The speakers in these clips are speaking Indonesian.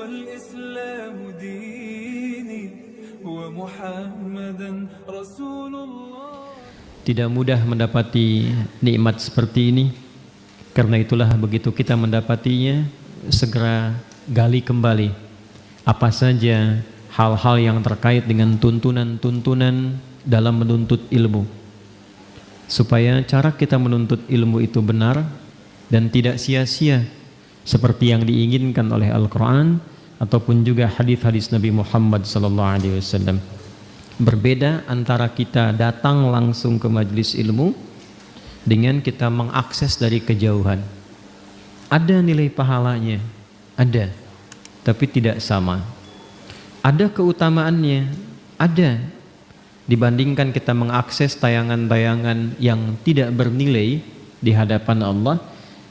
والإسلام ديني ومحمدا رسول الله. Tidak mudah mendapati nikmat seperti ini. Karena itulah begitu kita mendapatinya, segera gali kembali apa saja hal-hal yang terkait dengan tuntunan-tuntunan dalam menuntut ilmu, supaya cara kita menuntut ilmu itu benar dan tidak sia-sia seperti yang diinginkan oleh Al-Quran ataupun juga hadis-hadis Nabi Muhammad SAW. Berbeda antara kita datang langsung ke majelis ilmu dengan kita mengakses dari kejauhan. Ada nilai pahalanya, ada, tapi tidak sama. Ada keutamaannya, ada, dibandingkan kita mengakses tayangan-tayangan yang tidak bernilai di hadapan Allah.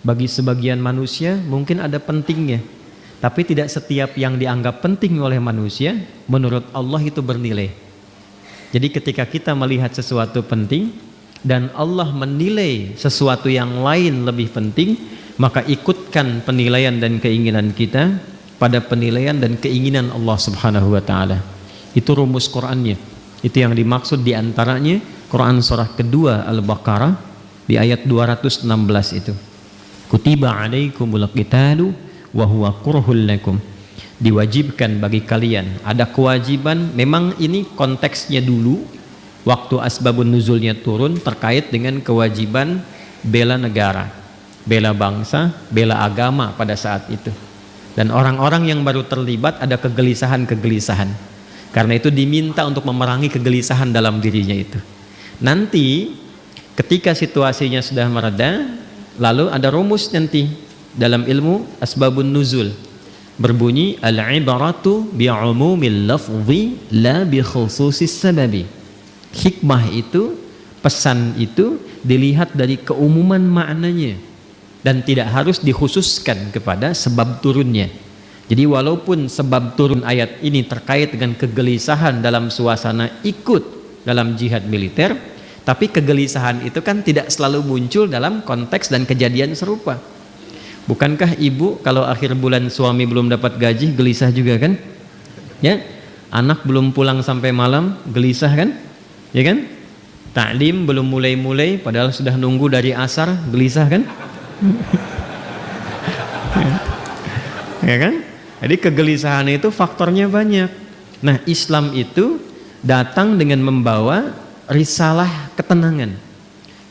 Bagi sebagian manusia mungkin ada pentingnya, tapi tidak setiap yang dianggap penting oleh manusia menurut Allah itu bernilai. Jadi ketika kita melihat sesuatu penting dan Allah menilai sesuatu yang lain lebih penting, maka ikutkan penilaian dan keinginan kita pada penilaian dan keinginan Allah Subhanahu wa taala. Itu rumus Qur'annya. Itu yang dimaksud diantaranya Quran surah kedua Al-Baqarah di ayat 216 itu. Kutiba alaikumul qitalu wa huwa kurhul lakum. Diwajibkan bagi kalian, ada kewajiban. Memang ini konteksnya dulu waktu asbabun nuzulnya turun terkait dengan kewajiban bela negara, bela bangsa, bela agama pada saat itu. Dan orang-orang yang baru terlibat ada kegelisahan-kegelisahan. Karena itu diminta untuk memerangi kegelisahan dalam dirinya itu. Nanti ketika situasinya sudah mereda, lalu ada rumus nanti dalam ilmu asbabun nuzul. Berbunyi al-ibaratu bi'umumil lafzi la bi khususis sababi. Hikmah itu, pesan itu dilihat dari keumuman maknanya dan tidak harus dikhususkan kepada sebab turunnya. Jadi walaupun sebab turun ayat ini terkait dengan kegelisahan dalam suasana ikut dalam jihad militer, tapi kegelisahan itu kan tidak selalu muncul dalam konteks dan kejadian serupa. Bukankah ibu kalau akhir bulan suami belum dapat gaji gelisah juga kan? Ya, anak belum pulang sampai malam gelisah kan? Ya kan? Ta'lim belum mulai-mulai padahal sudah nunggu dari asar gelisah kan? Ya kan? Jadi kegelisahan itu faktornya banyak. Nah, Islam itu datang dengan membawa risalah ketenangan.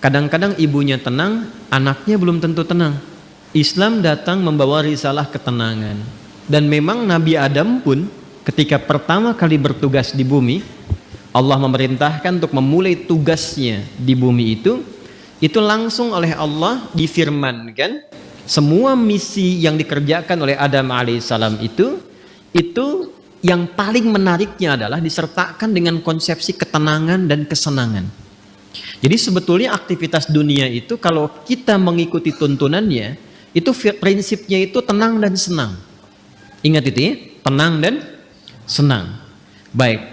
Kadang-kadang ibunya tenang, anaknya belum tentu tenang. Islam datang membawa risalah ketenangan. Dan memang Nabi Adam pun ketika pertama kali bertugas di bumi, Allah memerintahkan untuk memulai tugasnya di bumi itu langsung oleh Allah difirmankan. Semua misi yang dikerjakan oleh Adam alaihissalam itu yang paling menariknya adalah disertakan dengan konsepsi ketenangan dan kesenangan. Jadi sebetulnya aktivitas dunia itu kalau kita mengikuti tuntunannya, itu prinsipnya itu tenang dan senang. Ingat itu ya, tenang dan senang. Baik,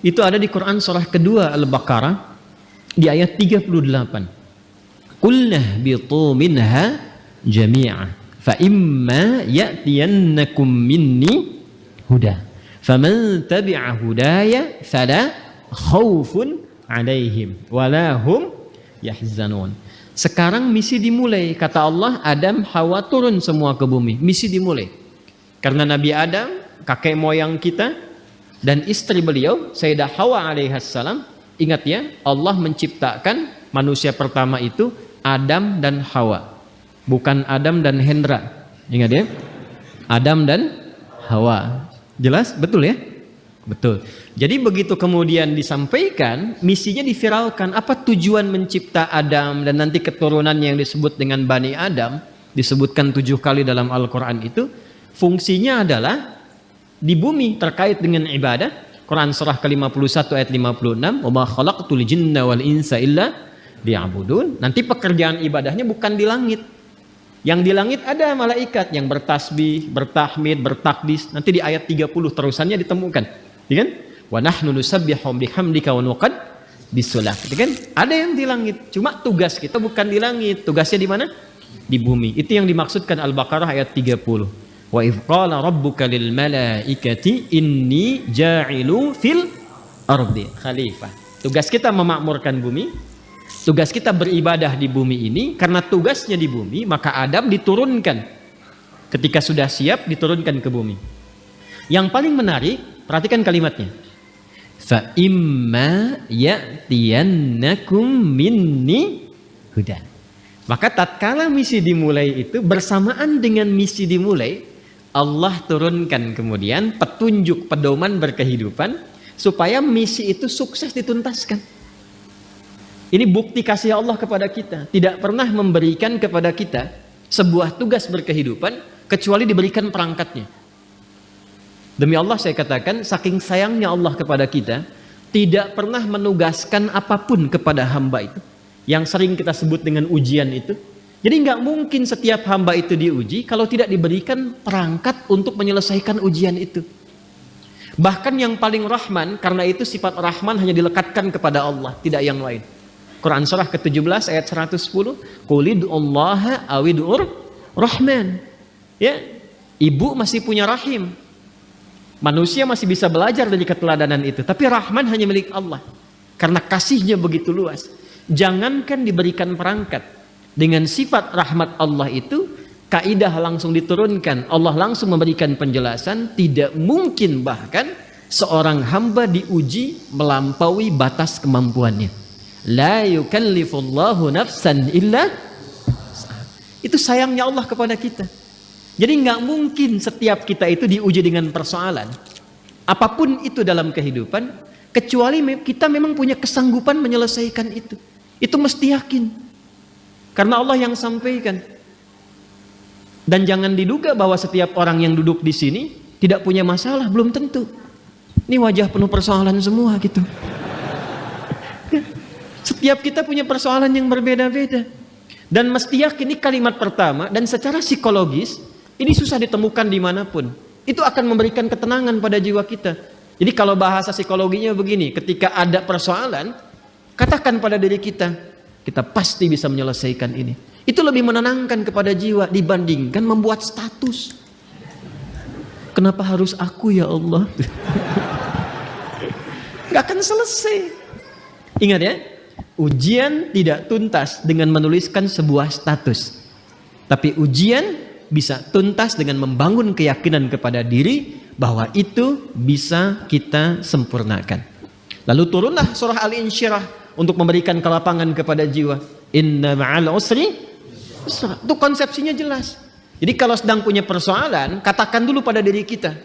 itu ada di Quran surah kedua Al-Baqarah di ayat 38. Qulna bitu minha jami'a fa imma ya'tiyannakum minni huda faman tabi'a hudaya fala khaufun 'alaihim wala hum yahzanun. Sekarang misi dimulai, kata Allah. Adam, Hawa turun semua ke bumi, misi dimulai. Karena Nabi Adam, kakek moyang kita, dan istri beliau Sayyidah Hawa alaihissalam, ingat ya, Allah menciptakan manusia pertama itu Adam dan Hawa, bukan Adam dan Hendra. Ingat ya, Adam dan Hawa. Jelas? Betul ya? Betul. Jadi begitu kemudian disampaikan, misinya diviralkan. Apa tujuan mencipta Adam dan nanti keturunan yang disebut dengan Bani Adam, disebutkan 7 kali dalam Al-Quran itu, fungsinya adalah di bumi terkait dengan ibadah. Quran surah ke-51 ayat 56, "Wa ma khalaqtul jinna wal insa illa liya'budun." Nanti pekerjaan ibadahnya bukan di langit. Yang di langit ada malaikat yang bertasbih, bertahmid, bertakdis. Nanti di ayat 30 terusannya ditemukan. Ya kan? Wa nahnu nusabbihu bihamdika wa nuqaddisulah. Ya kan? Ada yang di langit. Cuma tugas kita bukan di langit. Tugasnya di mana? Di bumi. Itu yang dimaksudkan Al-Baqarah ayat 30. Wa idz qala rabbuka lil malaikati inni ja'ilu fil ardi khalifah. Tugas kita memakmurkan bumi, tugas kita beribadah di bumi ini. Karena tugasnya di bumi, maka Adam diturunkan. Ketika sudah siap, diturunkan ke bumi. Yang paling menarik, perhatikan kalimatnya. Fa imma ya'tiyannakum minni hudan. Maka tatkala misi dimulai itu, bersamaan dengan misi dimulai, Allah turunkan kemudian petunjuk pedoman berkehidupan supaya misi itu sukses dituntaskan. Ini bukti kasih Allah kepada kita. Tidak pernah memberikan kepada kita sebuah tugas berkehidupan kecuali diberikan perangkatnya. Demi Allah saya katakan, saking sayangnya Allah kepada kita, tidak pernah menugaskan apapun kepada hamba itu. Yang sering kita sebut dengan ujian itu. Jadi nggak mungkin setiap hamba itu diuji kalau tidak diberikan perangkat untuk menyelesaikan ujian itu. Bahkan yang paling rahman, karena itu sifat rahman hanya dilekatkan kepada Allah, tidak yang lain. Quran surah ke-17 ayat 110, Qulid'ullaha awid'ur rahman. Ya, ibu masih punya rahim. Manusia masih bisa belajar dari keteladanan itu, tapi rahman hanya milik Allah. Karena kasihnya begitu luas. Jangankan diberikan perangkat, dengan sifat rahmat Allah itu, kaidah langsung diturunkan. Allah langsung memberikan penjelasan, tidak mungkin bahkan seorang hamba diuji melampaui batas kemampuannya. La yukallifullahu nafsan illa. Itu sayangnya Allah kepada kita. Jadi nggak mungkin setiap kita itu diuji dengan persoalan. Apapun itu dalam kehidupan, kecuali kita memang punya kesanggupan menyelesaikan itu. Itu mesti yakin. Karena Allah yang sampaikan. Dan jangan diduga bahwa setiap orang yang duduk di sini tidak punya masalah, belum tentu. Ini wajah penuh persoalan semua gitu. Setiap kita punya persoalan yang berbeda-beda. Dan mesti yakin, ini kalimat pertama, dan secara psikologis ini susah ditemukan dimanapun. Itu akan memberikan ketenangan pada jiwa kita. Jadi kalau bahasa psikologinya begini, ketika ada persoalan, katakan pada diri kita, kita pasti bisa menyelesaikan ini. Itu lebih menenangkan kepada jiwa dibandingkan membuat status. Kenapa harus aku ya Allah? Gak akan selesai. Ingat ya, ujian tidak tuntas dengan menuliskan sebuah status. Tapi ujian bisa tuntas dengan membangun keyakinan kepada diri bahwa itu bisa kita sempurnakan. Lalu turunlah surah Al-Insyirah untuk memberikan kelapangan kepada jiwa. Inna ma'al usri yusra. Itu konsepsinya jelas. Jadi kalau sedang punya persoalan, katakan dulu pada diri kita,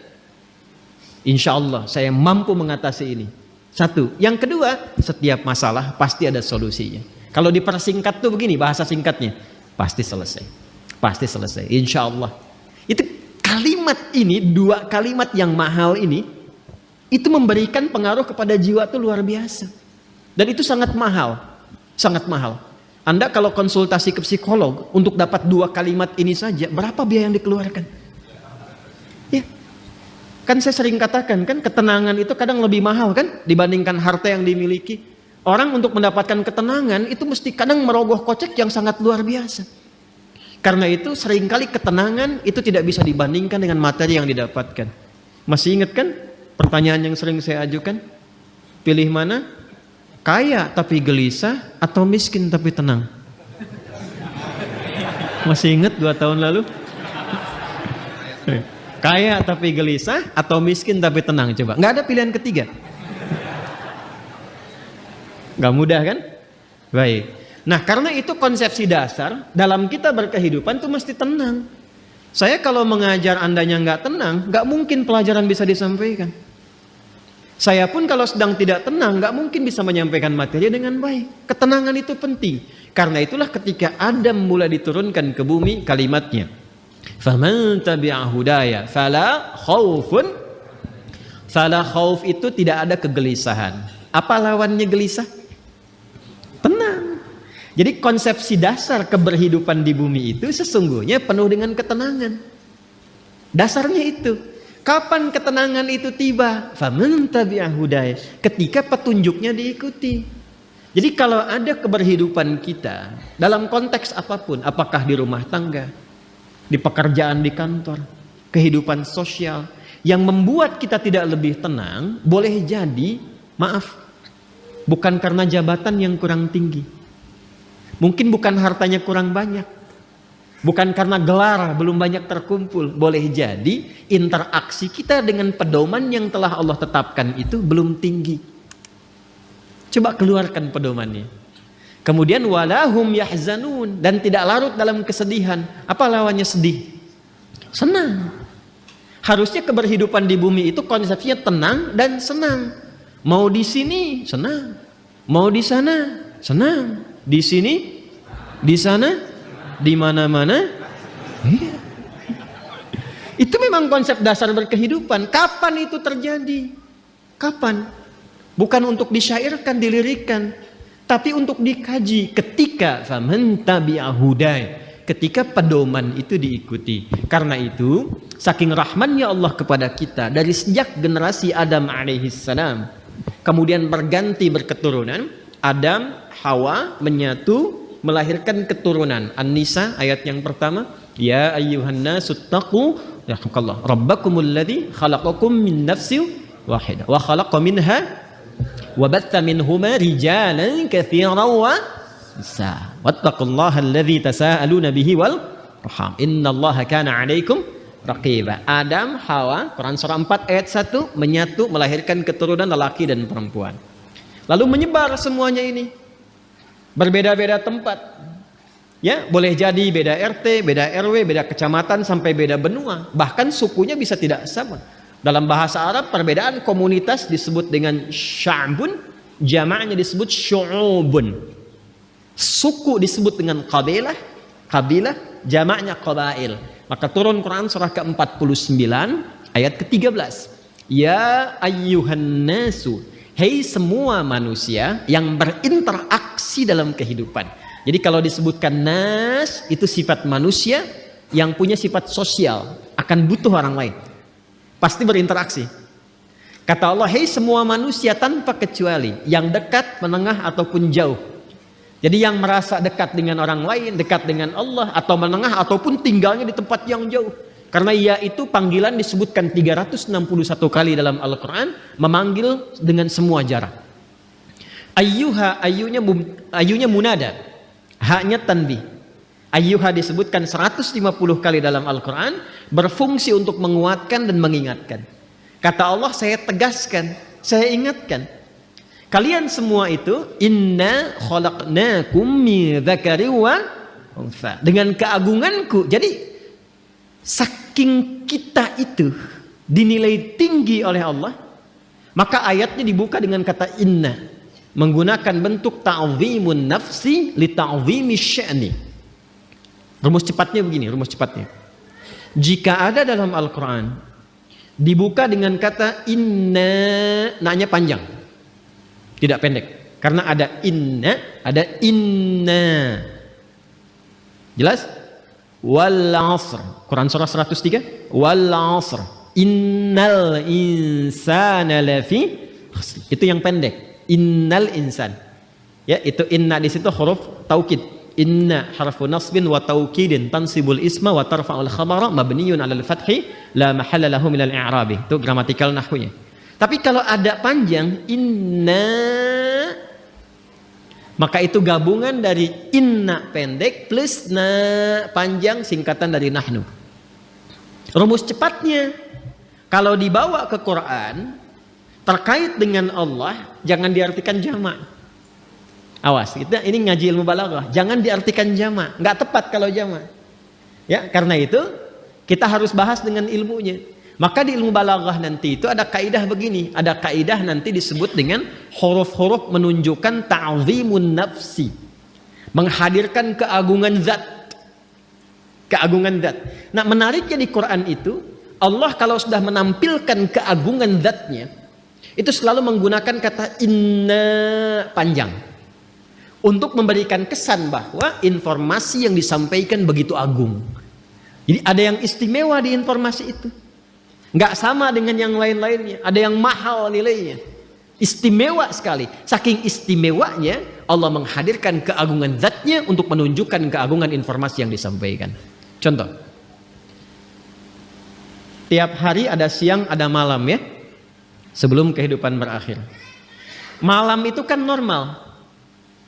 insya Allah saya mampu mengatasi ini. Satu. Yang kedua, setiap masalah pasti ada solusinya. Kalau dipersingkat tuh begini, bahasa singkatnya, pasti selesai. Pasti selesai, insya Allah. Itu kalimat ini, dua kalimat yang mahal ini, itu memberikan pengaruh kepada jiwa itu luar biasa. Dan itu sangat mahal, sangat mahal. Anda kalau konsultasi ke psikolog untuk dapat dua kalimat ini saja, berapa biaya yang dikeluarkan? Ya, kan saya sering katakan kan, ketenangan itu kadang lebih mahal kan dibandingkan harta yang dimiliki. Orang untuk mendapatkan ketenangan itu mesti kadang merogoh kocek yang sangat luar biasa. Karena itu seringkali ketenangan itu tidak bisa dibandingkan dengan materi yang didapatkan. Masih ingat kan pertanyaan yang sering saya ajukan? Pilih mana? Kaya tapi gelisah atau miskin tapi tenang? Masih ingat 2 tahun lalu? Kaya tapi gelisah atau miskin tapi tenang? Coba, nggak ada pilihan ketiga. Nggak mudah kan? Baik. Nah karena itu konsepsi dasar dalam kita berkehidupan itu mesti tenang. Saya kalau mengajar andanya nggak tenang, nggak mungkin pelajaran bisa disampaikan. Saya pun kalau sedang tidak tenang, nggak mungkin bisa menyampaikan materi dengan baik. Ketenangan itu penting. Karena itulah ketika Adam mulai diturunkan ke bumi, kalimatnya, "Faman tabi'a hudaya fala khaufun." Fala khauf itu tidak ada kegelisahan. Apa lawannya gelisah? Tenang. Jadi konsepsi dasar keberhidupan di bumi itu sesungguhnya penuh dengan ketenangan. Dasarnya itu. Kapan ketenangan itu tiba? Faman tabi'a hudaya. Ketika petunjuknya diikuti. Jadi kalau ada keberhidupan kita dalam konteks apapun, apakah di rumah tangga, di pekerjaan di kantor, kehidupan sosial yang membuat kita tidak lebih tenang, boleh jadi, maaf, bukan karena jabatan yang kurang tinggi. Mungkin bukan hartanya kurang banyak. Bukan karena gelar belum banyak terkumpul. Boleh jadi interaksi kita dengan pedoman yang telah Allah tetapkan itu belum tinggi. Coba keluarkan pedomannya. Kemudian walahum yahzanun, dan tidak larut dalam kesedihan. Apa lawannya sedih? Senang. Harusnya keberhidupan di bumi itu konsepnya tenang dan senang. Mau di sini senang, mau di sana senang, di sini, di sana, di mana-mana. Iya. Itu memang konsep dasar berkehidupan. Kapan itu terjadi? Kapan? Bukan untuk disyairkan, dilirikan, tapi untuk dikaji. Ketika faman tabi'a hudaya, ketika pedoman itu diikuti. Karena itu, saking rahmannya Allah kepada kita dari sejak generasi Adam alaihissalam, kemudian berganti berketurunan, Adam, Hawa menyatu, melahirkan keturunan. An-Nisa ayat yang pertama, ya ayyuhan nasu taqu yarhamukallah rabbakumul ladzi khalaqakum min nafsin wahidah wa khalaqa minha wa batha minhuma rijalan katsiran wa nisaa wattaqullaha alladzi tasaaluna bihi wal arham innallaha kana 'alaikum raqiba. Adam, Hawa, Quran surah 4 ayat 1 menyatu melahirkan keturunan lelaki dan perempuan. Lalu menyebar semuanya ini. Berbeda-beda tempat. Ya, boleh jadi beda RT, beda RW, beda kecamatan sampai beda benua. Bahkan sukunya bisa tidak sama. Dalam bahasa Arab perbedaan komunitas disebut dengan sya'bun, jamaknya disebut syu'ubun. Suku disebut dengan qabilah, kabilah, jamaknya qabail. Maka turun Quran surah ke-49 ayat ke-13. Ya ayyuhan nasu, hei semua manusia yang berinteraksi dalam kehidupan. Jadi kalau disebutkan nas, itu sifat manusia yang punya sifat sosial, akan butuh orang lain, pasti berinteraksi. Kata Allah, hei semua manusia tanpa kecuali, yang dekat, menengah ataupun jauh. Jadi yang merasa dekat dengan orang lain, dekat dengan Allah, atau menengah, ataupun tinggalnya di tempat yang jauh. Karena ia itu panggilan disebutkan 361 kali dalam Al-Quran, memanggil dengan semua jarak. Ayyuha, ayunya munada, haknya tanbih. Ayyuha disebutkan 150 kali dalam Al-Quran, berfungsi untuk menguatkan dan mengingatkan. Kata Allah, saya tegaskan, saya ingatkan. Kalian semua itu, inna khalaqnakum min dzakari wa untha. Dengan keagunganku. Jadi saking kita itu dinilai tinggi oleh Allah, maka ayatnya dibuka dengan kata inna, menggunakan bentuk ta'zimun nafsi li ta'zimi sya'ni. Rumus cepatnya begini, rumus cepatnya. Jika ada dalam Al-Quran dibuka dengan kata inna, na-nya panjang, tidak pendek. Karena ada inna. Jelas? Wal 'asr. Quran surah 103, wal 'asr. Innal insana lafi khusr. Itu yang pendek. Innal insan. Ya, itu inna di situ huruf taukid. Inna harfu nasbin wa taukidin tansibul isma wa tarfa'ul khabara mabniyun 'alal fathi la mahalla lahu minal i'rabi. Itu gramatikal nahwunya. Tapi kalau ada panjang inna, maka itu gabungan dari inna pendek plus na panjang, singkatan dari nahnu. Rumus cepatnya, kalau dibawa ke Quran terkait dengan Allah, jangan diartikan jamak. Awas, kita ini ngaji ilmu balaghah, jangan diartikan jamak, nggak tepat kalau jamak. Ya, karena itu kita harus bahas dengan ilmunya. Maka di ilmu balaghah nanti itu ada kaidah begini, ada kaidah nanti disebut dengan huruf-huruf menunjukkan ta'zimun nafsi, menghadirkan keagungan zat. Keagungan zat. Nah, menariknya di Quran itu, Allah kalau sudah menampilkan keagungan zatnya, itu selalu menggunakan kata inna panjang, untuk memberikan kesan bahwa informasi yang disampaikan begitu agung. Jadi ada yang istimewa di informasi itu. Nggak sama dengan yang lain-lainnya. Ada yang mahal nilainya. Istimewa sekali. Saking istimewanya, Allah menghadirkan keagungan zatnya untuk menunjukkan keagungan informasi yang disampaikan. Contoh. Tiap hari ada siang, ada malam ya. Sebelum kehidupan berakhir. Malam itu kan normal.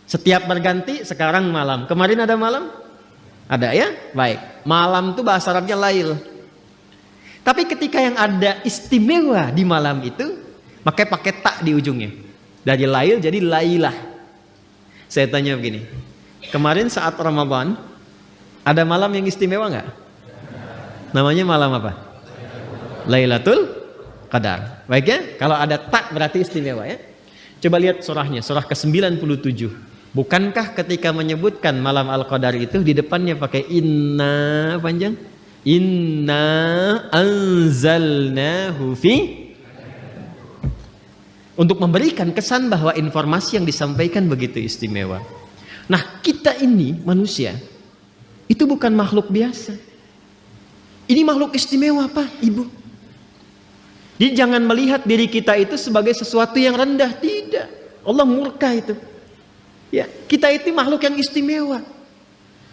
Setiap berganti, sekarang malam. Kemarin ada malam? Ada ya? Baik. Malam itu bahasa Arabnya lail. Tapi ketika yang ada istimewa di malam itu, makanya pakai tak di ujungnya. Dari lail jadi lailah. Saya tanya begini. Kemarin saat Ramadan, ada malam yang istimewa nggak? Namanya malam apa? Lailatul Qadar. Baik ya? Kalau ada tak berarti istimewa ya. Coba lihat surahnya, surah ke-97. Bukankah ketika menyebutkan malam Al-Qadar itu di depannya pakai inna panjang? Inna anzalnahu fi, untuk memberikan kesan bahwa informasi yang disampaikan begitu istimewa. Nah, kita ini manusia itu bukan makhluk biasa. Ini makhluk istimewa, Pak, Ibu. Jadi jangan melihat diri kita itu sebagai sesuatu yang rendah, tidak. Allah murka itu. Ya, kita itu makhluk yang istimewa.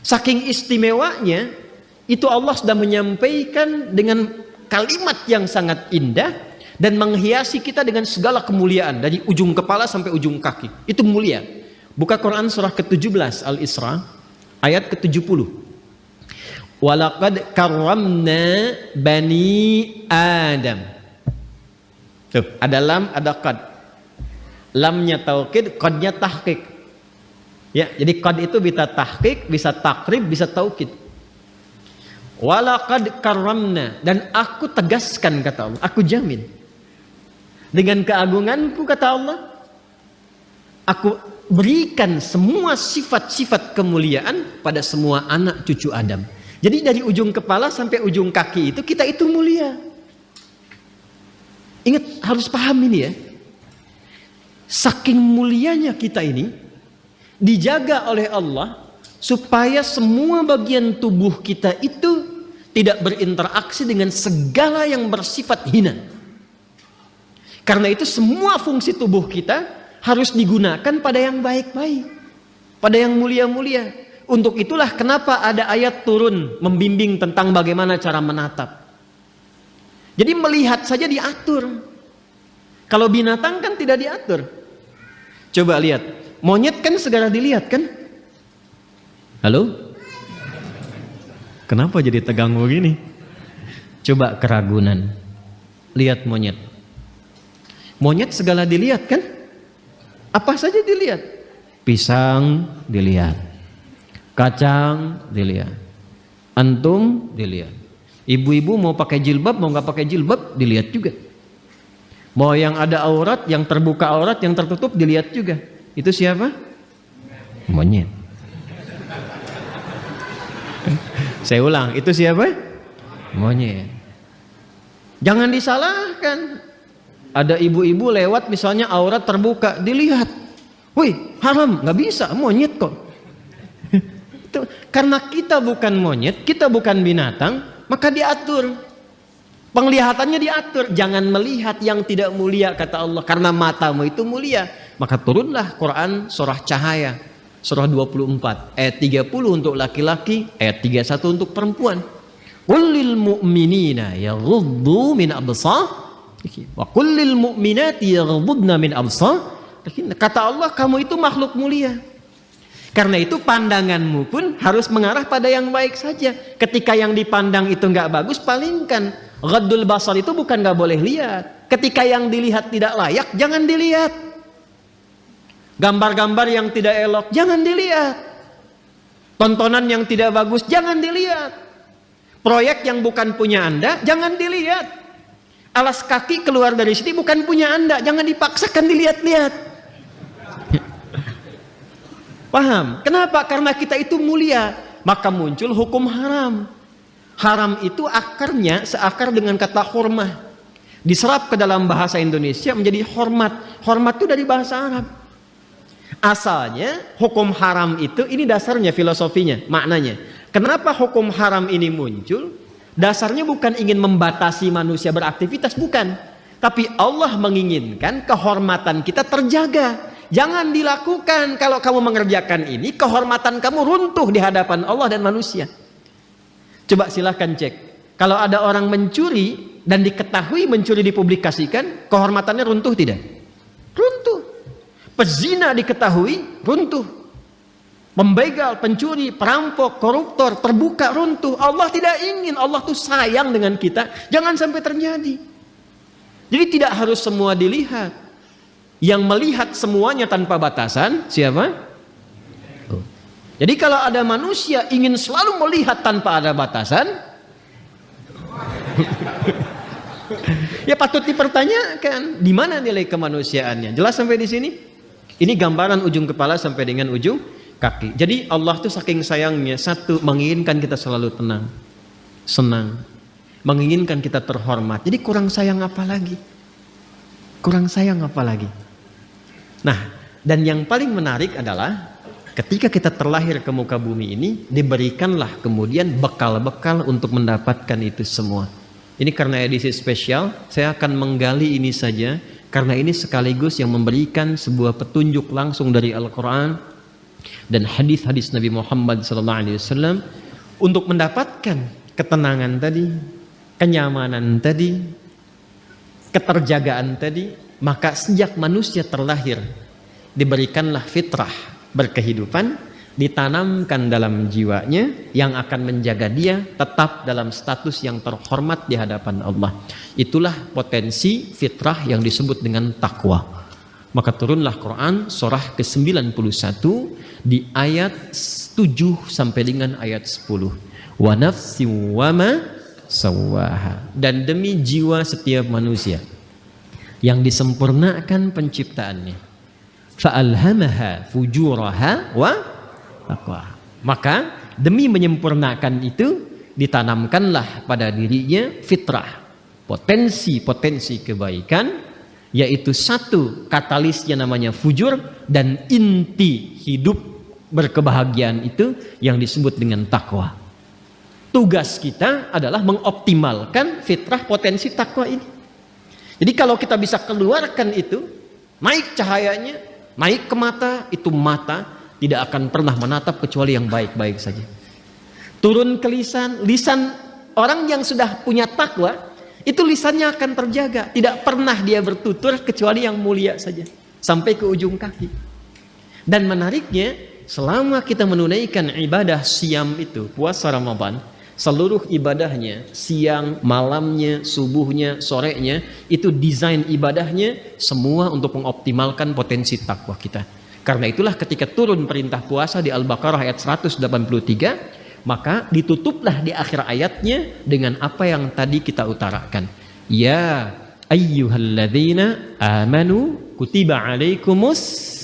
Saking istimewanya, itu Allah sudah menyampaikan dengan kalimat yang sangat indah dan menghiasi kita dengan segala kemuliaan dari ujung kepala sampai ujung kaki. Itu mulia. Buka Quran surah ke-17 Al-Isra ayat ke-70. Walaqad karramna bani Adam. Tuh, ada lam, ada qad. Lamnya taukid, qadnya tahqiq. Ya, jadi qad itu bisa tahqiq, bisa takrib, bisa taukid. Walaqad karramna, dan aku tegaskan kata Allah, aku jamin. Dengan keagunganku kata Allah, aku berikan semua sifat-sifat kemuliaan pada semua anak cucu Adam. Jadi dari ujung kepala sampai ujung kaki itu kita itu mulia. Ingat, harus paham ini ya. Saking mulianya kita ini dijaga oleh Allah supaya semua bagian tubuh kita itu tidak berinteraksi dengan segala yang bersifat hina. Karena itu semua fungsi tubuh kita harus digunakan pada yang baik-baik, pada yang mulia-mulia. Untuk itulah kenapa ada ayat turun membimbing tentang bagaimana cara menatap. Jadi melihat saja diatur. Kalau binatang kan tidak diatur. Coba lihat, monyet kan segera dilihat kan? Halo? Kenapa jadi tegang begini? Coba keragunan. Lihat monyet. Monyet segala dilihat kan? Apa saja dilihat? Pisang dilihat. Kacang dilihat. Antum dilihat. Ibu-ibu mau pakai jilbab, mau nggak pakai jilbab, dilihat juga. Mau yang ada aurat, yang terbuka aurat, yang tertutup, dilihat juga. Itu siapa? Monyet. Saya ulang, itu siapa? Monyet. Jangan disalahkan. Ada ibu-ibu lewat misalnya aurat terbuka, dilihat. Wih, haram, nggak bisa, monyet kok. Itu, karena kita bukan monyet, kita bukan binatang, maka diatur. Penglihatannya diatur. Jangan melihat yang tidak mulia kata Allah. Karena matamu itu mulia. Maka turunlah Quran surah Cahaya. Surah 24. Ayat 30 untuk laki-laki. Ayat 31 untuk perempuan. Qul lil mu'minina yaghuddu min absar. Wa qul lil mu'minati yaghuddna min absar. Kata Allah, kamu itu makhluk mulia. Karena itu pandanganmu pun harus mengarah pada yang baik saja. Ketika yang dipandang itu nggak bagus, palingkan. Ghaddul basar itu bukan nggak boleh lihat. Ketika yang dilihat tidak layak, jangan dilihat. Gambar-gambar yang tidak elok, jangan dilihat. Tontonan yang tidak bagus, jangan dilihat. Proyek yang bukan punya Anda, jangan dilihat. Alas kaki keluar dari sini bukan punya Anda, jangan dipaksakan dilihat-lihat. Paham? Kenapa? Karena kita itu mulia, maka muncul hukum haram. Haram itu akarnya seakar dengan kata hormah. Diserap ke dalam bahasa Indonesia menjadi hormat. Hormat itu dari bahasa Arab. Asalnya hukum haram itu, ini dasarnya filosofinya, maknanya. Kenapa hukum haram ini muncul? Dasarnya bukan ingin membatasi manusia beraktivitas, bukan. Tapi Allah menginginkan kehormatan kita terjaga. Jangan dilakukan. Kalau kamu mengerjakan ini, kehormatan kamu runtuh di hadapan Allah dan manusia. Coba silahkan cek. Kalau ada orang mencuri, dan diketahui mencuri dipublikasikan, kehormatannya runtuh tidak? Runtuh. Pezina diketahui, runtuh. Membegal, pencuri, perampok, koruptor, terbuka, runtuh. Allah tidak ingin, Allah tuh sayang dengan kita, jangan sampai terjadi. Jadi tidak harus semua dilihat. Yang melihat semuanya tanpa batasan, siapa? Jadi kalau ada manusia ingin selalu melihat tanpa ada batasan, ya patut dipertanyakan, di mana nilai kemanusiaannya? Jelas sampai di sini? Ini gambaran ujung kepala sampai dengan ujung kaki. Jadi Allah tuh saking sayangnya, satu, menginginkan kita selalu tenang, senang, menginginkan kita terhormat. Jadi kurang sayang apa lagi? Kurang sayang apa lagi? Nah, dan yang paling menarik adalah ketika kita terlahir ke muka bumi ini, diberikanlah kemudian bekal-bekal untuk mendapatkan itu semua. Ini karena edisi spesial, saya akan menggali ini saja, karena ini sekaligus yang memberikan sebuah petunjuk langsung dari Al-Quran dan hadis-hadis Nabi Muhammad SAW untuk mendapatkan ketenangan tadi, kenyamanan tadi, keterjagaan tadi. Maka sejak manusia terlahir, diberikanlah fitrah berkehidupan, ditanamkan dalam jiwanya yang akan menjaga dia tetap dalam status yang terhormat di hadapan Allah. Itulah potensi fitrah yang disebut dengan takwa. Maka turunlah Quran surah ke-91 di ayat 7 sampai dengan ayat 10. Wa nafsi wa ma sawwaha. Dan demi jiwa setiap manusia yang disempurnakan penciptaannya, fa'alhamaha fujuraha wa taqwa. Maka demi menyempurnakan itu, ditanamkanlah pada dirinya fitrah, potensi-potensi kebaikan, yaitu satu, katalisnya namanya fujur, dan inti hidup berkebahagiaan itu yang disebut dengan takwa. Tugas kita adalah mengoptimalkan fitrah potensi takwa ini. Jadi kalau kita bisa keluarkan itu, naik cahayanya, naik ke mata, itu mata tidak akan pernah menatap kecuali yang baik-baik saja. Turun ke lisan orang yang sudah punya takwa, itu lisannya akan terjaga, tidak pernah dia bertutur kecuali yang mulia saja, sampai ke ujung kaki. Dan menariknya, selama kita menunaikan ibadah siam itu, puasa Ramadan, seluruh ibadahnya, siang, malamnya, subuhnya, sorenya, itu desain ibadahnya semua untuk mengoptimalkan potensi takwa kita. Karena itulah ketika turun perintah puasa di Al-Baqarah ayat 183, maka ditutuplah di akhir ayatnya dengan apa yang tadi kita utarakan. Ya ayyuhalladzina amanu kutiba alaikumus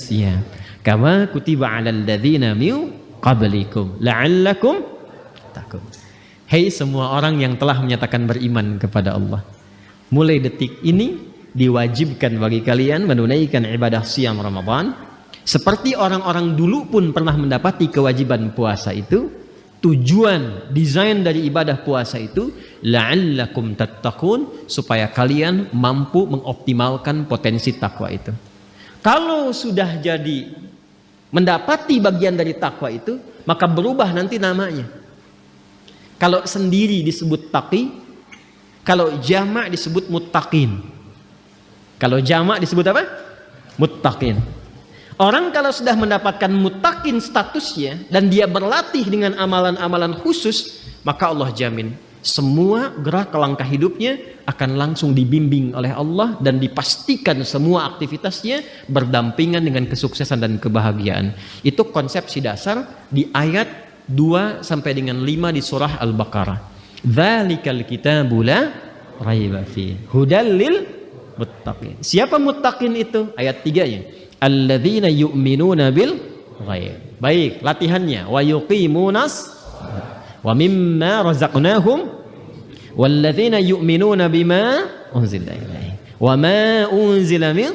siyam kama kutiba alal ladzina min qablikum la'allakum tattaqun. Hei semua orang yang telah menyatakan beriman kepada Allah, mulai detik ini diwajibkan bagi kalian menunaikan ibadah siam Ramadan seperti orang-orang dulu pun pernah mendapati kewajiban puasa itu. Tujuan desain dari ibadah puasa itu la'allakum tattaqun, supaya kalian mampu mengoptimalkan potensi takwa itu. Kalau sudah jadi mendapati bagian dari takwa itu, maka berubah nanti namanya. Kalau sendiri disebut taqi, kalau jamak disebut muttaqin. Kalau jamak disebut apa? Muttaqin. Orang kalau sudah mendapatkan muttaqin statusnya dan dia berlatih dengan amalan-amalan khusus, maka Allah jamin semua gerak langkah hidupnya akan langsung dibimbing oleh Allah dan dipastikan semua aktivitasnya berdampingan dengan kesuksesan dan kebahagiaan. Itu konsepsi dasar di ayat 2 sampai dengan 5 di surah Al-Baqarah. Dzalikal kitabu la raiba fihi hudal lil muttaqin. Siapa muttaqin itu? Ayat 3-nya. Alladzina yu'minuna bil ghaib. Baik, latihannya. Wa yuqimunas wa mimma razaqnahum walladzina yu'minuna bima unzila ilaihi wa ma unzila min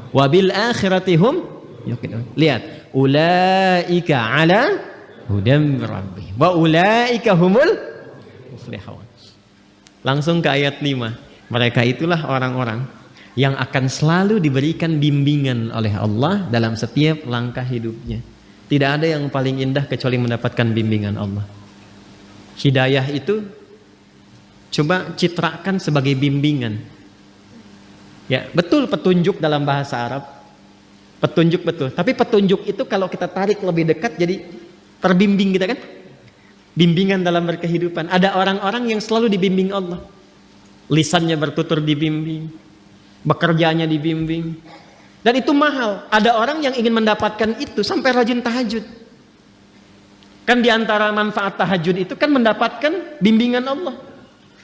wa bil akhirati hum yuqinun. Lihat, ulaika ala hudam rabbi wa ulaika humul muflihun. Langsung ke ayat 5. Mereka itulah orang-orang yang akan selalu diberikan bimbingan oleh Allah dalam setiap langkah hidupnya. Tidak ada yang paling indah kecuali mendapatkan bimbingan Allah. Hidayah itu coba citrakan sebagai bimbingan. Ya, betul petunjuk dalam bahasa Arab. Petunjuk betul. Tapi petunjuk itu kalau kita tarik lebih dekat jadi terbimbing kita kan? Bimbingan dalam berkehidupan. Ada orang-orang yang selalu dibimbing Allah. Lisannya bertutur dibimbing. Bekerjanya dibimbing. Dan itu mahal. Ada orang yang ingin mendapatkan itu sampai rajin tahajud. Kan diantara manfaat tahajud itu kan mendapatkan bimbingan Allah.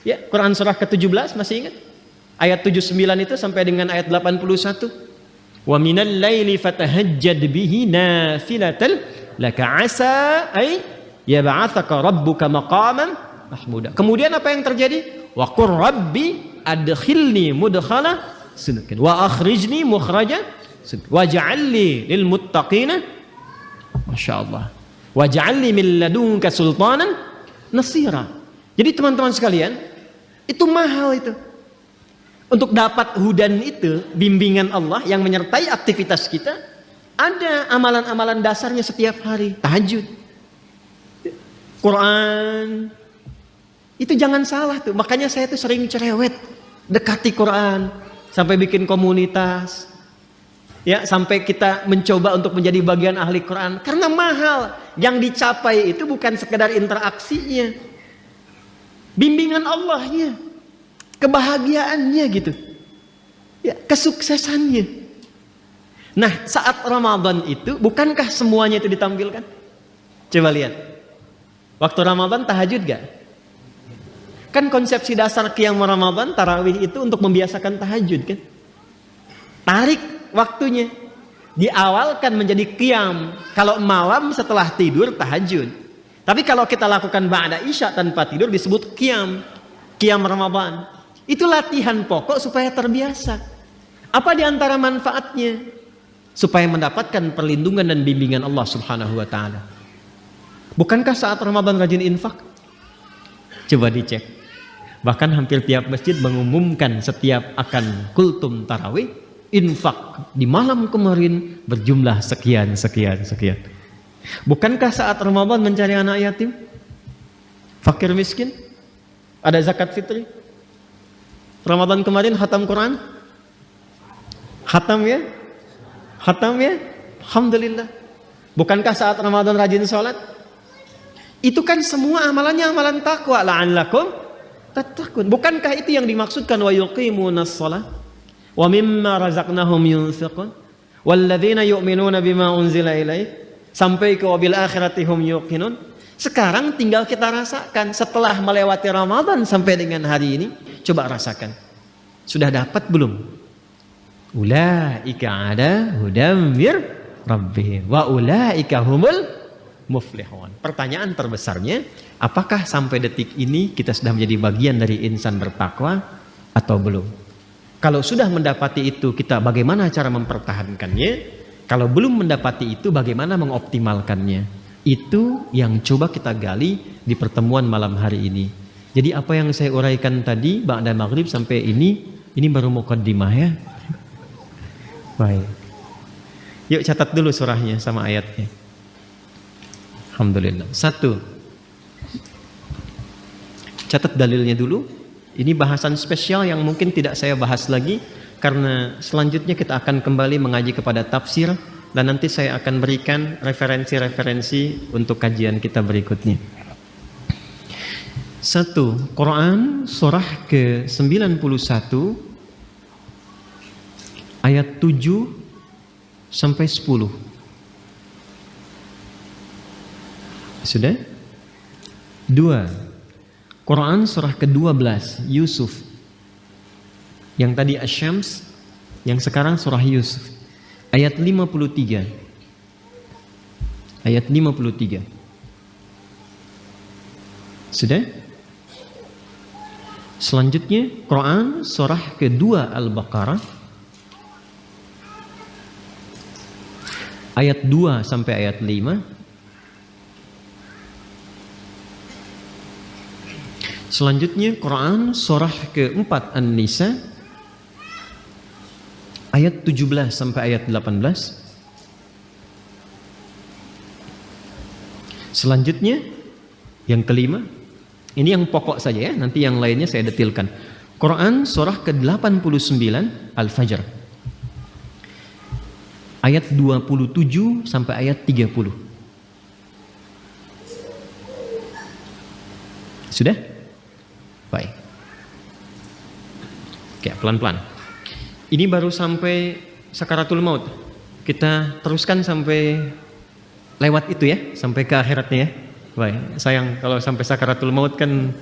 Ya, Quran surah ke-17 masih ingat? Ayat 79 itu sampai dengan ayat 81. Wa minal laili fatahajjad bihi nafilatan laka asa ay yab'atsaka rabbuka maqaman mahmuda. Kemudian apa yang terjadi? Wa qur rabbi adkhilni mudkhala sidqin wa akhrijni mukhraja sidqin waj'alni lil muttaqina masyaallah waj'alni min ladunka sultanan nasira. Jadi teman-teman sekalian, itu mahal itu. Untuk dapat hudan itu, bimbingan Allah yang menyertai aktivitas kita, ada amalan-amalan dasarnya setiap hari. Tahajud, Quran, itu jangan salah tuh. Makanya saya tuh sering cerewet dekati Quran, sampai bikin komunitas, ya, sampai kita mencoba untuk menjadi bagian ahli Quran. Karena mahal, yang dicapai itu bukan sekedar interaksinya, bimbingan Allahnya, kebahagiaannya gitu, ya, kesuksesannya. Nah, saat Ramadan itu bukankah semuanya itu ditampilkan? Coba lihat, waktu Ramadan tahajud gak? Kan konsepsi dasar qiyam Ramadan, tarawih itu untuk membiasakan tahajud kan? Tarik waktunya, diawalkan menjadi qiyam kalau malam setelah tidur tahajud. Tapi kalau kita lakukan ba'da isya tanpa tidur disebut qiyam Ramadan. Itu latihan pokok supaya terbiasa. Apa diantara manfaatnya? Supaya mendapatkan perlindungan dan bimbingan Allah Subhanahu wa ta'ala. Bukankah saat Ramadan rajin infak? Coba dicek. Bahkan hampir tiap masjid mengumumkan setiap akan kultum tarawih, infak di malam kemarin berjumlah sekian. Bukankah saat Ramadan mencari anak yatim, fakir miskin, ada zakat fitri? Ramadan kemarin khatam Quran? Khatam ya? Alhamdulillah. Bukankah saat Ramadan rajin sholat? Itu kan semua amalannya amalan takwa. La'allakum tattaqun. Bukankah itu yang dimaksudkan wa yuqimunas shalah wa mimma razaqnahum yunfiqun walladzina yu'minuna bima unzila ilaik sampai ke wabil akhirati hum yuqinun. Sekarang tinggal kita rasakan setelah melewati Ramadan sampai dengan hari ini. Coba rasakan. Sudah dapat belum? Ulaika ada hudam mir rabbihim wa ulaika humul muflihun. Pertanyaan terbesarnya, apakah sampai detik ini kita sudah menjadi bagian dari insan bertakwa atau belum? Kalau sudah mendapati itu, kita bagaimana cara mempertahankannya? Kalau belum mendapati itu, bagaimana mengoptimalkannya? Itu yang coba kita gali di pertemuan malam hari ini. Jadi apa yang saya uraikan tadi ba'da maghrib sampai ini baru muqaddimah ya. Baik. Yuk catat dulu surahnya sama ayatnya. Alhamdulillah. 1. Catat dalilnya dulu. Ini bahasan spesial yang mungkin tidak saya bahas lagi karena selanjutnya kita akan kembali mengaji kepada tafsir dan nanti saya akan berikan referensi-referensi untuk kajian kita berikutnya. 1. Quran surah ke-91 ayat 7 sampai 10. Sudah? 2. Quran surah ke-12 Yusuf. Yang tadi Asy-Syams, yang sekarang surah Yusuf. Ayat 53. Ayat 53. Sudah? Selanjutnya Quran surah kedua Al-Baqarah ayat 2 sampai ayat 5. Selanjutnya Quran surah keempat An-Nisa ayat 17 sampai ayat 18. Selanjutnya yang kelima Ini yang pokok saja ya, nanti yang lainnya saya detilkan. Quran surah ke-89 Al-Fajr. Ayat 27 sampai ayat 30. Sudah? Baik. Oke, pelan-pelan. Ini baru sampai sakaratul maut. Kita teruskan sampai lewat itu ya, sampai ke akhiratnya ya. Baik, sayang kalau sampai sakaratul maut kan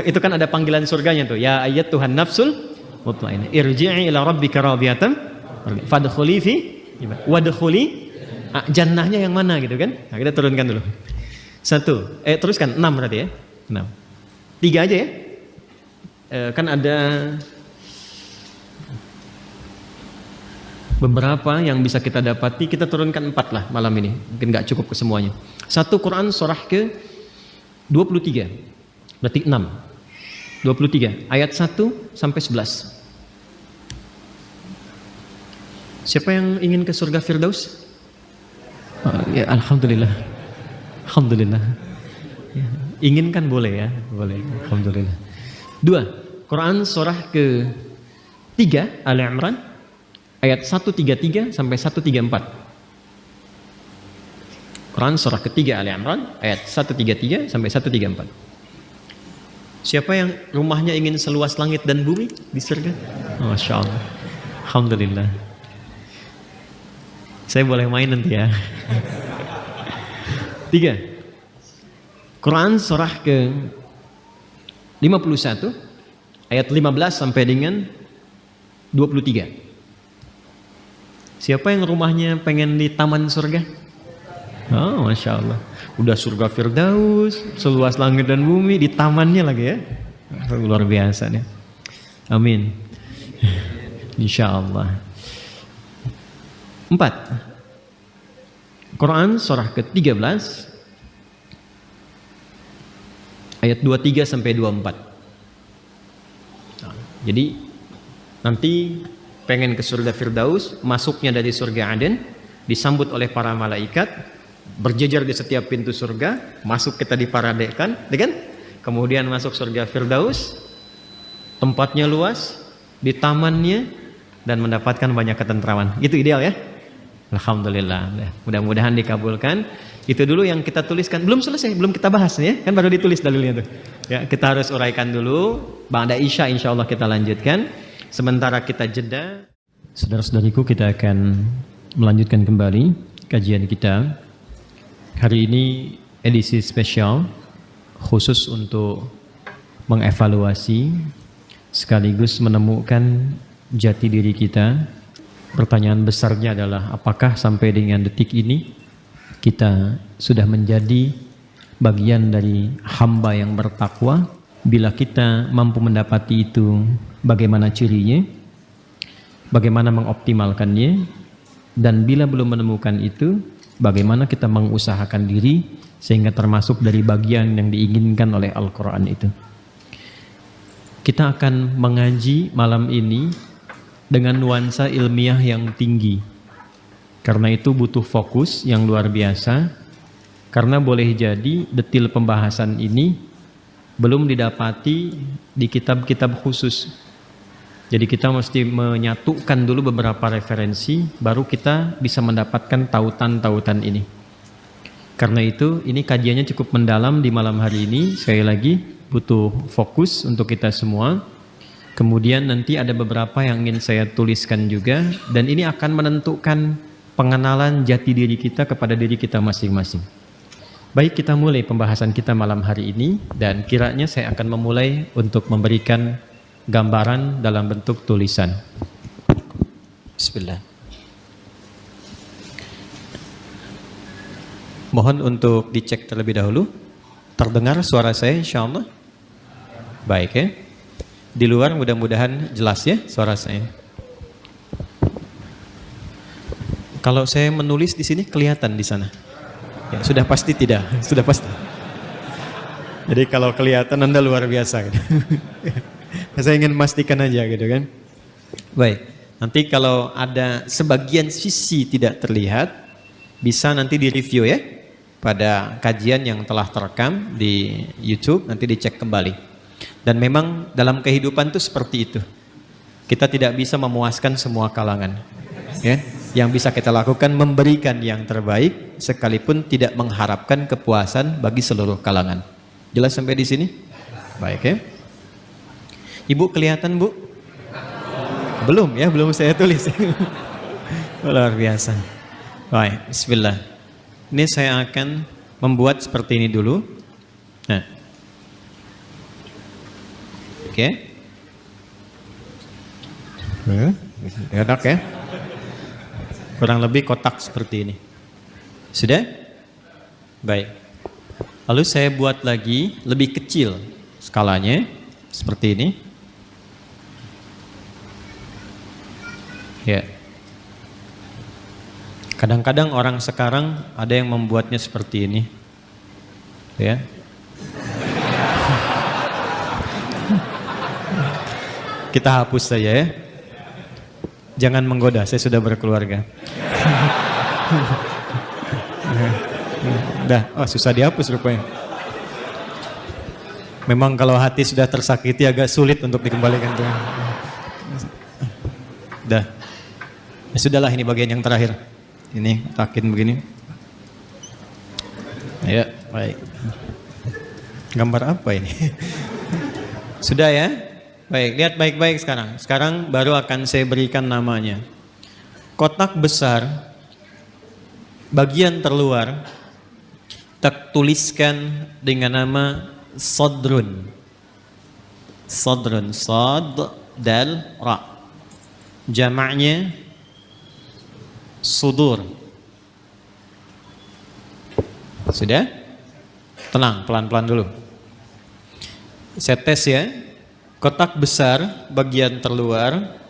itu kan ada panggilan surganya tuh. Ya ayat Tuhan nafsul mutmainnah. Irji'i ila rabbika radiyatan fadkhuli fi wadkhuli jannahnya yang mana gitu kan? Nah, kita turunkan dulu. 1. Teruskan 6 berarti ya. 6. 3 aja ya. Kan ada beberapa yang bisa kita dapati, kita turunkan 4 lah malam ini. Mungkin nggak cukup ke semuanya. 1 Quran surah ke 23. Berarti 6. 23 ayat 1 sampai 11. Siapa yang ingin ke surga Firdaus? Ya, alhamdulillah. Alhamdulillah. Ya, inginkan boleh ya, boleh. Alhamdulillah. 2 Quran surah ke 3 Ali Imran ayat 133 sampai 134. Quran surah ketiga Ali Imran ayat 133 sampai 134. Siapa yang rumahnya ingin seluas langit dan bumi di surga? Masya Allah. Alhamdulillah. Saya boleh main nanti ya. 3 Quran surah ke 51 ayat 15 sampai dengan 23. Siapa yang rumahnya pengen di taman surga? Oh, Masya Allah. Udah surga Firdaus, seluas langit dan bumi, di tamannya lagi ya. Luar biasa nih. Amin. Insya Allah. 4 Quran surah ke-13 ayat 23 sampai 24. Nah, jadi nanti pengen ke surga Firdaus, masuknya dari surga Aden, disambut oleh para malaikat, berjejer di setiap pintu surga, masuk kita diparadekan, kan? Kemudian masuk surga Firdaus, tempatnya luas, di tamannya, dan mendapatkan banyak ketentraman. Itu ideal ya? Alhamdulillah. Mudah-mudahan dikabulkan. Itu dulu yang kita tuliskan. Belum selesai, belum kita bahas ya. Kan baru ditulis dalilnya tuh. Ya, kita harus uraikan dulu. Ba'da Isya insyaallah kita lanjutkan. Sementara kita jeda, saudara-saudariku, kita akan melanjutkan kembali kajian kita. Hari ini edisi spesial khusus untuk mengevaluasi sekaligus menemukan jati diri kita. Pertanyaan besarnya adalah apakah sampai dengan detik ini kita sudah menjadi bagian dari hamba yang bertakwa? Bila kita mampu mendapati itu, bagaimana cirinya? Bagaimana mengoptimalkannya? Dan bila belum menemukan itu, bagaimana kita mengusahakan diri sehingga termasuk dari bagian yang diinginkan oleh Al-Quran itu? Kita akan mengaji malam ini dengan nuansa ilmiah yang tinggi. Karena itu butuh fokus yang luar biasa. Karena boleh jadi detil pembahasan ini belum didapati di kitab-kitab khusus. Jadi kita mesti menyatukan dulu beberapa referensi, baru kita bisa mendapatkan tautan-tautan ini. Karena itu ini kajiannya cukup mendalam di malam hari ini. Sekali lagi butuh fokus untuk kita semua. Kemudian nanti ada beberapa yang ingin saya tuliskan juga, dan ini akan menentukan pengenalan jati diri kita kepada diri kita masing-masing. Baik, kita mulai pembahasan kita malam hari ini, dan kiranya saya akan memulai untuk memberikan gambaran dalam bentuk tulisan. Bismillah. Mohon untuk dicek terlebih dahulu. Terdengar suara saya insyaallah? Baik ya. Di luar mudah-mudahan jelas ya suara saya. Kalau saya menulis di sini kelihatan di sana. Ya, sudah pasti tidak, sudah pasti. Jadi kalau kelihatan Anda luar biasa gitu. Saya ingin memastikan aja gitu kan. Baik, nanti kalau ada sebagian sisi tidak terlihat, bisa nanti direview ya. pada kajian yang telah terekam di YouTube, nanti dicek kembali. Dan memang dalam kehidupan itu seperti itu. Kita tidak bisa memuaskan semua kalangan. Ya, yang bisa kita lakukan memberikan yang terbaik sekalipun tidak mengharapkan kepuasan bagi seluruh kalangan. Jelas sampai di sini? Baik ya. Ibu kelihatan, Bu? Belum ya, belum saya tulis. Luar biasa. Baik, bismillah. Ini saya akan membuat seperti ini dulu. Nah. Oke. Enak ya. Kurang lebih kotak seperti ini. Sudah? Baik. Lalu saya buat lagi lebih kecil skalanya seperti ini. Ya. Kadang-kadang orang sekarang ada yang membuatnya seperti ini. Ya. Kita hapus saja ya. Jangan menggoda, saya sudah berkeluarga. Dah, susah dihapus rupanya. Memang kalau hati sudah tersakiti agak sulit untuk dikembalikan. Dah. Ya sudahlah, ini bagian yang terakhir. Ini takin begini. Ya, baik. Gambar apa ini? Sudah ya? Baik, lihat baik-baik sekarang. Sekarang baru akan saya berikan namanya. Kotak besar, bagian terluar, tak tuliskan dengan nama Sodrun. Sodrun, Sod, Dal, Ra. Jamaknya Sudur. Sudah? Tenang, pelan-pelan dulu. Saya tes ya. Kotak besar bagian terluar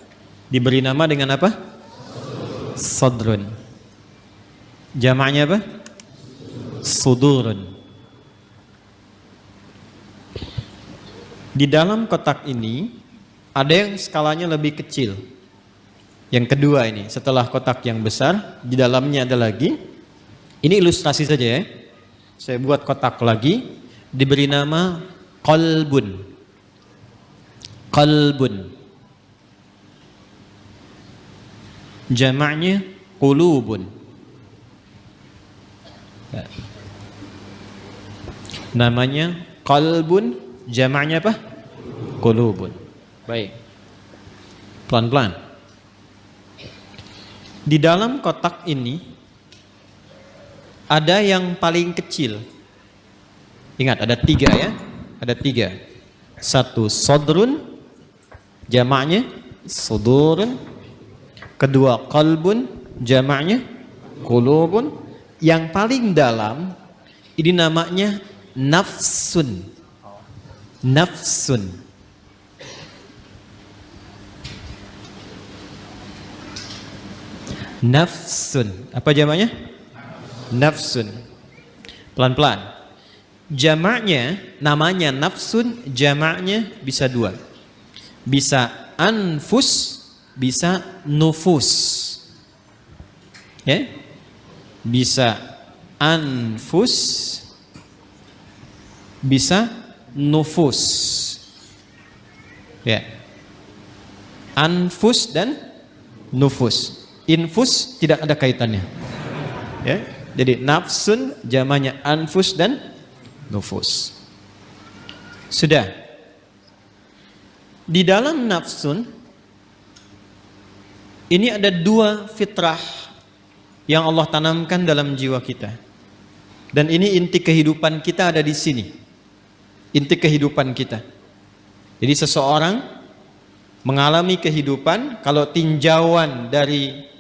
diberi nama dengan apa? Sodrun. Jamaknya apa? Sudurun. Di dalam kotak ini ada yang skalanya lebih kecil. Yang kedua ini, setelah kotak yang besar, di dalamnya ada lagi. Ini ilustrasi saja ya. Saya buat kotak lagi, diberi nama Qalbun. Qalbun. Jamaknya Qulubun. Namanya Qalbun, jamaknya apa? Qulubun. Baik. Pelan-pelan. Di dalam kotak ini ada yang paling kecil. Ingat, ada 3 ya. Ada 3. 1 sodrun, jamaknya sudurun. Kedua qalbun, jamaknya qulubun. Yang paling dalam ini namanya nafsun. Nafsun. Nafsun. Apa jamaknya? Nafsun. Pelan-pelan. Jamaknya, namanya nafsun, jamaknya bisa 2. Bisa anfus, bisa nufus. Ya? Bisa anfus, bisa nufus. Ya. Anfus dan nufus. Infus tidak ada kaitannya. Ya. Jadi nafsun jamaknya anfus dan nufus. Sudah. Di dalam nafsun ini ada 2 fitrah yang Allah tanamkan dalam jiwa kita. Dan ini inti kehidupan kita ada di sini. Inti kehidupan kita. Jadi seseorang mengalami kehidupan, kalau tinjauan dari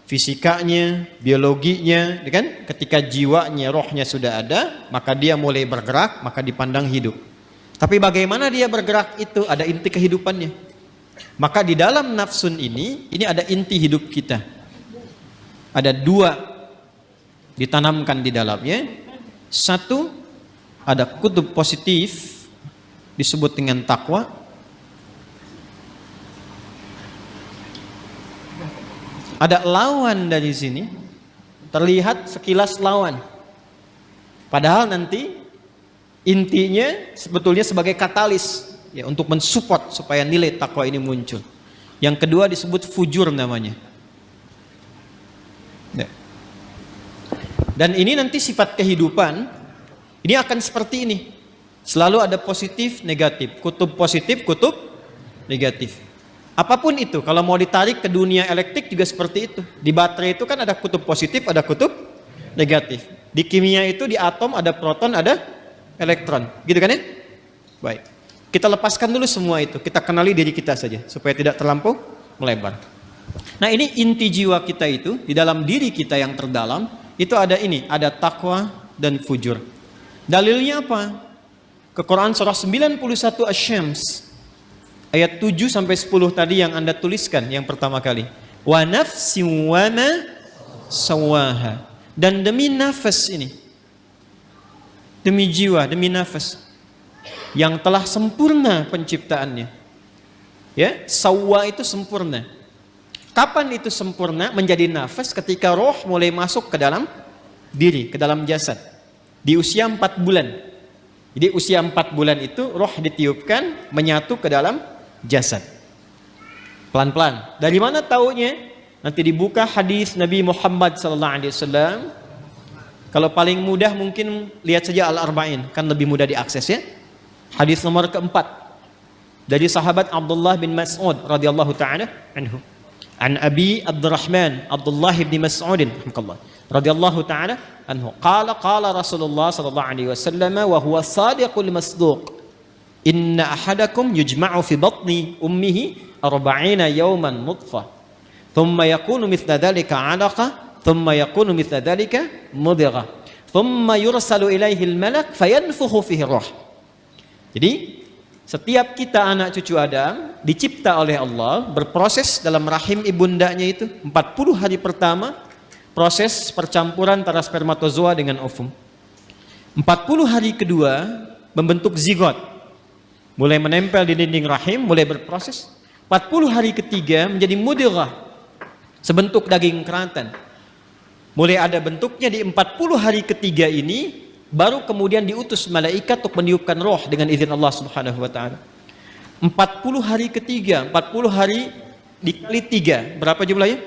fisikanya, biologinya, kan? Ketika jiwanya, rohnya sudah ada, maka dia mulai bergerak, maka dipandang hidup. Tapi bagaimana dia bergerak itu ada inti kehidupannya. Maka di dalam nafsun ini ada inti hidup kita. Ada 2 ditanamkan di dalamnya. 1 ada kutub positif disebut dengan takwa. Ada lawan dari sini, terlihat sekilas lawan. Padahal nanti intinya sebetulnya sebagai katalis ya, untuk mensupport supaya nilai takwa ini muncul. Yang kedua disebut fujur namanya. Ya. Dan ini nanti sifat kehidupan ini akan seperti ini. Selalu ada positif, negatif, kutub positif, kutub negatif. Apapun itu, kalau mau ditarik ke dunia elektrik juga seperti itu. Di baterai itu kan ada kutub positif, ada kutub negatif. Di kimia itu di atom ada proton, ada elektron. Gitu kan ya? Baik. Kita lepaskan dulu semua itu. Kita kenali diri kita saja supaya tidak terlampau melebar. Nah, ini inti jiwa kita itu di dalam diri kita yang terdalam itu ada ini, ada takwa dan fujur. Dalilnya apa? Ke Quran surah 91 Asy-Syams ayat 7 sampai 10 tadi yang Anda tuliskan yang pertama kali. Wa nafsin wa ma sawaha. Dan demi nafas ini, demi jiwa, demi nafas yang telah sempurna penciptaannya. Ya, sawwa itu sempurna. Kapan itu sempurna menjadi nafas? Ketika roh mulai masuk ke dalam diri, ke dalam jasad. Di usia 4 bulan. Jadi usia 4 bulan itu roh ditiupkan menyatu ke dalam jasad. Pelan-pelan. Dari mana taunya? Nanti dibuka hadis Nabi Muhammad SAW. Kalau paling mudah mungkin lihat saja Al-Arba'in, kan lebih mudah diakses ya. Hadis nomor keempat dari sahabat Abdullah bin Mas'ud radhiyallahu taala anhu. An Abi Abdurrahman Abdullah bin Mas'ud radhiyallahu taala anhu qala Rasulullah sallallahu alaihi wasallam wa huwa sadiqul masduq inna ahadakum yujma'u fi batni ummihi 40 yawman nutfah thumma yakunu mithla dhalika 'alaqah thumma yakunu mithla dhalika mudghah thumma yursalu ilaihi al-malak fayanfukhu fihi ruh. Jadi setiap kita anak cucu Adam dicipta oleh Allah, berproses dalam rahim ibundanya itu 40 hari pertama proses percampuran antara spermatozoa dengan ovum. 40 hari kedua membentuk zigot. Mulai menempel di dinding rahim, mulai berproses. 40 hari ketiga menjadi mudghah. Sebentuk daging keratan. Mulai ada bentuknya di 40 hari ketiga ini baru kemudian diutus malaikat untuk meniupkan roh dengan izin Allah Subhanahu wa taala. 40 hari ketiga, 40 hari dikali 3, berapa jumlahnya?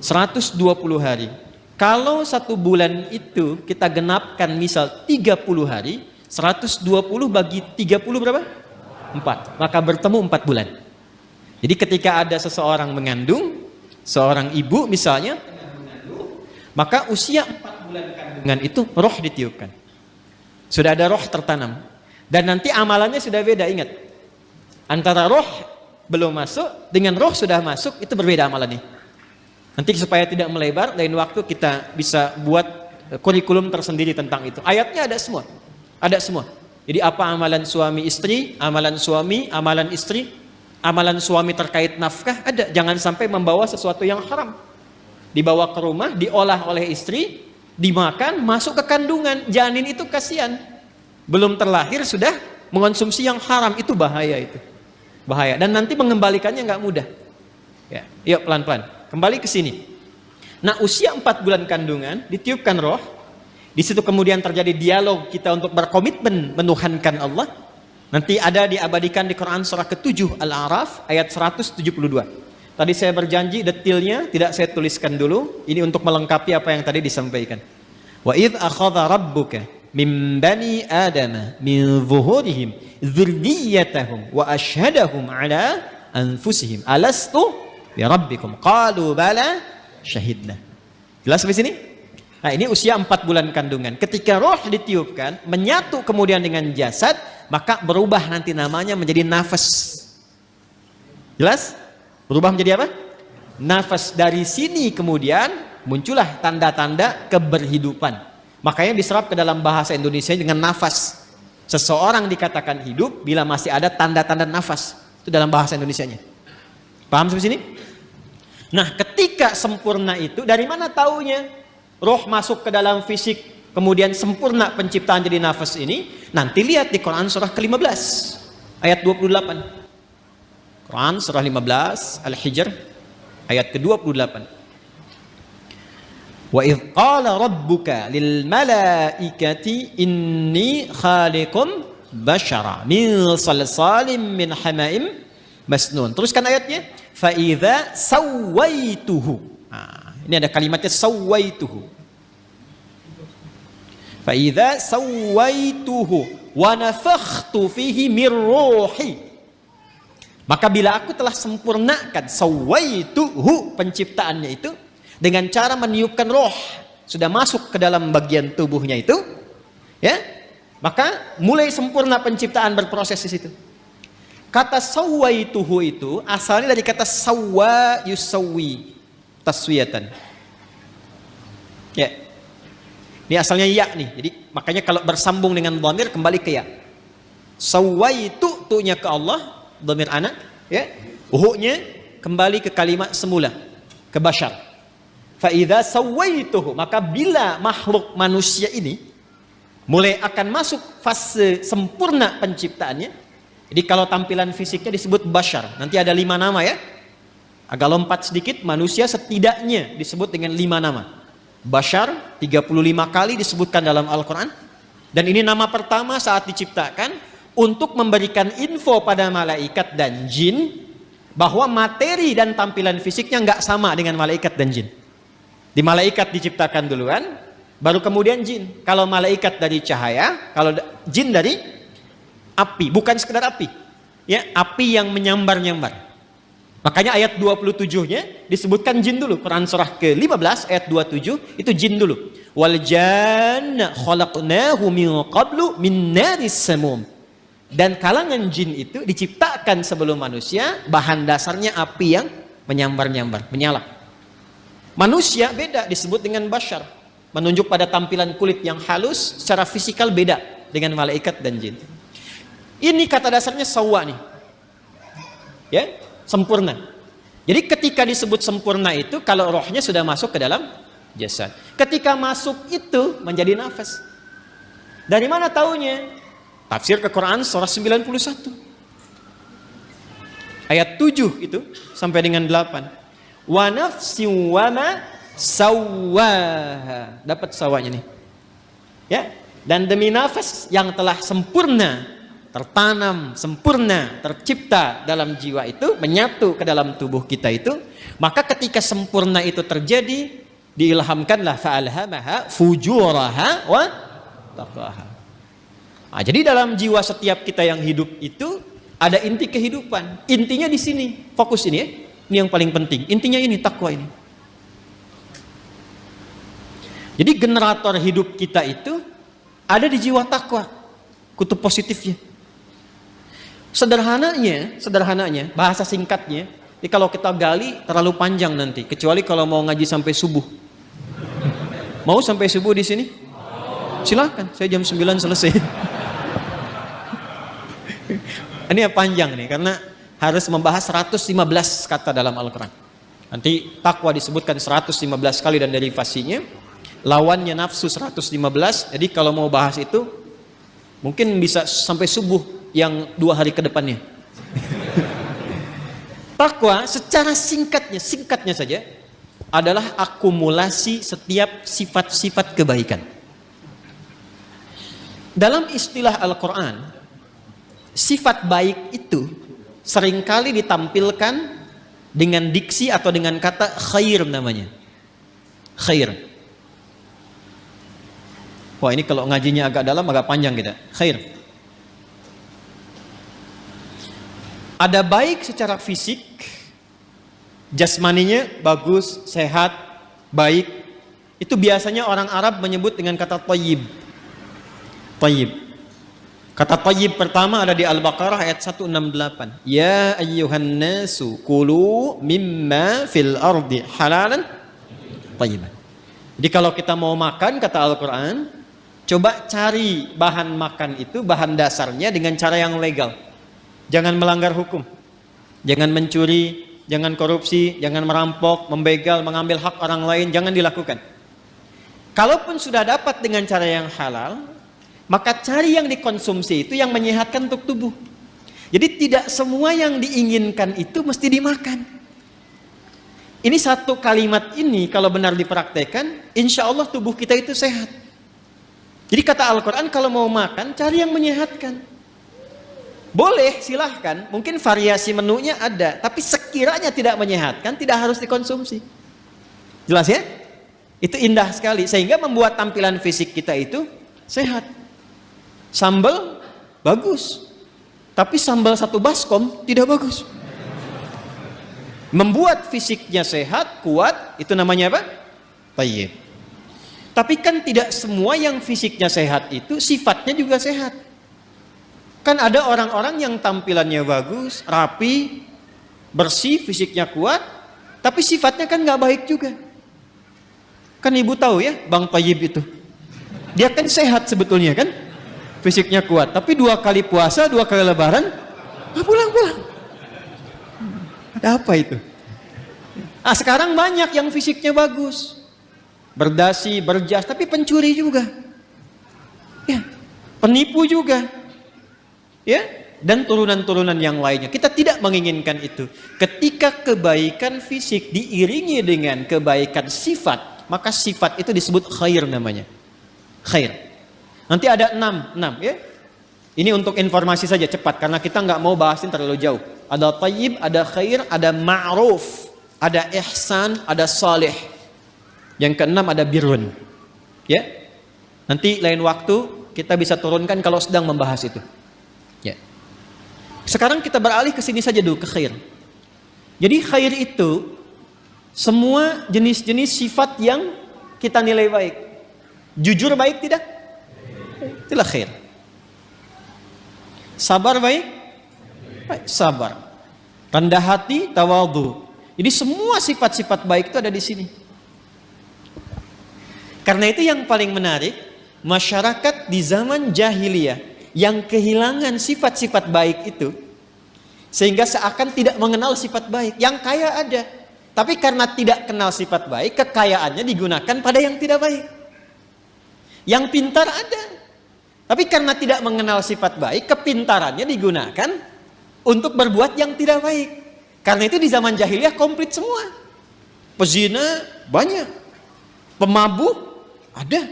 120 hari. Kalau 1 bulan itu kita genapkan misal 30 hari, 120 bagi 30 berapa? 4. Maka bertemu 4 bulan. Jadi ketika ada seseorang mengandung, seorang ibu misalnya, maka usia 4 bulan kandungan itu roh ditiupkan. Sudah ada roh tertanam. Dan nanti amalannya sudah beda, ingat. Antara roh belum masuk dengan roh sudah masuk itu berbeda amalannya. Nanti supaya tidak melebar, lain waktu kita bisa buat kurikulum tersendiri tentang itu. Ayatnya ada semua. Ada semua. Jadi apa amalan suami istri, amalan suami, amalan istri, amalan suami terkait nafkah, ada. Jangan sampai membawa sesuatu yang haram. Dibawa ke rumah, diolah oleh istri, dimakan, masuk ke kandungan. Janin itu kasihan. Belum terlahir sudah mengonsumsi yang haram, itu bahaya itu. Bahaya. Dan nanti mengembalikannya nggak mudah. Ya, yuk pelan-pelan. Kembali ke sini. Nah, usia 4 bulan kandungan, ditiupkan roh. Di situ kemudian terjadi dialog kita untuk berkomitmen menuhankan Allah. Nanti ada diabadikan di Quran surah ke-7 Al-A'raf ayat 172. Tadi saya berjanji detailnya tidak saya tuliskan dulu. Ini untuk melengkapi apa yang tadi disampaikan. Wa idh akhadha rabbuka min bani adama min zuhurihim dzurriyyatahum wa ashhadahum ala anfusihim alastu bi rabbikum qalu bala syahidna. Jelas sampai sini? Nah, ini usia 4 bulan kandungan. Ketika roh ditiupkan, menyatu kemudian dengan jasad, maka berubah nanti namanya menjadi nafas. Jelas? Berubah menjadi apa? Nafas. Dari sini kemudian muncullah tanda-tanda keberhidupan. Makanya diserap ke dalam bahasa Indonesia dengan nafas. Seseorang dikatakan hidup bila masih ada tanda-tanda nafas. Itu dalam bahasa Indonesianya. Paham sampai sini? Nah, ketika sempurna itu, dari mana taunya? Roh masuk ke dalam fisik, kemudian sempurna penciptaan jadi nafas ini. Nanti lihat di Quran surah ke-15 ayat 28. Quran surah 15 Al-Hijr ayat ke-28. Wa idh qala rabbuka lil malaikati inni khaliqum basyara min salsalim min hamaim masnun. Teruskan ayatnya. Fa idza sawaituhu. Ini ada kalimatnya sawaituhu. Fa idza sawaituhu wa nafakhtu fihi mir ruhi. Maka bila aku telah sempurnakan sawaituhu, penciptaannya itu, dengan cara meniupkan roh, sudah masuk ke dalam bagian tubuhnya itu, ya, maka mulai sempurna penciptaan berproses di situ. Kata sawaituhu itu asalnya dari kata sawa yusawwi, taswiyatan. Ya. Ini asalnya ya nih. Jadi makanya kalau bersambung dengan dhamir kembali ke ya. Sawaitu tu'nya ke Allah, dhamir ana, ya. Hu-nya kembali ke kalimat semula, ke bashar. Fa idza sawaituhu, maka bila makhluk manusia ini mulai akan masuk fase sempurna penciptaannya. Jadi kalau tampilan fisiknya disebut bashar, nanti ada 5 nama ya. Agak lompat sedikit, manusia setidaknya disebut dengan 5 nama. Bashar 35 kali disebutkan dalam Al-Quran. Dan ini nama pertama saat diciptakan untuk memberikan info pada malaikat dan jin bahwa materi dan tampilan fisiknya nggak sama dengan malaikat dan jin. Di malaikat diciptakan duluan, baru kemudian jin. Kalau malaikat dari cahaya, kalau jin dari api, bukan sekedar api. Ya, api yang menyambar-nyambar. Makanya ayat 27-nya disebutkan jin dulu. Quran surah ke-15 ayat 27 itu jin dulu. Wal janna khalaqnahu min qablu min naris samum. Dan kalangan jin itu diciptakan sebelum manusia, bahan dasarnya api yang menyambar-nyambar, menyala. Manusia beda, disebut dengan bashar, menunjuk pada tampilan kulit yang halus, secara fisikal beda dengan malaikat dan jin. Ini kata dasarnya sawa nih. Ya, sempurna. Jadi ketika disebut sempurna itu kalau rohnya sudah masuk ke dalam jasad. Ketika masuk itu menjadi nafas. Dari mana taunya? Tafsir ke Quran surah 91. Ayat 7 itu sampai dengan 8. Wa nafsin wa ma sawwaha. Dapat sawanya nih. Ya, dan demi nafas yang telah sempurna tertanam, sempurna, tercipta dalam jiwa itu, menyatu ke dalam tubuh kita itu, maka ketika sempurna itu terjadi, diilhamkanlah fa'alhamaha fujuraha wa taqwaha. Nah, jadi dalam jiwa setiap kita yang hidup itu ada inti kehidupan. Intinya di sini, fokus ini ya. Ini yang paling penting. Intinya ini, takwa ini. Jadi generator hidup kita itu ada di jiwa takwa, kutub positifnya. Sederhananya, bahasa singkatnya, jadi kalau kita gali terlalu panjang nanti, kecuali kalau mau ngaji sampai subuh. Mau sampai subuh di sini? Silakan, saya jam 9 selesai. Ini panjang nih, karena harus membahas 115 kata dalam Al-Quran. Nanti takwa disebutkan 115 kali dan derivasinya. Lawannya nafsu 115. Jadi kalau mau bahas itu, mungkin bisa sampai subuh yang 2 hari ke depannya. Takwa secara singkatnya saja adalah akumulasi setiap sifat-sifat kebaikan. Dalam istilah Al-Quran, sifat baik itu seringkali ditampilkan dengan diksi atau dengan kata khair namanya. Khair. Wah, ini kalau ngajinya agak dalam, agak panjang kita. Khair. Ada baik secara fisik, jasmaninya bagus, sehat, baik. Itu biasanya orang Arab menyebut dengan kata thayyib. Thayyib. Kata thayyib pertama ada di Al-Baqarah ayat 168. Ya ayyuhan nasu kulu mimma fil ardi halalan thayyiban. Jadi kalau kita mau makan, kata Al-Quran, coba cari bahan makan itu, bahan dasarnya dengan cara yang legal. Jangan melanggar hukum, jangan mencuri, jangan korupsi, jangan merampok, membegal, mengambil hak orang lain, jangan dilakukan. Kalaupun sudah dapat dengan cara yang halal, maka cari yang dikonsumsi itu yang menyehatkan untuk tubuh. Jadi tidak semua yang diinginkan itu mesti dimakan. Ini satu kalimat ini kalau benar dipraktekkan, insya Allah tubuh kita itu sehat. Jadi kata Al-Quran, kalau mau makan, cari yang menyehatkan. Boleh, silahkan. Mungkin variasi menunya ada, tapi sekiranya tidak menyehatkan, tidak harus dikonsumsi. Jelas ya? Itu indah sekali, sehingga membuat tampilan fisik kita itu sehat. Sambal bagus, tapi sambal satu baskom tidak bagus. Membuat fisiknya sehat, kuat, itu namanya apa? Thayyib. Tapi kan tidak semua yang fisiknya sehat itu sifatnya juga sehat. Kan ada orang-orang yang tampilannya bagus, rapi, bersih, fisiknya kuat, tapi sifatnya kan nggak baik juga. Kan ibu tahu ya, Bang Thayyib itu. Dia kan sehat sebetulnya kan? Fisiknya kuat, tapi 2 kali puasa, 2 kali lebaran, pulang. Ada apa itu? Sekarang banyak yang fisiknya bagus, berdasi, berjas, tapi pencuri juga, ya, penipu juga, ya, dan turunan-turunan yang lainnya. Kita tidak menginginkan itu. Ketika kebaikan fisik diiringi dengan kebaikan sifat, maka sifat itu disebut khair namanya. Khair. Nanti ada 6 ya. Ini untuk informasi saja cepat karena kita nggak mau bahasin terlalu jauh. Ada thayyib, ada khair, ada ma'ruf, ada ihsan, ada salih. Yang keenam ada birrun. Ya. Nanti lain waktu kita bisa turunkan kalau sedang membahas itu. Ya. Sekarang kita beralih ke sini saja dulu, ke khair. Jadi khair itu semua jenis-jenis sifat yang kita nilai baik. Jujur baik tidak? Itulah khair. Sabar baik? Baik, sabar. Rendah hati, tawadhu. Jadi semua sifat-sifat baik itu ada di sini. Karena itu yang paling menarik, masyarakat di zaman jahiliyah yang kehilangan sifat-sifat baik itu, sehingga seakan tidak mengenal sifat baik. Yang kaya ada, tapi karena tidak kenal sifat baik, kekayaannya digunakan pada yang tidak baik. Yang pintar ada, tapi karena tidak mengenal sifat baik, kepintarannya digunakan untuk berbuat yang tidak baik. Karena itu di zaman jahiliyah komplit semua. Pezina banyak, pemabuk ada,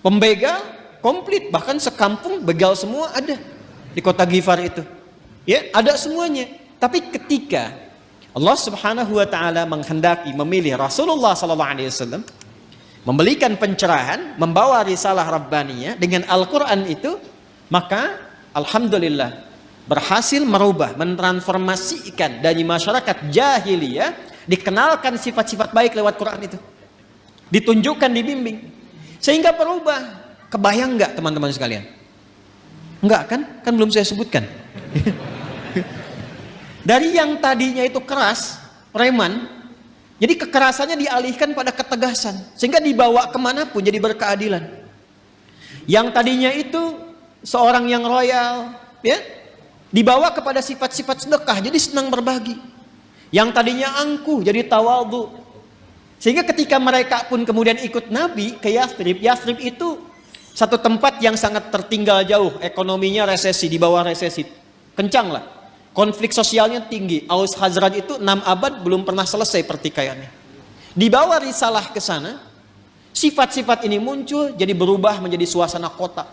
pembegal komplit, bahkan sekampung begal semua ada di kota Ghifar itu. Ya, ada semuanya. Tapi ketika Allah Subhanahu wa taala menghendaki memilih Rasulullah sallallahu alaihi wasallam, memberikan pencerahan, membawa risalah Rabbaniyah dengan Al-Quran itu, maka Alhamdulillah berhasil merubah, mentransformasikan dari masyarakat jahiliyah, dikenalkan sifat-sifat baik lewat Quran itu, ditunjukkan, dibimbing, sehingga berubah. Kebayang nggak teman-teman sekalian? Enggak kan? Kan belum saya sebutkan. Dari yang tadinya itu keras, preman, jadi kekerasannya dialihkan pada ketegasan, sehingga dibawa kemanapun jadi berkeadilan. Yang tadinya itu seorang yang royal, ya, dibawa kepada sifat-sifat sedekah, jadi senang berbagi. Yang tadinya angkuh jadi tawadhu. Sehingga ketika mereka pun kemudian ikut Nabi ke Yathrib, Yathrib itu satu tempat yang sangat tertinggal jauh, ekonominya resesi, di bawah resesi, kencang lah. Konflik sosialnya tinggi. Aus Khazraj itu 6 abad belum pernah selesai pertikaiannya. Dibawa risalah ke sana, sifat-sifat ini muncul, jadi berubah menjadi suasana kota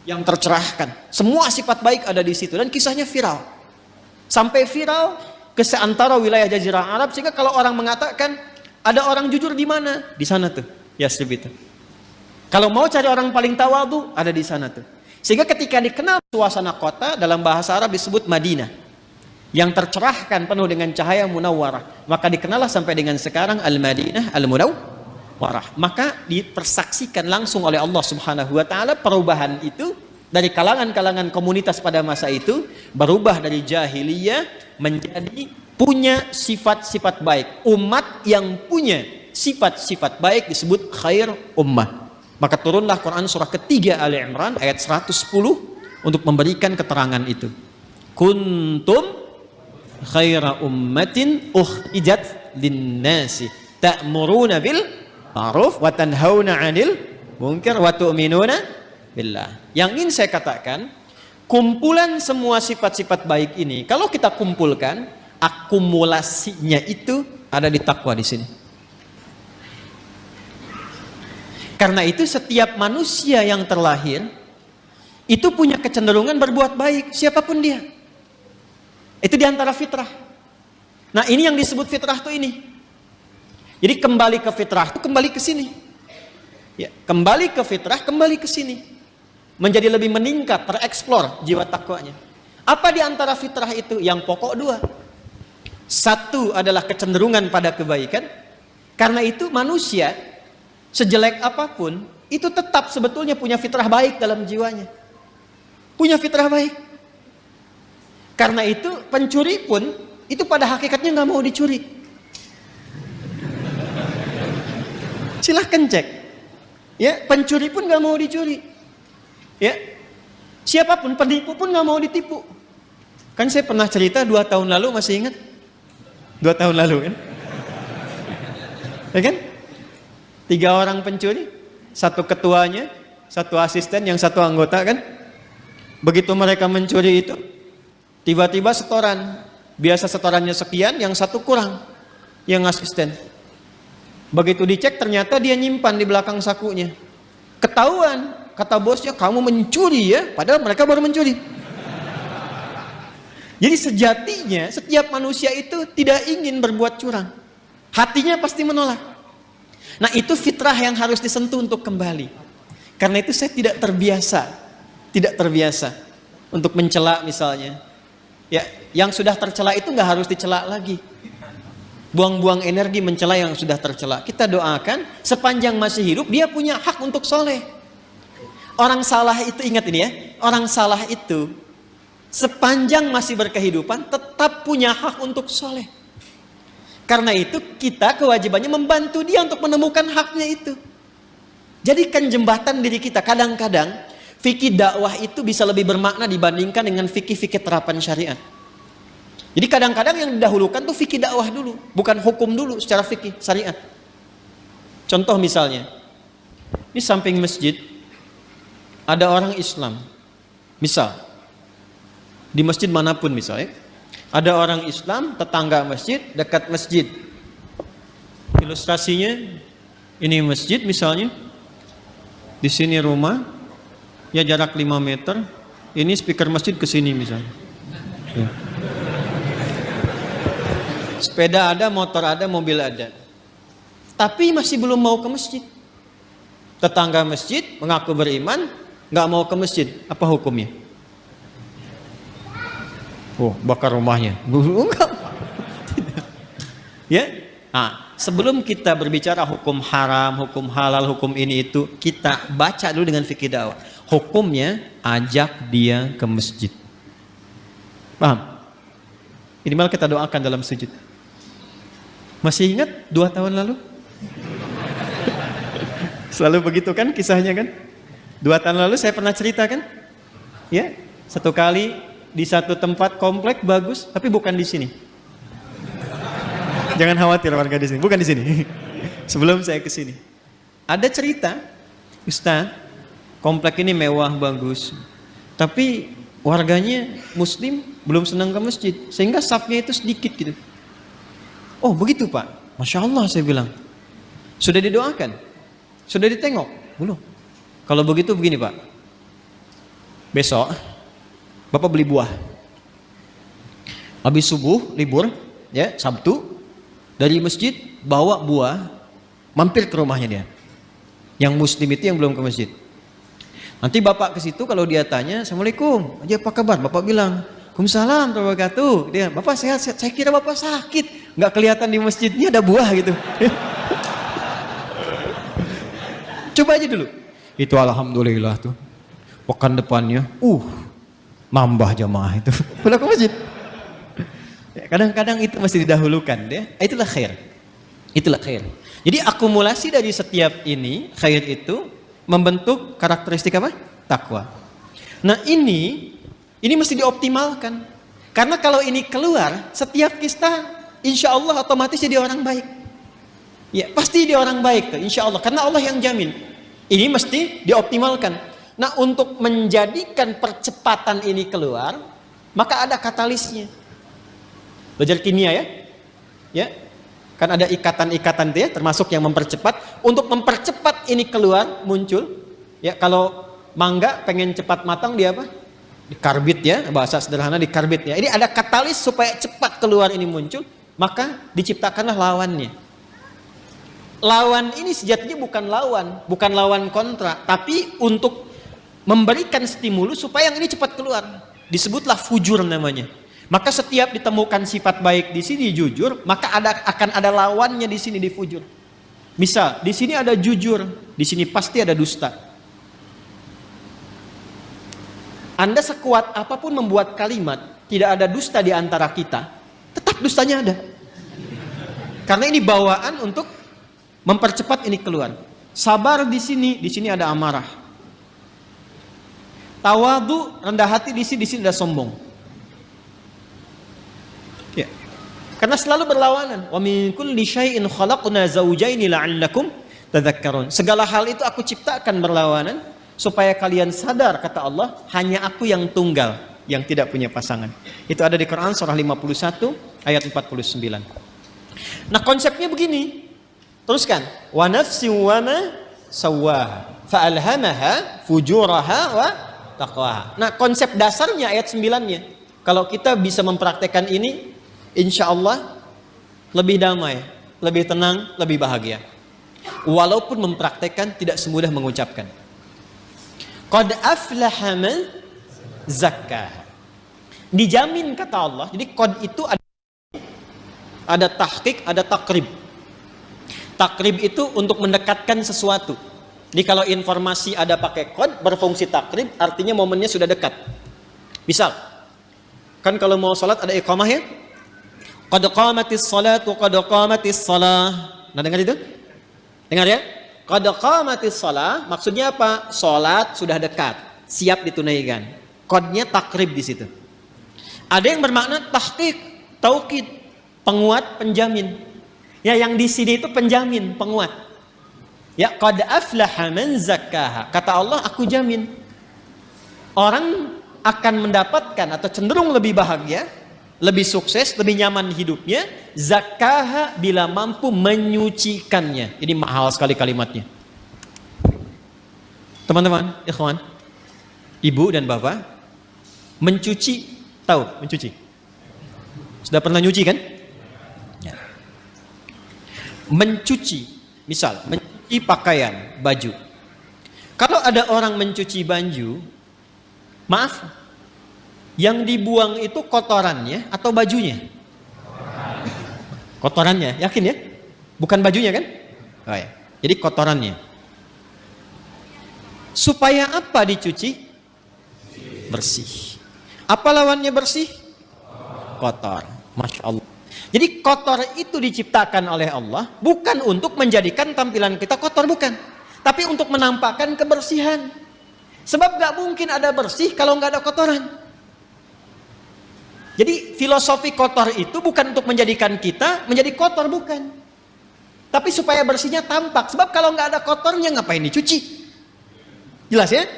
yang tercerahkan. Semua sifat baik ada di situ dan kisahnya viral. Sampai viral ke seantara wilayah Jazirah Arab, sehingga kalau orang mengatakan ada orang jujur di mana? Di sana tuh, Yathrib itu. Kalau mau cari orang paling tawadhu, ada di sana tuh. Sehingga ketika dikenal suasana kota, dalam bahasa Arab disebut Madinah, yang tercerahkan penuh dengan cahaya munawwarah, maka dikenallah sampai dengan sekarang Al-Madinah Al-Munawwarah. Maka dipersaksikan langsung oleh Allah Subhanahu wa taala perubahan itu dari kalangan-kalangan komunitas pada masa itu, berubah dari jahiliyah menjadi punya sifat-sifat baik. Umat yang punya sifat-sifat baik disebut khair ummah. Maka turunlah Quran surah ketiga Ali Imran ayat 110 untuk memberikan keterangan itu. Kuntum khaira ummatin ukhrijat linnasi ta'muruna bil ma'ruf wa tanhauna 'anil munkar wa tu'minuna billah. Yang ingin saya katakan, kumpulan semua sifat-sifat baik ini kalau kita kumpulkan, akumulasinya itu Ada di takwa di sini. Karena itu setiap manusia yang terlahir itu punya kecenderungan berbuat baik, siapapun dia. Itu diantara fitrah. Nah, ini yang disebut fitrah tuh ini. Jadi kembali ke fitrah itu kembali ke sini. Ya, kembali ke fitrah, kembali ke sini. Menjadi lebih meningkat, tereksplor jiwa takwanya. Apa di antara fitrah itu? Yang pokok dua. Satu adalah kecenderungan pada kebaikan. Karena itu manusia sejelek apapun itu tetap sebetulnya punya fitrah baik dalam jiwanya. Punya fitrah baik. Karena itu pencuri pun itu pada hakikatnya nggak mau dicuri. Silahkan cek. Ya, pencuri pun nggak mau dicuri. Ya, siapapun penipu pun nggak mau ditipu. Kan saya pernah cerita 2 tahun lalu, masih ingat? 2 tahun lalu kan? Ya kan? 3 orang pencuri, 1 ketuanya, 1 asisten, yang 1 anggota kan? Begitu mereka mencuri itu, tiba-tiba setoran. Biasa setorannya sekian, yang 1 kurang, yang asisten. Begitu dicek ternyata dia nyimpan di belakang sakunya. Ketahuan, kata bosnya, kamu mencuri ya, padahal mereka baru mencuri. Jadi sejatinya setiap manusia itu tidak ingin berbuat curang. Hatinya pasti menolak. Nah, itu fitrah yang harus disentuh untuk kembali. Karena itu saya tidak terbiasa untuk mencela misalnya. Ya, yang sudah tercela itu nggak harus dicela lagi. Buang-buang energi mencela yang sudah tercela. Kita doakan sepanjang masih hidup dia punya hak untuk soleh. Orang salah itu, ingat ini ya, orang salah itu sepanjang masih berkehidupan tetap punya hak untuk soleh. Karena itu kita kewajibannya membantu dia untuk menemukan haknya itu. Jadikan jembatan diri kita. Kadang-kadang fikih dakwah itu bisa lebih bermakna dibandingkan dengan fikih-fikih terapan syariat. Jadi kadang-kadang yang didahulukan tuh fikih dakwah dulu, bukan hukum dulu secara fikih syariat. Contoh misalnya, di samping masjid ada orang Islam. Misal, di masjid manapun misalnya, ada orang Islam, tetangga masjid, dekat masjid. Ilustrasinya, ini masjid misalnya, di sini rumah, ya jarak 5 meter, ini speaker masjid ke sini misalnya. Ya. Sepeda ada, motor ada, mobil ada. Tapi masih belum mau ke masjid. Tetangga masjid mengaku beriman, nggak mau ke masjid. Apa hukumnya? Oh, bakar rumahnya. Enggak. Ya. Nah, sebelum kita berbicara hukum haram, hukum halal, hukum ini itu, kita baca dulu dengan fikih dakwah. Hukumnya ajak dia ke masjid. Paham? Minimal kita doakan dalam sujud. Masih ingat 2 tahun lalu? Selalu begitu kan kisahnya kan? 2 tahun lalu saya pernah cerita kan? Ya, 1 kali di satu tempat komplek bagus, tapi bukan di sini. Jangan khawatir warga di sini, bukan di sini. Sebelum saya ke sini, ada cerita, Ustaz, komplek ini mewah bagus, tapi warganya Muslim belum senang ke masjid, sehingga safnya itu sedikit gitu. Oh begitu Pak, Masya Allah saya bilang. Sudah didoakan? Sudah ditengok? Belum. Kalau begitu begini Pak, besok Bapak beli buah. Habis subuh libur, ya Sabtu, dari masjid bawa buah, mampir ke rumahnya dia. Yang Muslim itu yang belum ke masjid. Nanti Bapak ke situ, kalau dia tanya, Assalamualaikum, aja apa kabar? Bapak bilang, Waalaikumsalam warahmatullahi wabarakatuh. Dia, Bapak sehat? Saya kira Bapak sakit, nggak kelihatan di masjid. Ini ada buah gitu. Coba aja dulu. Itu alhamdulillah tuh. Pekan depannya, nambah jamaah itu. Pulang ke masjid. Kadang-kadang itu masih didahulukan, deh. Itulah khair. Itulah khair. Jadi akumulasi dari setiap ini, khair itu membentuk karakteristik apa? Takwa. Nah ini mesti dioptimalkan. Karena kalau ini keluar, setiap kita insya Allah otomatis jadi orang baik. Ya pasti dia orang baik tuh, insya Allah. Karena Allah yang jamin. Ini mesti dioptimalkan. Nah untuk menjadikan percepatan ini keluar, maka ada katalisnya. Belajar kimia ya. Ya. Kan ada ikatan-ikatan itu ya, termasuk yang mempercepat. Untuk mempercepat ini keluar, muncul. Ya, kalau mangga pengen cepat matang dia apa? Dikarbit ya, bahasa sederhana dikarbit ya. Ini ada katalis supaya cepat keluar ini muncul, maka diciptakanlah lawannya. Lawan ini sejatinya bukan lawan kontra, tapi untuk memberikan stimulus supaya yang ini cepat keluar. Disebutlah fujur namanya. Maka setiap ditemukan sifat baik di sini jujur, maka akan ada lawannya di sini di fujur. Misal, di sini ada jujur, di sini pasti ada dusta. Anda sekuat apapun membuat kalimat, tidak ada dusta di antara kita, tetap dustanya ada. Karena ini bawaan untuk mempercepat ini keluar. Sabar di sini ada amarah. Tawadu, rendah hati di sini ada sombong. Ya. Karena selalu berlawanan. Wa min kulli syai'in khalaqna zawjaini la'allakum tadhakkarun. Segala hal itu aku ciptakan berlawanan supaya kalian sadar, kata Allah, hanya aku yang tunggal, yang tidak punya pasangan. Itu ada di Quran surah 51 ayat 49. Nah, konsepnya begini. Teruskan. Wa nafsin wa ma sawwaha fa'alhamaha fujuraha wa taqwaha. Nah, konsep dasarnya ayat 9-nya. Kalau kita bisa mempraktekkan ini, insya Allah lebih damai, lebih tenang, lebih bahagia. Walaupun mempraktekkan tidak semudah mengucapkan. Qad aflaha man zakkaha. Dijamin kata Allah. Jadi qad itu ada tahqiq, ada takrib. Takrib itu untuk mendekatkan sesuatu. Jadi kalau informasi ada pakai qad berfungsi takrib, artinya momennya sudah dekat. Misal, kan kalau mau salat ada iqamah ya? Qad qamatis salatu qad qamatis salah. Nah, dengar itu? Dengar ya? Qad qamatis salah maksudnya apa? Salat sudah dekat, siap ditunaikan. Qadnya takrib di situ. Ada yang bermakna tahqiq, taukid, penguat, penjamin. Ya, yang di sini itu penjamin, penguat. Ya, qad aflaha man zakkaha. Kata Allah, aku jamin orang akan mendapatkan atau cenderung lebih bahagia, lebih sukses, lebih nyaman hidupnya, zakkaha bila mampu menyucikannya. Ini mahal sekali kalimatnya. Teman-teman, ikhwan, ibu dan bapak, mencuci, tahu mencuci? Sudah pernah nyuci kan? Ya. Mencuci, misal mencuci pakaian, baju. Kalau ada orang mencuci baju, maaf, yang dibuang itu kotorannya atau bajunya? Kotorannya, yakin ya? Bukan bajunya kan? Oh ya. Jadi kotorannya. Supaya apa dicuci? Bersih. Apa lawannya bersih? Kotor. Masya Allah. Jadi kotor itu diciptakan oleh Allah bukan untuk menjadikan tampilan kita kotor, bukan. Tapi untuk menampakkan kebersihan. Sebab gak mungkin ada bersih kalau gak ada kotoran. Jadi filosofi kotor itu bukan untuk menjadikan kita menjadi kotor, bukan. Tapi supaya bersihnya tampak. Sebab kalau nggak ada kotornya ngapain dicuci? Jelas ya?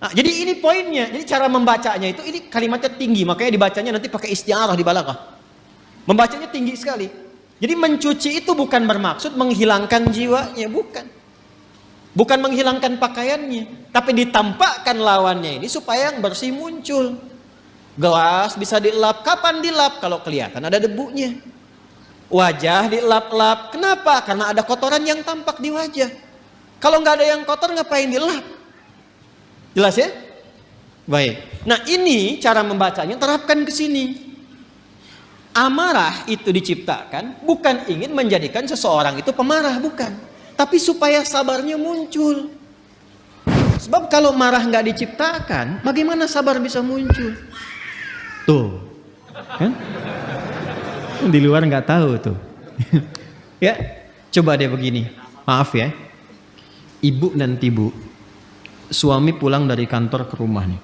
Nah, jadi ini poinnya. Jadi cara membacanya itu, ini kalimatnya tinggi. Makanya dibacanya nanti pakai isti'arah di balaghah. Membacanya tinggi sekali. Jadi mencuci itu bukan bermaksud menghilangkan jiwanya, bukan. Bukan menghilangkan pakaiannya. Tapi ditampakkan lawannya ini supaya yang bersih muncul. Gelas bisa dilap, kapan dilap? Kalau kelihatan ada debunya. Wajah dilap-lap, kenapa? Karena ada kotoran yang tampak di wajah. Kalau nggak ada yang kotor ngapain dilap? Jelas ya? Baik. Nah, ini cara membacanya, terapkan ke sini. Amarah itu diciptakan bukan ingin menjadikan seseorang itu pemarah, bukan. Tapi supaya sabarnya muncul. Sebab kalau marah nggak diciptakan, bagaimana sabar bisa muncul? Tuh, kan? Di luar nggak tahu tuh. Ya, coba deh begini. Maaf ya, ibu nanti bu, suami pulang dari kantor ke rumah nih.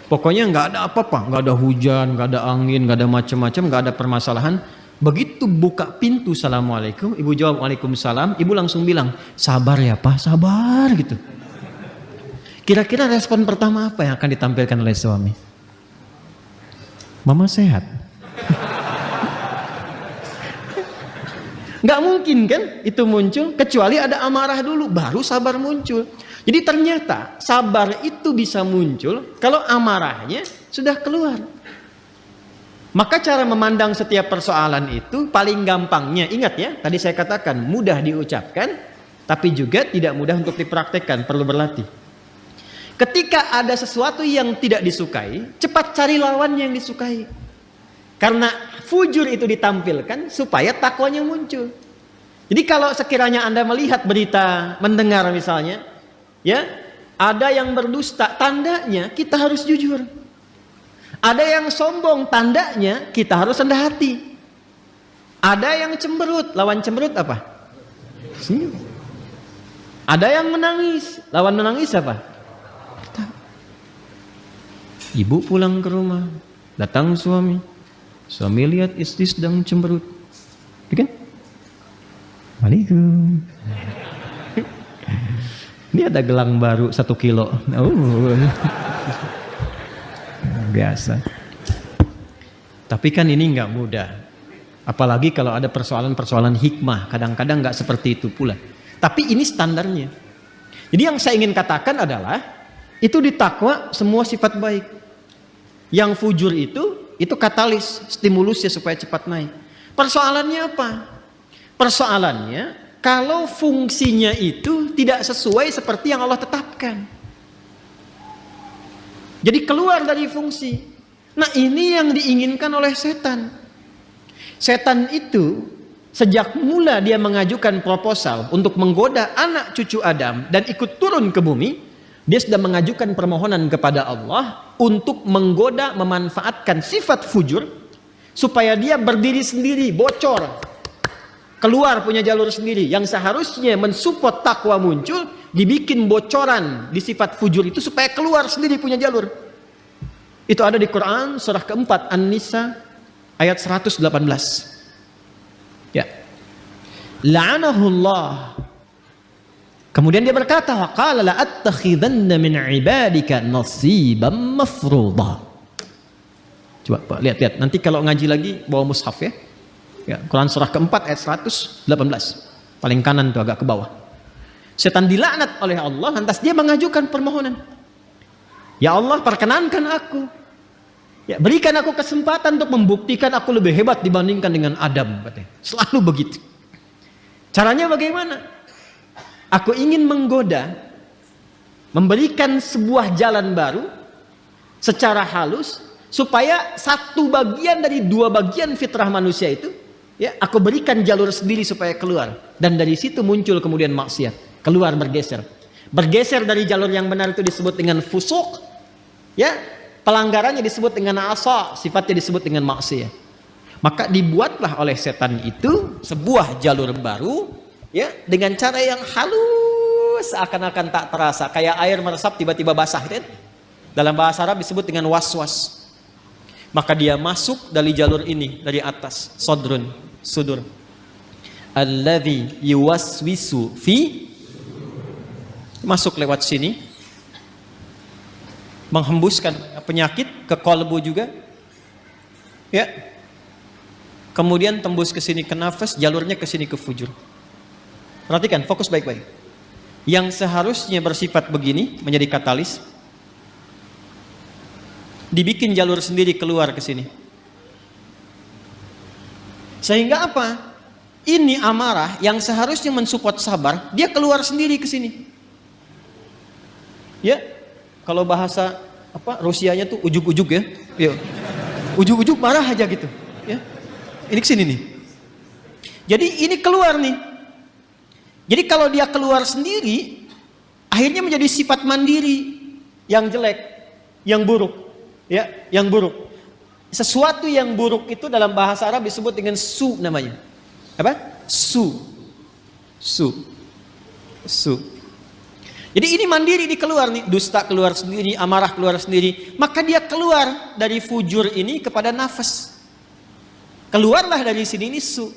Pokoknya nggak ada apa-apa, nggak ada hujan, nggak ada angin, nggak ada macam-macam, nggak ada permasalahan. Begitu buka pintu, assalamualaikum, ibu jawab waalaikumsalam, ibu langsung bilang, sabar ya pak, sabar gitu. Kira-kira respon pertama apa yang akan ditampilkan oleh suami? Mama sehat. Nggak mungkin kan itu muncul kecuali ada amarah dulu baru sabar muncul. Jadi ternyata sabar itu bisa muncul kalau amarahnya sudah keluar. Maka cara memandang setiap persoalan itu paling gampangnya, ingat ya, tadi saya katakan mudah diucapkan, tapi juga tidak mudah untuk dipraktekkan, perlu berlatih. Ketika ada sesuatu yang tidak disukai, cepat cari lawan yang disukai. Karena fujur itu ditampilkan supaya takwanya muncul. Jadi kalau sekiranya Anda melihat berita, mendengar misalnya, ya, ada yang berdusta, tandanya kita harus jujur. Ada yang sombong, tandanya kita harus rendah hati. Ada yang cemberut, lawan cemberut apa? Senyum. Ada yang menangis, lawan menangis apa? Ibu pulang ke rumah, datang suami. Suami lihat istri sedang cemberut. Ya kan? Waalaikum. Ini ada gelang baru 1 kilo. Oh. Biasa. Tapi kan ini nggak mudah. Apalagi kalau ada persoalan-persoalan hikmah. Kadang-kadang nggak seperti itu pula. Tapi ini standarnya. Jadi yang saya ingin katakan adalah itu di takwa semua sifat baik. Yang fujur itu katalis, stimulusnya supaya cepat naik. Persoalannya apa? Persoalannya kalau fungsinya itu tidak sesuai seperti yang Allah tetapkan. Jadi keluar dari fungsi. Nah ini yang diinginkan oleh setan. Setan itu sejak mula dia mengajukan proposal untuk menggoda anak cucu Adam dan ikut turun ke bumi, dia sudah mengajukan permohonan kepada Allah untuk menggoda, memanfaatkan sifat fujur supaya dia berdiri sendiri, bocor, keluar punya jalur sendiri. Yang seharusnya mensupport takwa muncul, dibikin bocoran di sifat fujur itu supaya keluar sendiri punya jalur. Itu ada di Quran surah keempat An-Nisa ayat 118. Ya. La'anahullah. Kemudian dia berkata, wa qala la attakhidanna min ibadika nasiban mafruḍa. Coba Pak lihat. Nanti kalau ngaji lagi bawa mushaf ya. Ya, Quran surah keempat ayat 118. Paling kanan tuh agak ke bawah. Setan dilaknat oleh Allah, lantas dia mengajukan permohonan. Ya Allah, perkenankan aku. Ya, berikan aku kesempatan untuk membuktikan aku lebih hebat dibandingkan dengan Adam, katanya. Selalu begitu. Caranya bagaimana? Aku ingin menggoda, memberikan sebuah jalan baru secara halus supaya satu bagian dari 2 bagian fitrah manusia itu, ya, aku berikan jalur sendiri supaya keluar. Dan dari situ muncul kemudian maksiat. Keluar bergeser dari jalur yang benar itu disebut dengan fusuk, ya, pelanggarannya disebut dengan asa, sifatnya disebut dengan maksiat. Maka dibuatlah oleh setan itu sebuah jalur baru, ya, dengan cara yang halus, seakan-akan tak terasa, kayak air meresap tiba-tiba basah, kan? Dalam bahasa Arab disebut dengan waswas. Maka dia masuk dari jalur ini, dari atas, sudur, alladzi yuwaswisu fi, masuk lewat sini, menghembuskan penyakit ke kolbu juga, ya, kemudian tembus ke sini ke nafas, jalurnya ke sini ke fujur. Perhatikan, fokus baik-baik. Yang seharusnya bersifat begini menjadi katalis, dibikin jalur sendiri keluar ke sini. Sehingga apa? Ini amarah yang seharusnya mensupport sabar, dia keluar sendiri ke sini. Ya, kalau bahasa apa Rusianya tuh ujug-ujug ya. Ya. Ujug-ujug marah aja gitu, ya. Ini kesini nih. Jadi ini keluar nih. Jadi kalau dia keluar sendiri, akhirnya menjadi sifat mandiri yang jelek, yang buruk, ya, yang buruk. Sesuatu yang buruk itu dalam bahasa Arab disebut dengan su namanya. Apa? Su. Jadi ini mandiri, dikeluar nih, dusta keluar sendiri, amarah keluar sendiri. Maka dia keluar dari fujur ini kepada nafas. Keluarlah dari sini ini su.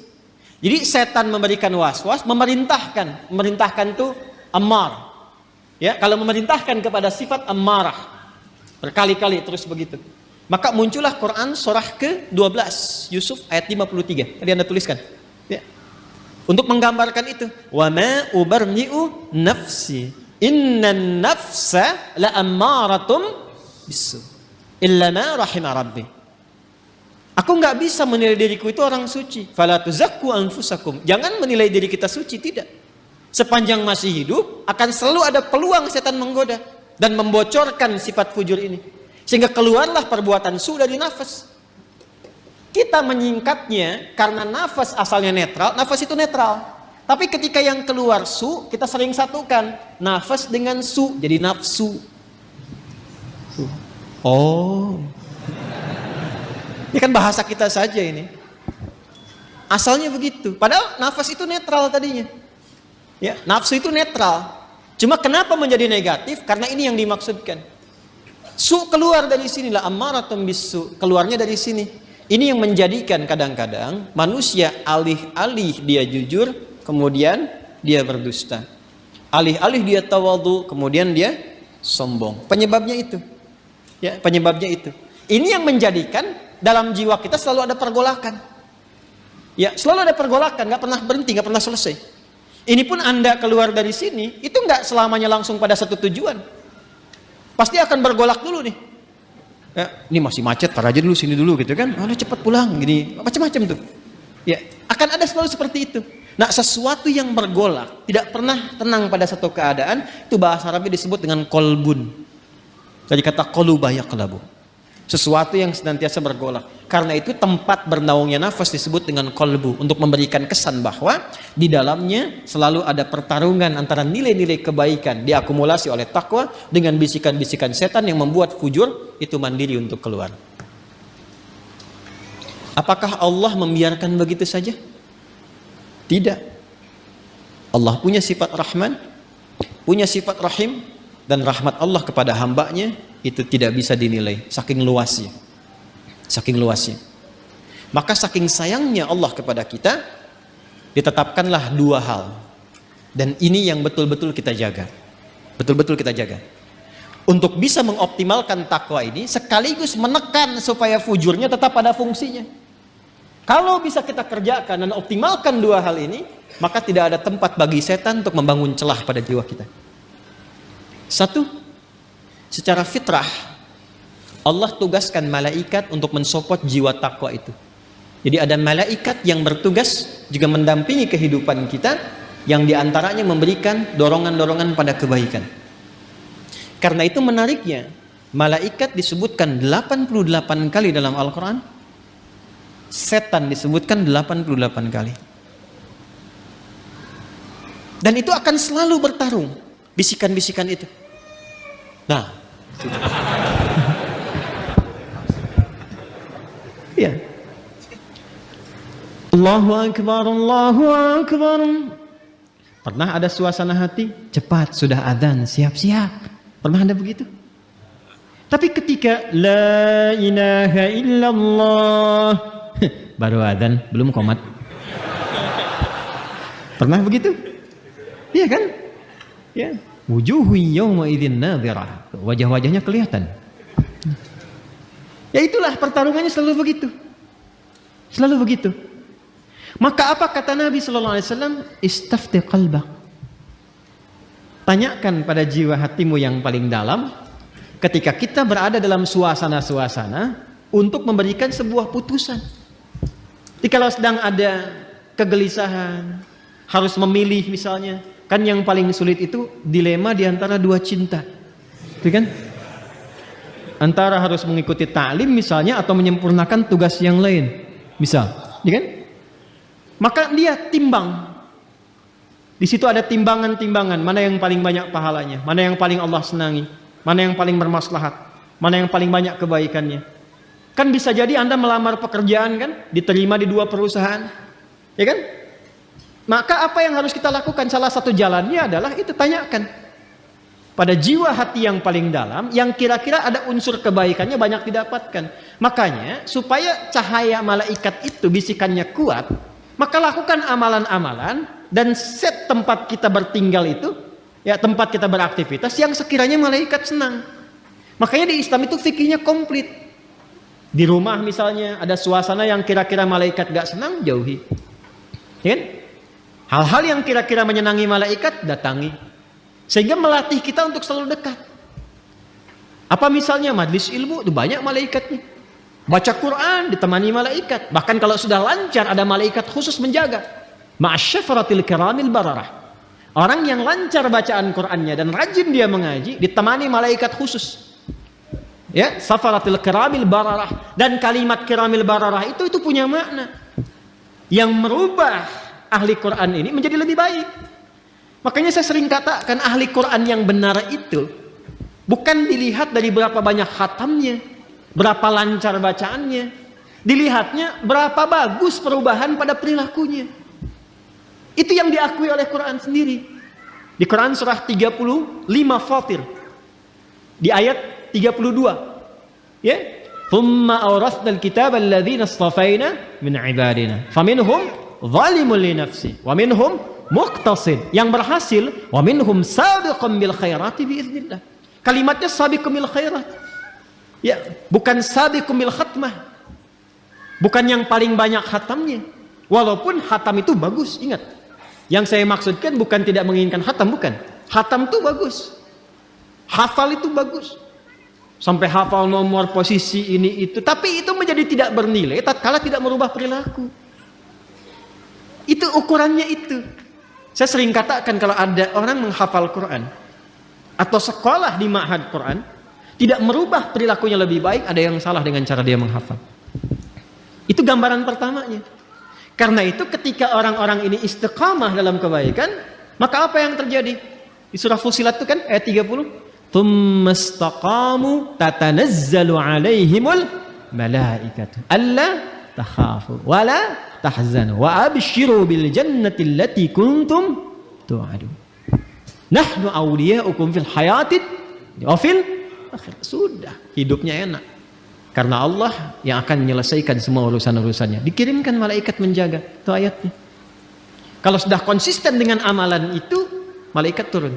Jadi setan memberikan waswas, memerintahkan itu ammar. Ya, kalau memerintahkan kepada sifat ammarah berkali-kali terus begitu. Maka muncullah Quran surah ke-12 Yusuf ayat 53. Tadi Anda tuliskan. Ya. Untuk menggambarkan itu, wa ma ubarni'u nafsi innan nafsa la ammaratum bisu illa ma rahima rabbi. Aku nggak bisa menilai diriku itu orang suci. Fala tuzakku anfusakum. Jangan menilai diri kita suci, tidak. Sepanjang masih hidup akan selalu ada peluang setan menggoda dan membocorkan sifat fujur ini. Sehingga keluarlah perbuatan su dari nafas. Kita menyingkatnya karena nafas asalnya netral, nafas itu netral. Tapi ketika yang keluar su, kita sering satukan nafas dengan su, jadi nafsu. Oh, ini kan bahasa kita saja ini. Asalnya begitu. Padahal nafas itu netral tadinya. Ya, nafsu itu netral. Cuma kenapa menjadi negatif? Karena ini yang dimaksudkan. Su keluar dari sinilah, ammaratum bisu, keluarnya dari sini. Ini yang menjadikan kadang-kadang manusia alih-alih dia jujur, kemudian dia berdusta. Alih-alih dia tawadhu, kemudian dia sombong. Penyebabnya itu. Ya, penyebabnya itu. Ini yang menjadikan dalam jiwa kita selalu ada pergolakan. Ya, selalu ada pergolakan, nggak pernah berhenti, nggak pernah selesai. Ini pun Anda keluar dari sini, itu nggak selamanya langsung pada satu tujuan. Pasti akan bergolak dulu nih. Ya, ini masih macet, tar aja dulu sini dulu gitu kan. Udah cepat pulang gini, macam-macam tuh. Ya, akan ada selalu seperti itu. Nah, sesuatu yang bergolak, tidak pernah tenang pada satu keadaan, itu bahasa Arabnya disebut dengan kolbun. Dari kata qoluba yaqlabu. Sesuatu yang senantiasa bergolak. Karena itu tempat bernaungnya nafas disebut dengan kolbu, untuk memberikan kesan bahwa di dalamnya selalu ada pertarungan antara nilai-nilai kebaikan diakumulasi oleh takwa dengan bisikan-bisikan setan yang membuat fujur itu mandiri untuk keluar. Apakah Allah membiarkan begitu saja? Tidak. Allah punya sifat Rahman, punya sifat Rahim, dan rahmat Allah kepada hambanya itu tidak bisa dinilai, saking luasnya. Saking luasnya. Maka saking sayangnya Allah kepada kita, ditetapkanlah dua hal. Dan ini yang betul-betul kita jaga. Betul-betul kita jaga. Untuk bisa mengoptimalkan takwa ini, sekaligus menekan supaya fujurnya tetap pada fungsinya. Kalau bisa kita kerjakan dan optimalkan dua hal ini, maka tidak ada tempat bagi setan untuk membangun celah pada jiwa kita. Satu, secara fitrah Allah tugaskan malaikat untuk mensopot jiwa takwa itu. Jadi ada malaikat yang bertugas juga mendampingi kehidupan kita, yang diantaranya memberikan dorongan-dorongan pada kebaikan. Karena itu menariknya, malaikat disebutkan 88 kali dalam Al-Quran, setan disebutkan 88 kali. Dan itu akan selalu bertarung, bisikan-bisikan itu. Nah, ya. Allahu Akbar, Allahu Akbar. Pernah ada suasana hati, cepat sudah adzan, siap-siap. Pernah ada begitu? Tapi ketika la ilaha illallah baru adzan, belum qomat. Pernah begitu? Iya kan? Ya. Wujuhu yawma idzin nadhirah. Wajah-wajahnya kelihatan. Ya itulah pertarungannya selalu begitu. Selalu begitu. Maka apa kata Nabi sallallahu alaihi wasallam? Istafti qalbak. Tanyakan pada jiwa hatimu yang paling dalam ketika kita berada dalam suasana-suasana untuk memberikan sebuah putusan. Jadi kalau sedang ada kegelisahan, harus memilih misalnya, kan yang paling sulit itu dilema di antara dua cinta. Itu kan? Antara harus mengikuti ta'lim misalnya atau menyempurnakan tugas yang lain. Misal, ya kan? Maka dia timbang. Di situ ada timbangan-timbangan, mana yang paling banyak pahalanya, mana yang paling Allah senangi, mana yang paling bermaslahat, mana yang paling banyak kebaikannya. Kan bisa jadi Anda melamar pekerjaan kan, diterima di dua perusahaan. Ya kan? Maka apa yang harus kita lakukan? Salah satu jalannya adalah itu, tanyakan pada jiwa hati yang paling dalam, yang kira-kira ada unsur kebaikannya banyak didapatkan. Makanya supaya cahaya malaikat itu bisikannya kuat, maka lakukan amalan-amalan dan set tempat kita bertinggal itu, ya tempat kita beraktivitas yang sekiranya malaikat senang. Makanya di Islam itu fikihnya komplit. Di rumah misalnya ada suasana yang kira-kira malaikat gak senang, jauhi. Ya kan? Hal-hal yang kira-kira menyenangi malaikat, datangi. Sehingga melatih kita untuk selalu dekat. Apa misalnya majlis ilmu, itu banyak malaikatnya. Baca Quran ditemani malaikat. Bahkan kalau sudah lancar ada malaikat khusus menjaga. Ma'asyafaratil kiramil bararah. Orang yang lancar bacaan Qur'annya dan rajin dia mengaji ditemani malaikat khusus. Ya, safaratil kiramil bararah. Dan kalimat kiramil bararah itu punya makna yang merubah ahli Quran ini menjadi lebih baik. Makanya saya sering katakan ahli Quran yang benar itu bukan dilihat dari berapa banyak khatamnya, berapa lancar bacaannya. Dilihatnya berapa bagus perubahan pada perilakunya. Itu yang diakui oleh Quran sendiri. Di Quran surah 35 Fatir. Di ayat 32. Ya. Thumma awrathnal kitaba alladhina istafaina min ibadina. Faminhum zalimun li nafsi wa minhum muqtasid. Yang berhasil wa minhum sabiqun bil khairati biiznillah. Kalimatnya sabiqun bil khairat. Ya, bukan sabiqun bil khatmah. Bukan yang paling banyak khatamnya. Walaupun khatam itu bagus, ingat. Yang saya maksudkan bukan tidak menginginkan khatam, bukan. Khatam itu bagus. Hafal itu bagus. Sampai hafal nomor, posisi ini itu. Tapi itu menjadi tidak bernilai tatkala tidak merubah perilaku. Itu ukurannya itu. Saya sering katakan kalau ada orang menghafal Quran atau sekolah di ma'had Quran tidak merubah perilakunya lebih baik, ada yang salah dengan cara dia menghafal. Itu gambaran pertamanya. Karena itu ketika orang-orang ini istiqamah dalam kebaikan, maka apa yang terjadi? Di surah Fussilat itu kan ayat 30. Tsumastaqamu tatanazzalu alaihimul malaikatu alla takhafu wala tahzanu wa abshiru bil jannati allati kuntum tu'adun. Nahnu awliya'ukum fil hayatid wa fil akhir. Sudah, hidupnya enak. Karena Allah yang akan menyelesaikan semua urusan-urusannya. Dikirimkan malaikat menjaga. Itu ayatnya. Kalau sudah konsisten dengan amalan itu, malaikat turun.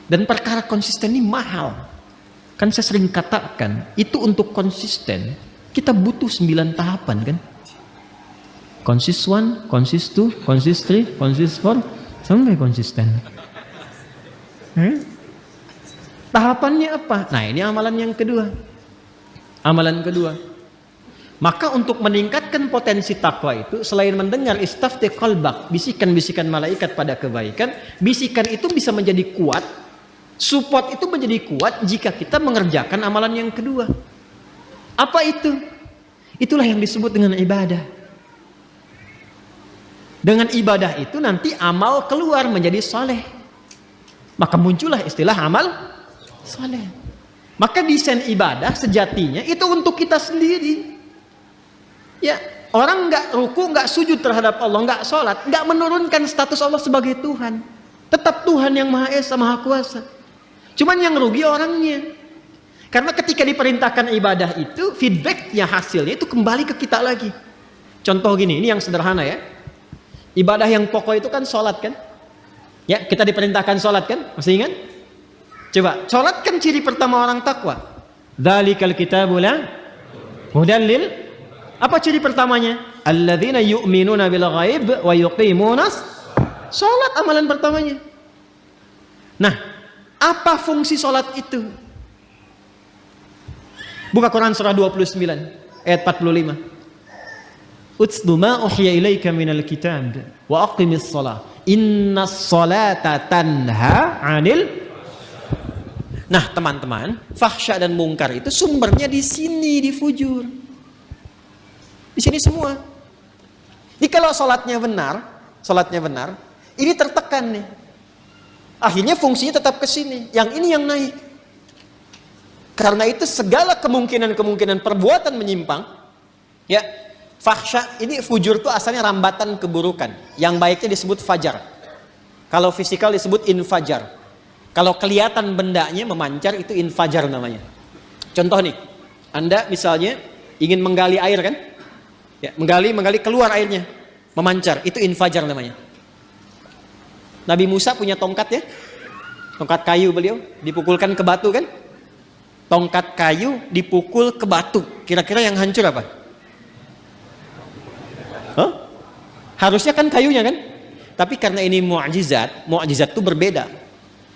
Dan perkara konsisten ini mahal. Kan saya sering katakan, itu untuk konsisten, kita butuh 9 tahapan kan. Consist 1, consist 2, consist 3, consist 4, sampai konsisten. Tahapannya apa? Nah ini amalan yang kedua. Amalan kedua. Maka untuk meningkatkan potensi takwa itu, selain mendengar istafti qalbak, bisikan-bisikan malaikat pada kebaikan, bisikan itu bisa menjadi kuat, support itu menjadi kuat jika kita mengerjakan amalan yang kedua. Apa itu? Itulah yang disebut dengan ibadah. Dengan ibadah itu nanti amal keluar menjadi saleh. Maka muncullah istilah amal saleh. Maka desain ibadah sejatinya itu untuk kita sendiri. Ya, orang nggak ruku, nggak sujud terhadap Allah, nggak sholat, nggak menurunkan status Allah sebagai Tuhan. Tetap Tuhan yang Maha Esa, Maha Kuasa. Cuman yang rugi orangnya. Karena ketika diperintahkan ibadah itu, feedbacknya, hasilnya itu kembali ke kita lagi. Contoh gini, ini yang sederhana ya. Ibadah yang pokok itu kan sholat kan. Ya, kita diperintahkan sholat kan, masih ingat? Coba, sholat kan ciri pertama orang takwa. Dzalikal kitabu la hudan lil. Apa ciri pertamanya? Alladzina yu'minuna bil ghaib wa yuqimunas. Sholat amalan pertamanya. Nah, apa fungsi sholat itu? Buka Quran surah 29 ayat 45. Utslu ma uhiya ilaika minal kitab wa aqimis shalah. Innas salata tanha 'anil. Nah, teman-teman, fahsya dan mungkar itu sumbernya di sini, di fujur. Di sini semua. Jadi kalau sholatnya benar, ini tertekan nih. Akhirnya fungsinya tetap ke sini. Yang ini yang naik. Karena itu segala kemungkinan perbuatan menyimpang, ya, fahsya ini fujur itu asalnya rambatan keburukan. Yang baiknya disebut fajar. Kalau fisikal disebut infajar. Kalau kelihatan bendanya memancar itu infajar namanya. Contoh nih, Anda misalnya ingin menggali air kan? Ya, menggali keluar airnya, memancar, itu infajar namanya. Nabi Musa punya tongkat ya, tongkat kayu beliau, dipukulkan ke batu kan? Tongkat kayu dipukul ke batu, kira-kira yang hancur apa? Harusnya kan kayunya kan? Tapi karena ini mukjizat, mukjizat itu berbeda.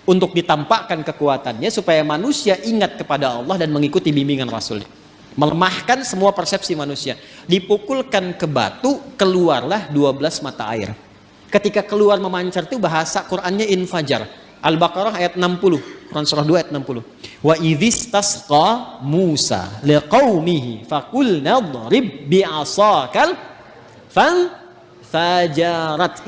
Untuk ditampakkan kekuatannya supaya manusia ingat kepada Allah dan mengikuti bimbingan Rasul. Melemahkan semua persepsi manusia. Dipukulkan ke batu, keluarlah 12 mata air. Ketika keluar memancar itu bahasa Qur'annya infajar. Al-Baqarah ayat 60. Quran surah 2 ayat 60. Wa idzistasqa Musa liqaumihi faqulna dhrib bi'asakal fanfajarat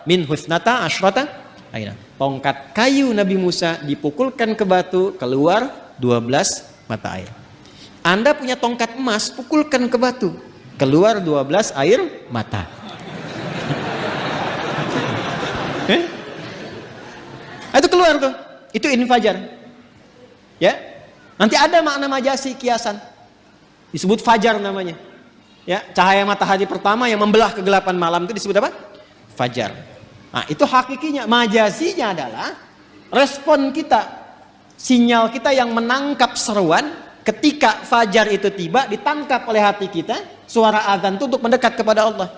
min husnata asyrata aina. Tongkat kayu Nabi Musa dipukulkan ke batu, keluar 12 mata air. Anda punya tongkat emas, pukulkan ke batu, keluar 12 air mata. Itu keluar tuh. Itu infajar. Ya. Nanti ada makna majasi kiasan. Disebut fajar namanya. Ya, cahaya matahari pertama yang membelah kegelapan malam itu disebut apa? Fajar. Nah, itu hakikinya. Majasinya adalah respon kita, sinyal kita yang menangkap seruan ketika fajar itu tiba, ditangkap oleh hati kita, suara azan itu untuk mendekat kepada Allah.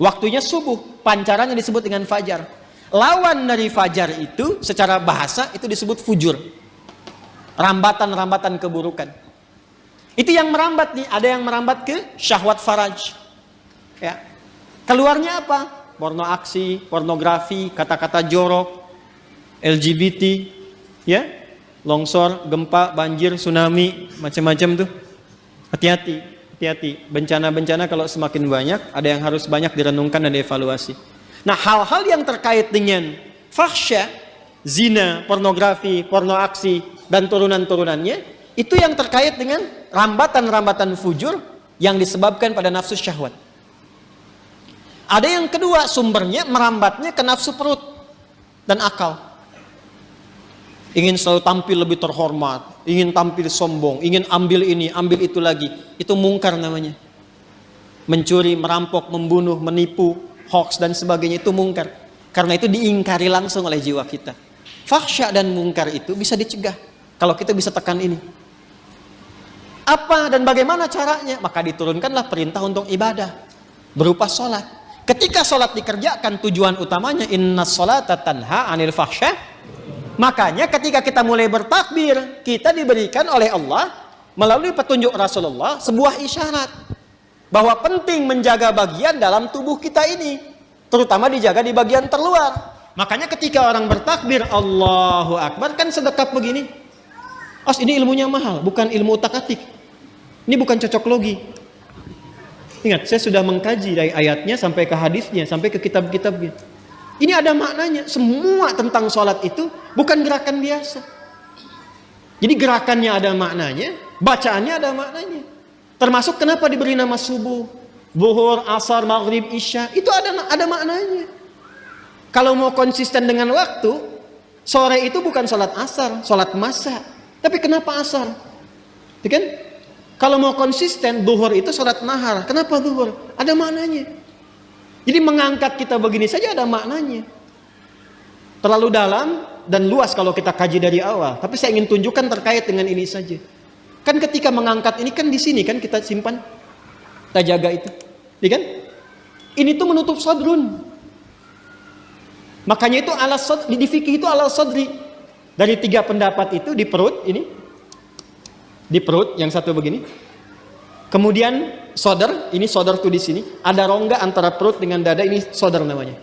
Waktunya subuh, pancarannya disebut dengan fajar. Lawan dari fajar itu secara bahasa itu disebut fujur. Rambatan-rambatan keburukan. Itu yang merambat nih, ada yang merambat ke syahwat faraj. Ya. Keluarnya apa? Porno aksi, pornografi, kata-kata jorok, LGBT, ya, longsor, gempa, banjir, tsunami, macam-macam tuh. Hati-hati, hati-hati. Bencana-bencana kalau semakin banyak, ada yang harus banyak direnungkan dan dievaluasi. Nah, hal-hal yang terkait dengan fahsya, zina, pornografi, porno aksi, dan turunan-turunannya, itu yang terkait dengan rambatan-rambatan fujur yang disebabkan pada nafsu syahwat. Ada yang kedua, sumbernya merambatnya ke nafsu perut dan akal. Ingin selalu tampil lebih terhormat, ingin tampil sombong, ingin ambil ini, ambil itu lagi. Itu mungkar namanya. Mencuri, merampok, membunuh, menipu, hoax dan sebagainya itu mungkar. Karena itu diingkari langsung oleh jiwa kita. Fahsya dan mungkar itu bisa dicegah kalau kita bisa tekan ini. Apa dan bagaimana caranya? Maka diturunkanlah perintah untuk ibadah berupa sholat. Ketika sholat dikerjakan, tujuan utamanya innas sholata tanha anil fahsya. Makanya ketika kita mulai bertakbir, kita diberikan oleh Allah melalui petunjuk Rasulullah sebuah isyarat bahwa penting menjaga bagian dalam tubuh kita ini, terutama dijaga di bagian terluar. Makanya ketika orang bertakbir Allahu Akbar kan sedekap begini. Ini ilmunya mahal, bukan ilmu utak-atik. Ini bukan cocok logi. Ingat, saya sudah mengkaji dari ayatnya sampai ke hadisnya, sampai ke kitab-kitabnya. Ini ada maknanya. Semua tentang sholat itu bukan gerakan biasa. Jadi gerakannya ada maknanya, bacaannya ada maknanya. Termasuk kenapa diberi nama subuh, zuhur, asar, maghrib, isya. Itu ada maknanya. Kalau mau konsisten dengan waktu, sore itu bukan sholat asar, sholat masa. Tapi kenapa asar? Itu kan? Kalau mau konsisten, zuhur itu sholat nahar. Kenapa zuhur? Ada maknanya. Jadi mengangkat kita begini saja ada maknanya. Terlalu dalam dan luas kalau kita kaji dari awal. Tapi saya ingin tunjukkan terkait dengan ini saja. Kan ketika mengangkat ini kan di sini kan kita simpan, kita jaga itu. Ya kan? Ini tuh menutup sadrun. Makanya itu alas sadri, di fikih itu alas sadri. Dari 3 pendapat itu di perut ini. Di perut yang satu begini. Kemudian sodar, ini sodar tuh di sini. Ada rongga antara perut dengan dada, ini sodar namanya.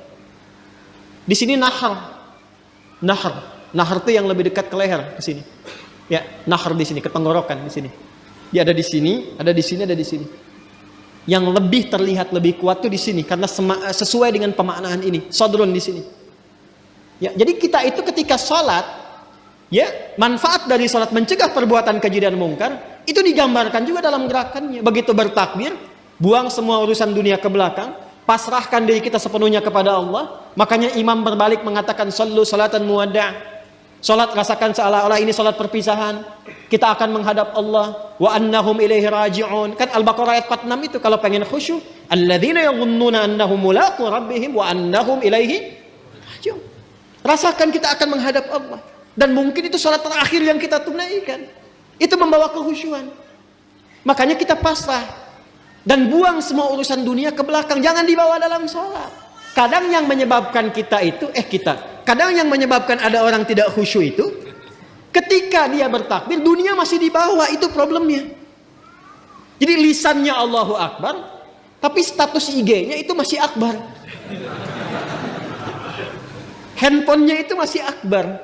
Di sini nahar. Nahar tuh yang lebih dekat ke leher ke sini. Ya, nahar di sini, ke tenggorokan di sini. Dia ada di sini, ada di sini, ada di sini. Yang lebih terlihat lebih kuat tuh di sini karena sesuai dengan pemaknaan ini. Sodrun di sini. Ya, jadi kita itu ketika sholat, ya, manfaat dari sholat mencegah perbuatan keji dan mungkar itu digambarkan juga dalam gerakannya. Begitu bertakbir, buang semua urusan dunia ke belakang, pasrahkan diri kita sepenuhnya kepada Allah. Makanya imam berbalik mengatakan sallu salatan muwadda'. Salat rasakan seolah-olah ini salat perpisahan. Kita akan menghadap Allah. Wa annahum ilaihi raji'un. Kan Al-Baqarah ayat 46 itu kalau pengen khusyuk, alladzina yadhunnuna annahum mulaqu rabbihim wa annahum ilaihi raji'un. Rasakan kita akan menghadap Allah. Dan mungkin itu salat terakhir yang kita tunaikan. Itu membawa kehusyuan. Makanya kita pasrah dan buang semua urusan dunia ke belakang. Jangan dibawa dalam salat. Kadang yang menyebabkan kadang yang menyebabkan ada orang tidak khusyuk itu, ketika dia bertakbir, dunia masih di bawah, itu problemnya. Jadi lisannya Allahu Akbar, tapi status IG-nya itu masih akbar. Handphonenya itu masih akbar.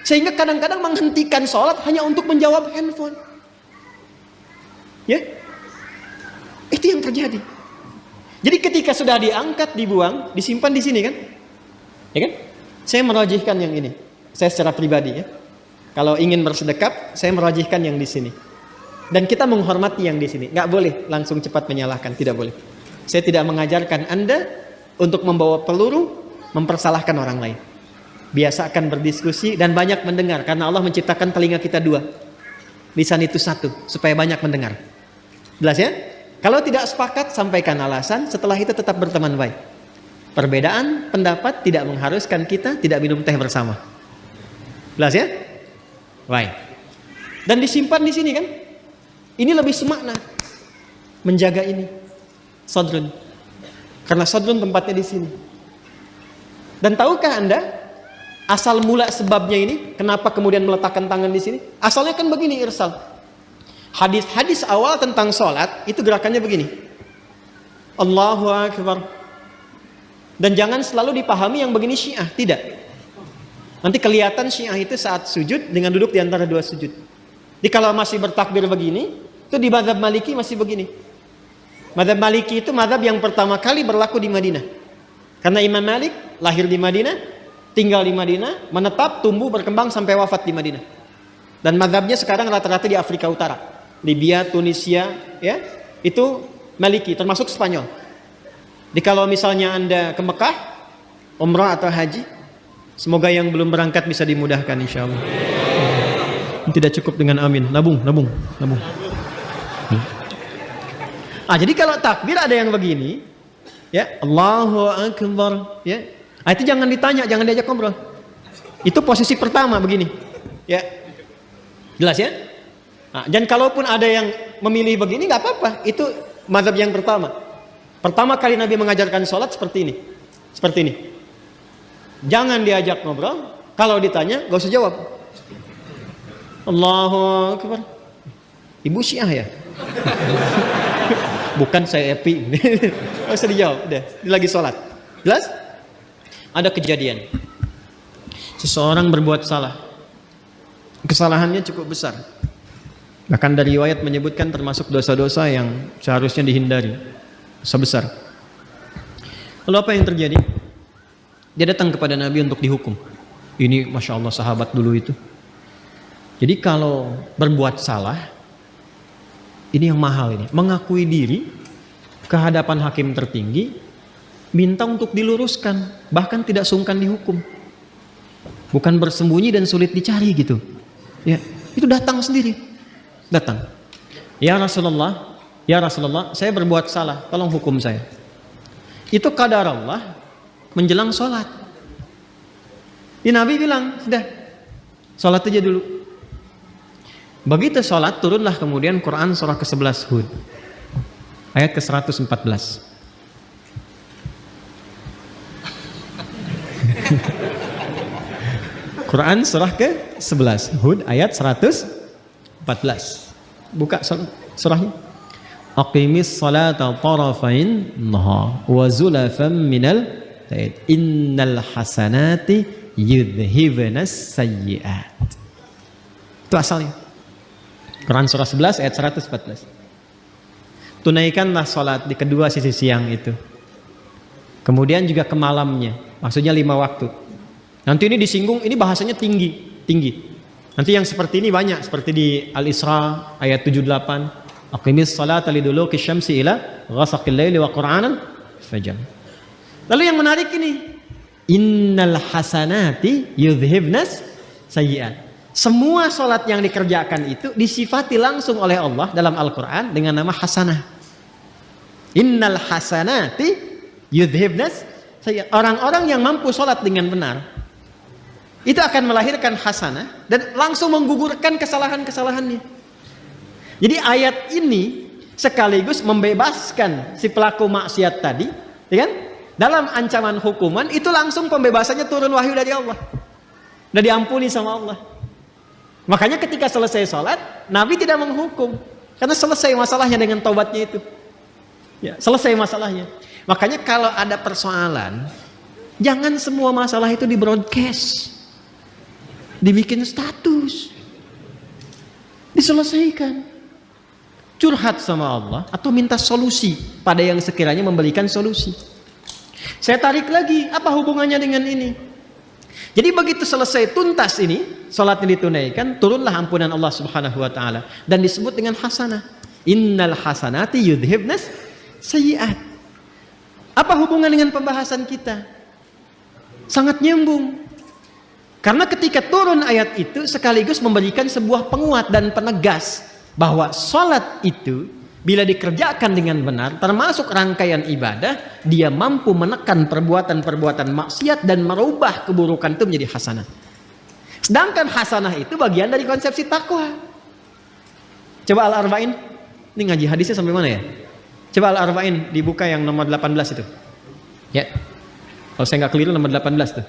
Sehingga kadang-kadang menghentikan sholat hanya untuk menjawab handphone. Ya, itu yang terjadi. Jadi ketika sudah diangkat, dibuang, disimpan di sini kan? Ya kan? Saya merajihkan yang ini. Saya secara pribadi ya. Kalau ingin bersedekap, saya merajihkan yang di sini. Dan kita menghormati yang di sini. Nggak boleh langsung cepat menyalahkan, tidak boleh. Saya tidak mengajarkan Anda untuk membawa peluru mempersalahkan orang lain. Biasakan berdiskusi dan banyak mendengar, karena Allah menciptakan telinga kita dua. Lisan itu satu, supaya banyak mendengar. Jelas ya? Kalau tidak sepakat, sampaikan alasan. Setelah itu tetap berteman baik. Perbedaan pendapat tidak mengharuskan kita tidak minum teh bersama. Jelas ya? Baik. Dan disimpan di sini kan? Ini lebih semakna. Menjaga ini. Sadrun. Karena sadrun tempatnya di sini. Dan tahukah Anda asal mula sebabnya ini? Kenapa kemudian meletakkan tangan di sini? Asalnya kan begini, irsal. Hadis-hadis awal tentang sholat itu gerakannya begini. Allahu Akbar. Dan jangan selalu dipahami yang begini Syiah, tidak. Nanti kelihatan Syiah itu saat sujud dengan duduk di antara dua sujud. Jadi kalau masih bertakbir begini, itu di mazhab Maliki masih begini. Mazhab Maliki itu mazhab yang pertama kali berlaku di Madinah. Karena Imam Malik lahir di Madinah, tinggal di Madinah, menetap, tumbuh, berkembang sampai wafat di Madinah. Dan mazhabnya sekarang rata-rata di Afrika Utara. Libya, Tunisia, ya, itu Maliki, termasuk Spanyol. Jadi kalau misalnya Anda ke Mekah, umrah atau haji, semoga yang belum berangkat bisa dimudahkan insya Allah. Tidak cukup dengan amin, nabung. Jadi kalau takbir ada yang begini, ya, Allahu Akbar, ya. Itu jangan ditanya, jangan diajak ngobrol. Itu posisi pertama begini, ya. Jelas ya? Dan kalaupun ada yang memilih begini, nggak apa-apa. Itu mazhab yang pertama. Pertama kali Nabi mengajarkan sholat seperti ini. Seperti ini. Jangan diajak ngobrol. Kalau ditanya, gak usah jawab. Allahu Akbar. Ibu Syiah ya? Bukan saya Epi. Gak usah dijawab. Udah, dia lagi sholat. Jelas? Ada kejadian. Seseorang berbuat salah. Kesalahannya cukup besar. Bahkan dari riwayat menyebutkan termasuk dosa-dosa yang seharusnya dihindari. Dosa besar. Lalu apa yang terjadi? Dia datang kepada Nabi untuk dihukum. Ini Masya Allah sahabat dulu itu. Jadi kalau berbuat salah, ini yang mahal ini. Mengakui diri ke hadapan hakim tertinggi, minta untuk diluruskan. Bahkan tidak sungkan dihukum. Bukan bersembunyi dan sulit dicari gitu. Ya, itu datang sendiri. Datang. Ya Rasulullah, saya berbuat salah, tolong hukum saya. Itu qadar Allah menjelang sholat. Nabi bilang, sudah, sholat aja dulu. Begitu sholat, turunlah kemudian Quran surah ke-11 Hud. Ayat ke-114. Quran surah ke-11 Hud ayat 114. Buka surahnya. Aqimis salata tarafain nahar wa zulafan minal lail. Innal hasanati yudhhibunas sayyi'at. Itu asalnya. Quran surah 11 ayat 114. Tunaikanlah salat di kedua sisi siang itu. Kemudian juga ke malamnya. Maksudnya 5 waktu. Nanti ini disinggung, ini bahasanya tinggi. Nanti yang seperti ini banyak, seperti di Al-Isra ayat 78. Aqimis salata liduluki syamsi ila ghasaqil laili wa qur'anan fajr. Lalu yang menarik ini, innal hasanati yudhhibnas sayyi'at. Semua salat yang dikerjakan itu disifati langsung oleh Allah dalam Al-Qur'an dengan nama hasanah. Innal hasanati yudhhibnas sayyi'at. Orang-orang yang mampu salat dengan benar, itu akan melahirkan hasanah dan langsung menggugurkan kesalahan-kesalahannya. Jadi ayat ini sekaligus membebaskan si pelaku maksiat tadi, ya kan? dalam ancaman hukuman itu langsung pembebasannya turun wahyu dari Allah. Udah diampuni sama Allah. Makanya ketika selesai sholat, Nabi tidak menghukum. Karena selesai masalahnya dengan taubatnya itu. Ya, selesai masalahnya. Makanya kalau ada persoalan, jangan semua masalah itu di broadcast. Dibikin status. Diselesaikan. Curhat sama Allah atau minta solusi pada yang sekiranya memberikan solusi. Saya tarik lagi, apa hubungannya dengan ini? Jadi begitu selesai tuntas ini, salatnya ditunaikan, turunlah ampunan Allah Subhanahu wa taala dan disebut dengan hasanah. Innal hasanati yudhibnas sayyi'at. Apa hubungan dengan pembahasan kita? Sangat nyambung. Karena ketika turun ayat itu sekaligus memberikan sebuah penguat dan penegas bahwa salat itu bila dikerjakan dengan benar, termasuk rangkaian ibadah, dia mampu menekan perbuatan-perbuatan maksiat dan merubah keburukan itu menjadi hasanah. Sedangkan hasanah itu bagian dari konsepsi takwa. Coba Al-Arba'in, ini ngaji hadisnya sampai mana ya? Coba Al-Arba'in dibuka yang nomor 18 itu. Ya, kalau saya nggak keliru nomor 18 tuh.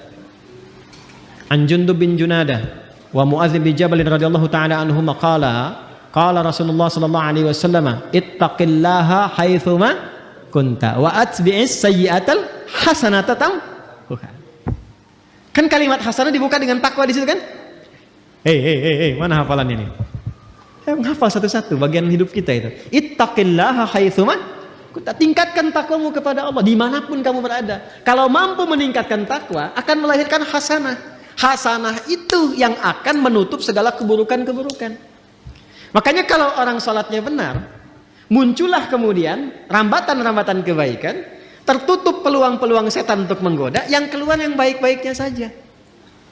An Jundub bin Junadah wa Mu'adz bin Jabal radhiyallahu ta'ala anhuma qala Rasulullah sallallahu alaihi wasallam ittaqillaha haitsuma kunta wa atbi'is sayyi'atal hasanata tamhuha. Kan kalimat hasanah dibuka dengan takwa di situ kan? Hei, mana hafalan ini? Hafal satu-satu bagian hidup kita itu. Ittaqillaha haitsuma kunta, tingkatkan takwamu kepada Allah dimanapun kamu berada. Kalau mampu meningkatkan takwa akan melahirkan hasanah. Hasanah itu yang akan menutup segala keburukan-keburukan. Makanya kalau orang sholatnya benar, muncullah kemudian rambatan-rambatan kebaikan, tertutup peluang-peluang setan untuk menggoda, yang keluar yang baik-baiknya saja.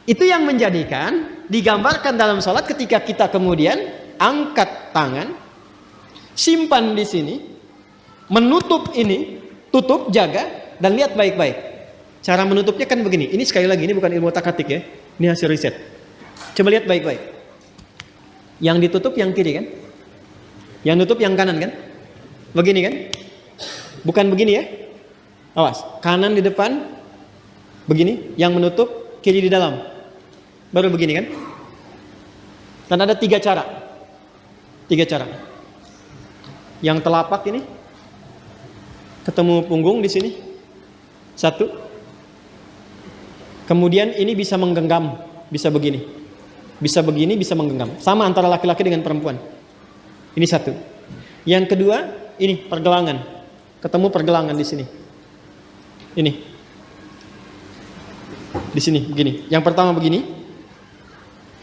Itu yang menjadikan digambarkan dalam sholat ketika kita kemudian angkat tangan, simpan di sini, menutup ini, tutup, jaga, dan lihat baik-baik. Cara menutupnya kan begini. Ini sekali lagi, ini bukan ilmu takatik ya, ini hasil riset. Coba lihat baik-baik. Yang ditutup yang kiri kan? Yang tutup yang kanan kan? Begini kan? Bukan begini ya? Awas, kanan di depan begini, yang menutup kiri di dalam. Baru begini kan? Dan ada 3 cara. 3 cara. Yang telapak ini ketemu punggung di sini. 1. Kemudian ini bisa menggenggam, bisa begini. Bisa begini, bisa menggenggam. Sama antara laki-laki dengan perempuan. Ini 1. Yang kedua, ini pergelangan. Ketemu pergelangan di sini. Ini. Di sini, begini. Yang pertama begini.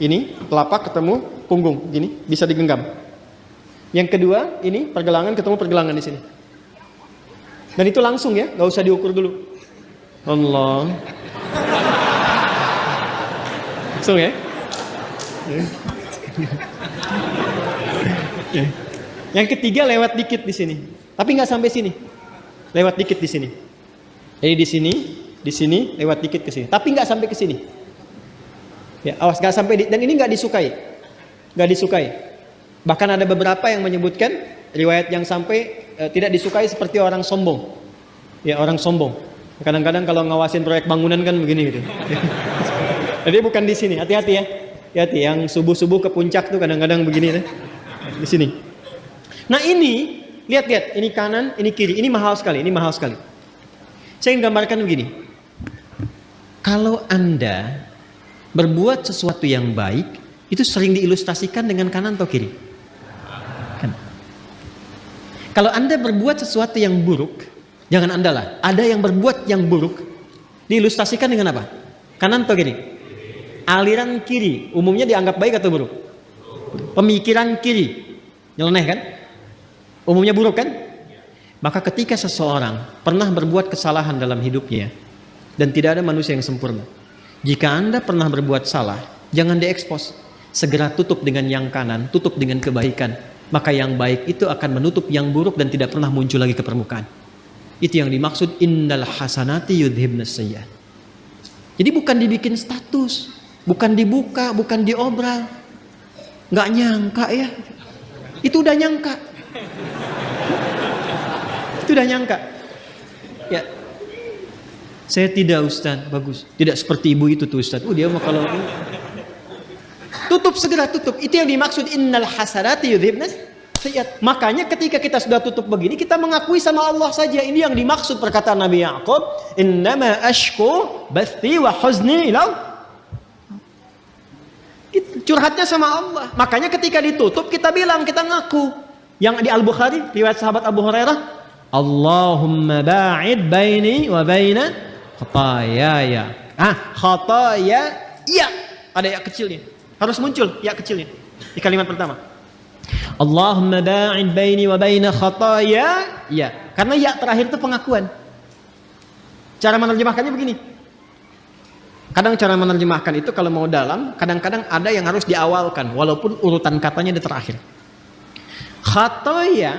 Ini, telapak ketemu punggung, begini. Bisa digenggam. Yang kedua, ini pergelangan ketemu pergelangan di sini. Dan itu langsung ya, gak usah diukur dulu. Allah. Langsung ya. Yang ketiga lewat dikit di sini, tapi nggak sampai sini, lewat dikit di sini. Jadi di sini lewat dikit ke sini, tapi nggak sampai ke sini. Ya, awas nggak sampai dan ini nggak disukai. Bahkan ada beberapa yang menyebutkan riwayat yang sampai tidak disukai seperti orang sombong. Ya, orang sombong. Kadang-kadang kalau ngawasin proyek bangunan kan begini gitu. Jadi bukan di sini, hati-hati ya. Hati, yang subuh-subuh ke puncak tuh kadang-kadang begini deh. Di sini. Nah ini, lihat, ini kanan, ini kiri, ini mahal sekali. Saya ingin gambarkan begini. Kalau Anda berbuat sesuatu yang baik, itu sering diilustrasikan dengan kanan atau kiri? Kan. Kalau Anda berbuat sesuatu yang buruk, jangan Anda lah. Ada yang berbuat yang buruk, diilustrasikan dengan apa? Kanan atau kiri? Aliran kiri umumnya dianggap baik atau buruk? Pemikiran kiri nyeleneh kan? Umumnya buruk kan? Maka ketika seseorang pernah berbuat kesalahan dalam hidupnya, dan tidak ada manusia yang sempurna, jika Anda pernah berbuat salah, jangan diekspos. Segera tutup dengan yang kanan, tutup dengan kebaikan. Maka yang baik itu akan menutup yang buruk dan tidak pernah muncul lagi ke permukaan. Itu yang dimaksud innal hasanati yudhibnas sayyi'at. Jadi bukan dibikin status, bukan dibuka, bukan diobral. Nggak nyangka ya. Itu udah nyangka. Itu udah nyangka. Ya. Saya tidak Ustaz. Bagus. Tidak seperti ibu itu tuh Ustaz. Dia mah kalau tutup, segera tutup. Itu yang dimaksud innal hasanati yudhibnas sayyi'at. Makanya ketika kita sudah tutup begini, kita mengakui sama Allah saja. Ini yang dimaksud perkataan Nabi Ya'qub, innama ashku bathi wa huzni ila. Curhatnya sama Allah. Makanya ketika ditutup kita bilang, kita ngaku. Yang di Al-Bukhari, riwayat sahabat Abu Hurairah, Allahumma ba'id baini wa baina khataayaya. Khataaya, ya. Ada ya kecilnya. Harus muncul ya kecilnya di kalimat pertama. Allahumma ba'id baini wa baina khataaya, ya. Karena ya terakhir itu pengakuan. Cara menerjemahkannya begini. Kadang cara menerjemahkan itu kalau mau dalam, kadang-kadang ada yang harus diawalkan walaupun urutan katanya di terakhir. Khatoya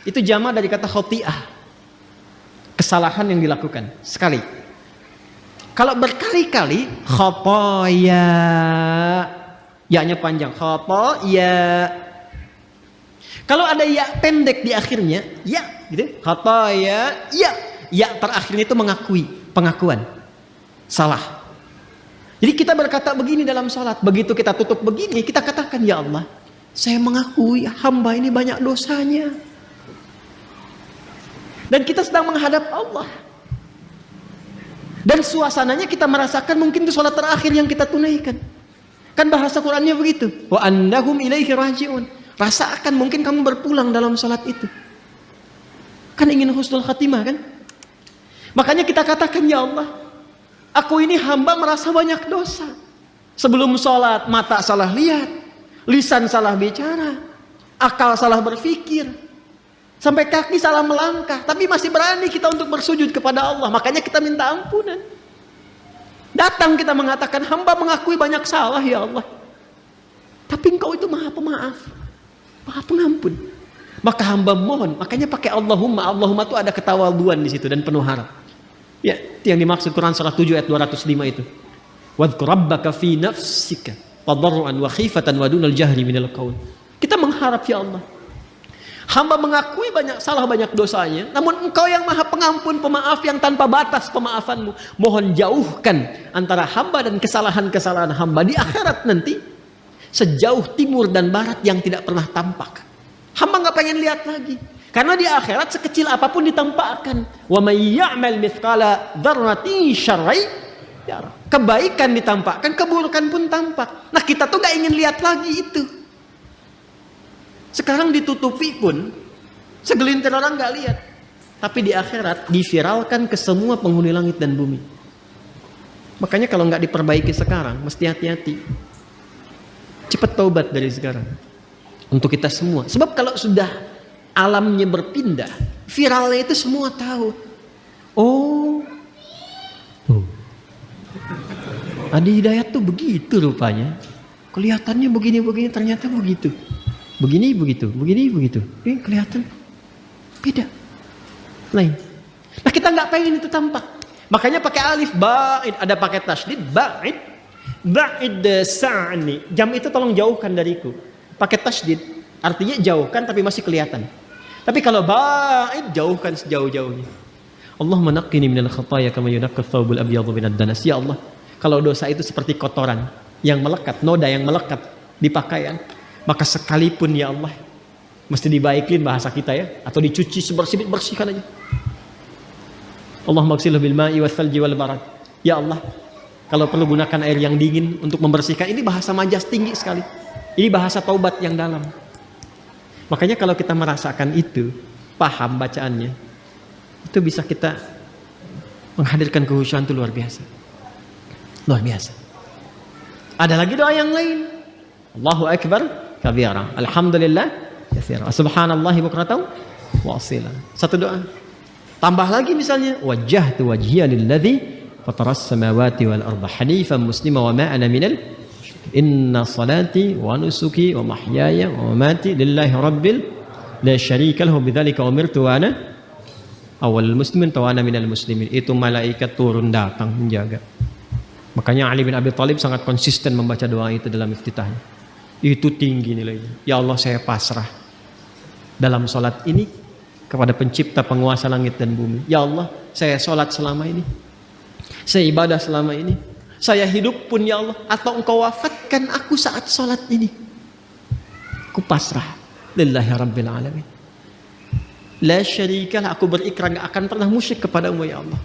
itu jama dari kata khoti'ah, kesalahan yang dilakukan sekali. Kalau berkali-kali, khotoya, ya-nya panjang, khotoya. Kalau ada ya pendek di akhirnya, ya gitu, khotoya, ya terakhirnya itu mengakui, pengakuan salah. Jadi kita berkata begini dalam salat, begitu kita tutup begini, kita katakan, ya Allah, saya mengakui hamba ini banyak dosanya. Dan kita sedang menghadap Allah. Dan suasananya kita merasakan mungkin itu salat terakhir yang kita tunaikan. Kan bahasa Qur'annya begitu. Wa annahum ilaihi raji'un. Rasakan mungkin kamu berpulang dalam salat itu. Kan ingin husnul khatimah kan? Makanya kita katakan, ya Allah, aku ini hamba merasa banyak dosa. Sebelum sholat, mata salah lihat, lisan salah bicara, akal salah berpikir, sampai kaki salah melangkah. Tapi masih berani kita untuk bersujud kepada Allah. Makanya kita minta ampunan. Datang kita mengatakan, hamba mengakui banyak salah ya Allah. Tapi Engkau itu maha pemaaf, maha pengampun. Maka hamba mohon, makanya pakai Allahumma. Allahumma itu ada ketawaduan di situ dan penuh harap. Ya, itu yang dimaksud Quran surah 7 ayat 205 itu. Wadhkur rabbaka fi nafsika tadarruan wa khifatan wa dunal jahri minal qaul. Kita mengharap, ya Allah, hamba mengakui banyak salah, banyak dosanya, namun Engkau yang maha pengampun, pemaaf yang tanpa batas pemaafanmu. Mohon jauhkan antara hamba dan kesalahan-kesalahan hamba di akhirat nanti sejauh timur dan barat yang tidak pernah tampak. Hamba nggak pengen lihat lagi. Karena di akhirat sekecil apapun ditampakkan. Wa may ya'mal mithqala dzarratin syarran yarah. Kebaikan ditampakkan, keburukan pun tampak. Nah, kita tuh gak ingin lihat lagi itu. Sekarang ditutupi pun segelintir orang gak lihat. Tapi di akhirat diviralkan ke semua penghuni langit dan bumi. Makanya kalau gak diperbaiki sekarang, mesti hati-hati. Cepat taubat dari sekarang. Untuk kita semua. Sebab kalau sudah alamnya berpindah, viralnya itu semua tahu. Oh, Adi Hidayat tuh begitu rupanya. Kelihatannya begini-begini, ternyata begitu. Begini begitu, begini begitu. Kelihatan beda, lain. Nah, kita nggak pengen itu tampak. Makanya pakai alif ba'id, ada pakai tasydid ba'id. Ba'id sa'ni. Jam itu tolong jauhkan dariku. Pakai tasydid, artinya jauhkan tapi masih kelihatan. Tapi kalau ba'id, jauhkan sejauh-jauhnya. Allah menaqqini minal khataaya kama yunaqqas thawbul abyadhu minad danas. Ya Allah, kalau dosa itu seperti kotoran yang melekat, noda yang melekat di pakaian, maka sekalipun ya Allah, mesti dibaikin bahasa kita ya, atau dicuci sebersih, bersihkan aja. Allahumma ghsilhu bil ma'i was salji wal barad. Ya Allah, kalau perlu gunakan air yang dingin untuk membersihkan. Ini bahasa majas tinggi sekali. Ini bahasa taubat yang dalam. Makanya kalau kita merasakan itu, paham bacaannya, itu bisa kita menghadirkan kehusyuan itu luar biasa. Luar biasa. Ada lagi doa yang lain. Allahu Akbar kabira. Alhamdulillah katsira. Subhanallahi bukratan wa asila. Satu doa. Tambah lagi misalnya, wajjahtu wajhiya lilladzi fataras samawati wal arda hanifan muslima wa ma ana minal inna salati wa nusuki wa mahyaya wa mamati lillahi rabbil la syarika lahu bidzalika umirtu wa ana awal muslimin wa ana minal muslimin. Itu malaikat turun datang menjaga. Makanya Ali bin Abi Thalib sangat konsisten membaca doa itu dalam iftitahnya. Itu tinggi nilainya. Ya Allah, saya pasrah dalam sholat ini kepada pencipta penguasa langit dan bumi. Ya Allah, saya sholat selama ini Saya ibadah selama ini, saya hidup pun ya Allah, atau engkau wafatkan aku saat sholat ini, aku pasrah lillahi rabbil alamin. La syarikalah, aku berikrar gak akan pernah musyrik kepadamu ya Allah.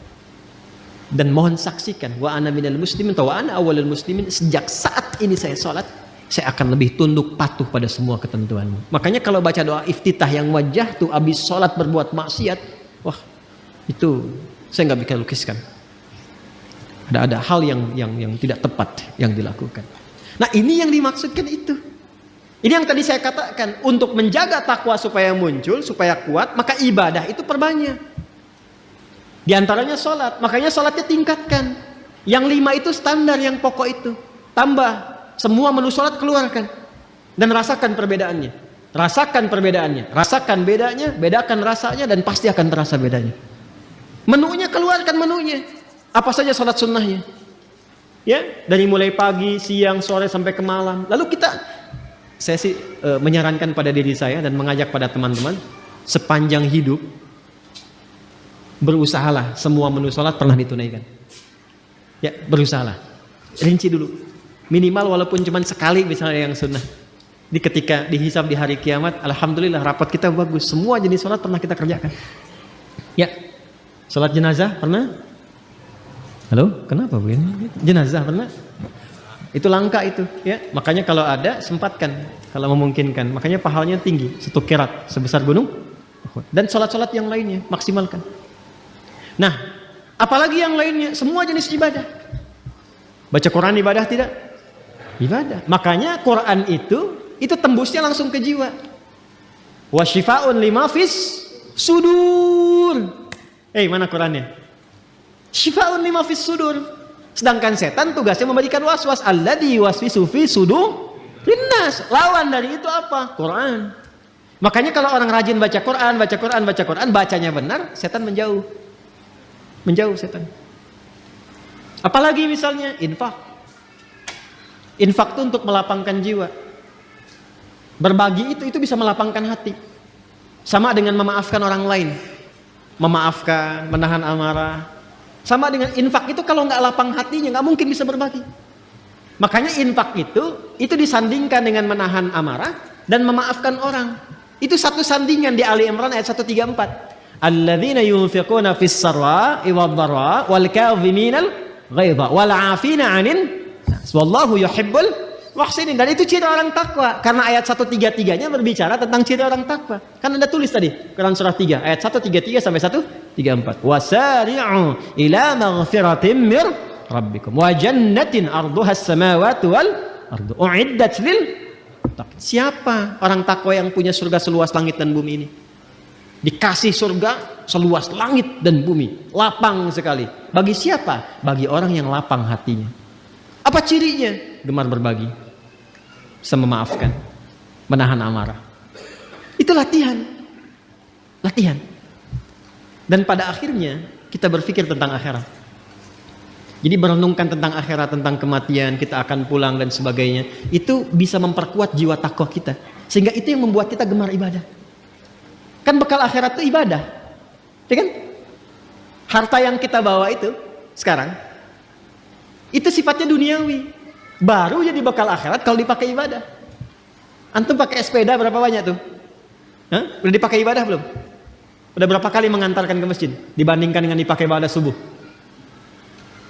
Dan mohon saksikan, wa ana minal muslimin, atau wa ana awalul muslimin, sejak saat ini saya sholat, saya akan lebih tunduk patuh pada semua ketentuanmu. Makanya kalau baca doa iftitah yang wajah tuh abis sholat berbuat maksiat, wah itu saya nggak bisa lukiskan. Ada hal yang tidak tepat yang dilakukan. Nah ini yang dimaksudkan itu. Ini yang tadi saya katakan, untuk menjaga takwa supaya muncul, supaya kuat, maka ibadah itu perbanyak. Di antaranya sholat, makanya sholatnya tingkatkan. Yang 5 itu standar, yang pokok itu. Tambah, semua menu sholat keluarkan. Dan rasakan perbedaannya. Rasakan perbedaannya, rasakan bedanya, bedakan rasanya, dan pasti akan terasa bedanya. Menunya keluarkan menunya. Apa saja sholat sunnahnya, ya, dari mulai pagi, siang, sore sampai ke malam. Lalu saya sih menyarankan pada diri saya dan mengajak pada teman-teman, sepanjang hidup berusahalah semua menu sholat pernah ditunaikan. Ya, berusahalah. Rinci dulu, minimal walaupun cuma sekali misalnya yang sunnah. Ketika dihisab di hari kiamat, alhamdulillah rapot kita bagus, semua jenis sholat pernah kita kerjakan. Ya, sholat jenazah pernah. Halo, kenapa Bu? Jenazah pernah? Itu langka itu, ya. Makanya kalau ada sempatkan, kalau memungkinkan. Makanya pahalanya tinggi, 1 qirat sebesar gunung. Dan sholat-sholat yang lainnya maksimalkan. Nah, apalagi yang lainnya, semua jenis ibadah. Baca Quran ibadah tidak? Ibadah. Makanya Quran itu tembusnya langsung ke jiwa. Wa syifaun lima fis sudur. Mana Qurannya? Syifa'un lima fis sudur. Sedangkan setan tugasnya memberikan waswas, alladzi yuwaswisu fi sudur linnas. Lawan dari itu apa? Quran. Makanya kalau orang rajin baca Quran, bacanya benar, setan menjauh. Menjauh setan. Apalagi misalnya infak. Infak itu untuk melapangkan jiwa. Berbagi itu bisa melapangkan hati. Sama dengan memaafkan orang lain. Memaafkan, menahan amarah. Sama dengan infak itu, kalau nggak lapang hatinya nggak mungkin bisa berbagi. Makanya infak itu disandingkan dengan menahan amarah dan memaafkan orang. Itu satu sandingan di Ali Imran ayat 134. Alladzina yunfiquna fis sarra'i wad dharra wal kadhiminal ghaidha wal 'afina 'anil nas wallahu yuhibbul muhsinin. Dan itu ciri orang takwa, karena ayat 133-nya berbicara tentang ciri orang takwa. Kan Anda tulis tadi Quran surah 3 ayat 133 sampai 134. Wasari'u ila maghfiratin mir rabbikum wa jannatin arduha as-samawati wal ardu u'iddat lil taqin. Siapa orang takwa yang punya surga seluas langit dan bumi ini? Dikasih surga seluas langit dan bumi, lapang sekali. Bagi siapa? Bagi orang yang lapang hatinya. Apa cirinya? Gemar berbagi, bisa memaafkan, menahan amarah. Itu latihan. Dan pada akhirnya kita berpikir tentang akhirat. Jadi merenungkan tentang akhirat, tentang kematian, kita akan pulang dan sebagainya. Itu bisa memperkuat jiwa takwa kita, sehingga itu yang membuat kita gemar ibadah. Kan bekal akhirat itu ibadah, ya kan? Harta yang kita bawa itu sekarang itu sifatnya duniawi, baru jadi bekal akhirat kalau dipakai ibadah. Antum pakai sepeda berapa banyak tuh? Udah dipakai ibadah belum? Udah berapa kali mengantarkan ke masjid dibandingkan dengan dipakai ibadah subuh?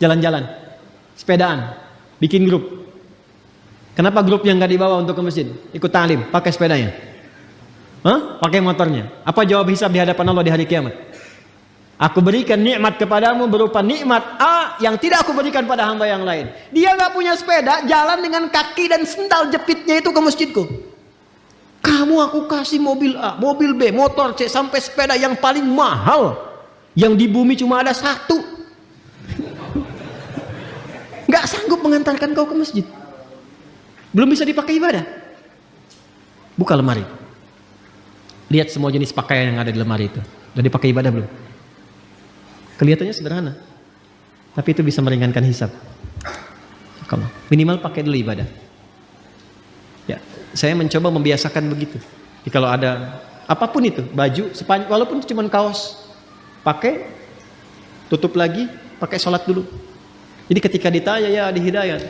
Jalan-jalan, sepedaan, bikin grup. Kenapa grup yang nggak dibawa untuk ke masjid? Ikut ta'lim, pakai sepedanya, pakai motornya. Apa jawab hisab di hadapan Allah di hari kiamat? Aku berikan nikmat kepadamu berupa nikmat A yang tidak aku berikan pada hamba yang lain. Dia nggak punya sepeda, jalan dengan kaki dan sendal jepitnya itu ke masjidku. Kamu aku kasih mobil A, mobil B, motor C, sampai sepeda yang paling mahal yang di bumi cuma ada satu. Nggak sanggup mengantarkan kau ke masjid. Belum bisa dipakai ibadah. Buka lemari. Lihat semua jenis pakaian yang ada di lemari itu. Udah dipakai ibadah belum? Kelihatannya sederhana, tapi itu bisa meringankan hisab. Kalau minimal pakai dulu ibadah. Ya, saya mencoba membiasakan begitu. Jadi kalau ada apapun itu, baju, walaupun cuma kaos, pakai, tutup lagi, pakai sholat dulu. Jadi ketika ditanya ya di hidayat,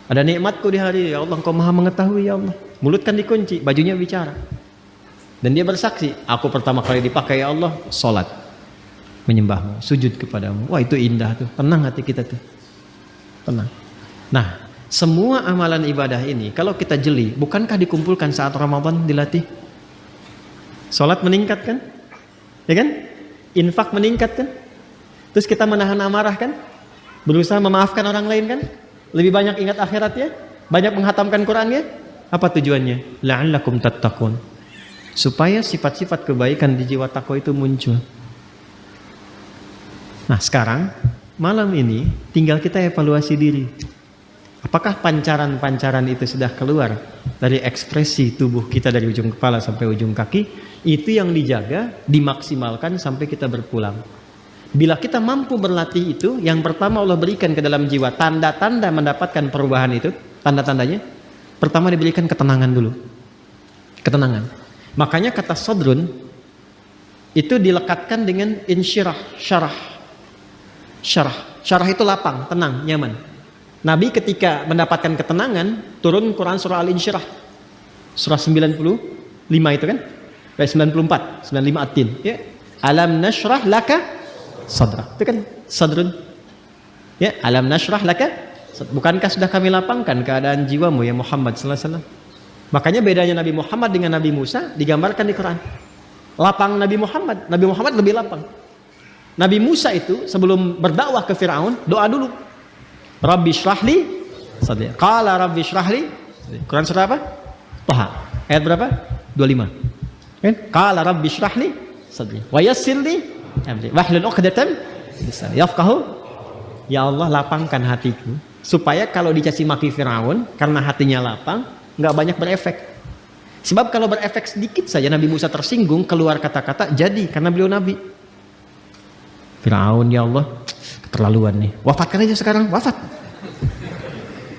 ada nikmatku di hari, ya Allah engkau maha mengetahui ya Allah. Mulut kan dikunci, bajunya bicara. Dan dia bersaksi, aku pertama kali dipakai ya Allah, sholat. Menyembahmu, sujud kepadamu. Wah itu indah tuh, tenang hati kita tuh. Tenang. Nah, semua amalan ibadah ini, kalau kita jeli, bukankah dikumpulkan saat Ramadan dilatih? Sholat meningkat kan? Ya kan? Infak meningkat kan? Terus kita menahan amarah kan? Berusaha memaafkan orang lain kan? Lebih banyak ingat akhiratnya? Banyak menghatamkan Qurannya? Apa tujuannya? La'allakum tattaqun. Supaya sifat-sifat kebaikan di jiwa takwa itu muncul. Nah sekarang, malam ini tinggal kita evaluasi diri. Apakah pancaran-pancaran itu sudah keluar dari ekspresi tubuh kita dari ujung kepala sampai ujung kaki? Itu yang dijaga, dimaksimalkan sampai kita berpulang. Bila kita mampu berlatih itu, yang pertama Allah berikan ke dalam jiwa tanda-tanda mendapatkan perubahan itu, tanda-tandanya pertama diberikan ketenangan dulu. Ketenangan. Makanya kata sodrun itu dilekatkan dengan insyirah, syarah. Syarah itu lapang, tenang, nyaman. Nabi ketika mendapatkan ketenangan turun Quran surah Al-Insyirah. Surah 95 itu kan? 94, 95 At-Tin. Ya. Alam nashrah laka sadra. Itu kan sadrun. Ya, alam nashrah laka. Bukankah sudah kami lapangkan keadaan jiwamu ya Muhammad sallallahu alaihi wasallam? Makanya bedanya Nabi Muhammad dengan Nabi Musa digambarkan di Quran. Lapang Nabi Muhammad lebih lapang. Nabi Musa itu sebelum berdakwah ke Firaun, doa dulu. Rabbi syrahli sadri. Qala rabbi syrahli. Quran surah apa? Thaha. Ayat berapa? 25. Kan? Qala rabbi syrahli sadri. Wa yassir li amri. Wahlul 'uqdatam lisani yafqahu. Ya Allah lapangkan hatiku supaya kalau dicaci maki Firaun karena hatinya lapang enggak banyak berefek. Sebab kalau berefek sedikit saja Nabi Musa tersinggung keluar kata-kata jadi karena beliau nabi. Firaun ya Allah keterlaluan nih. Wafatkan aja sekarang, wafat.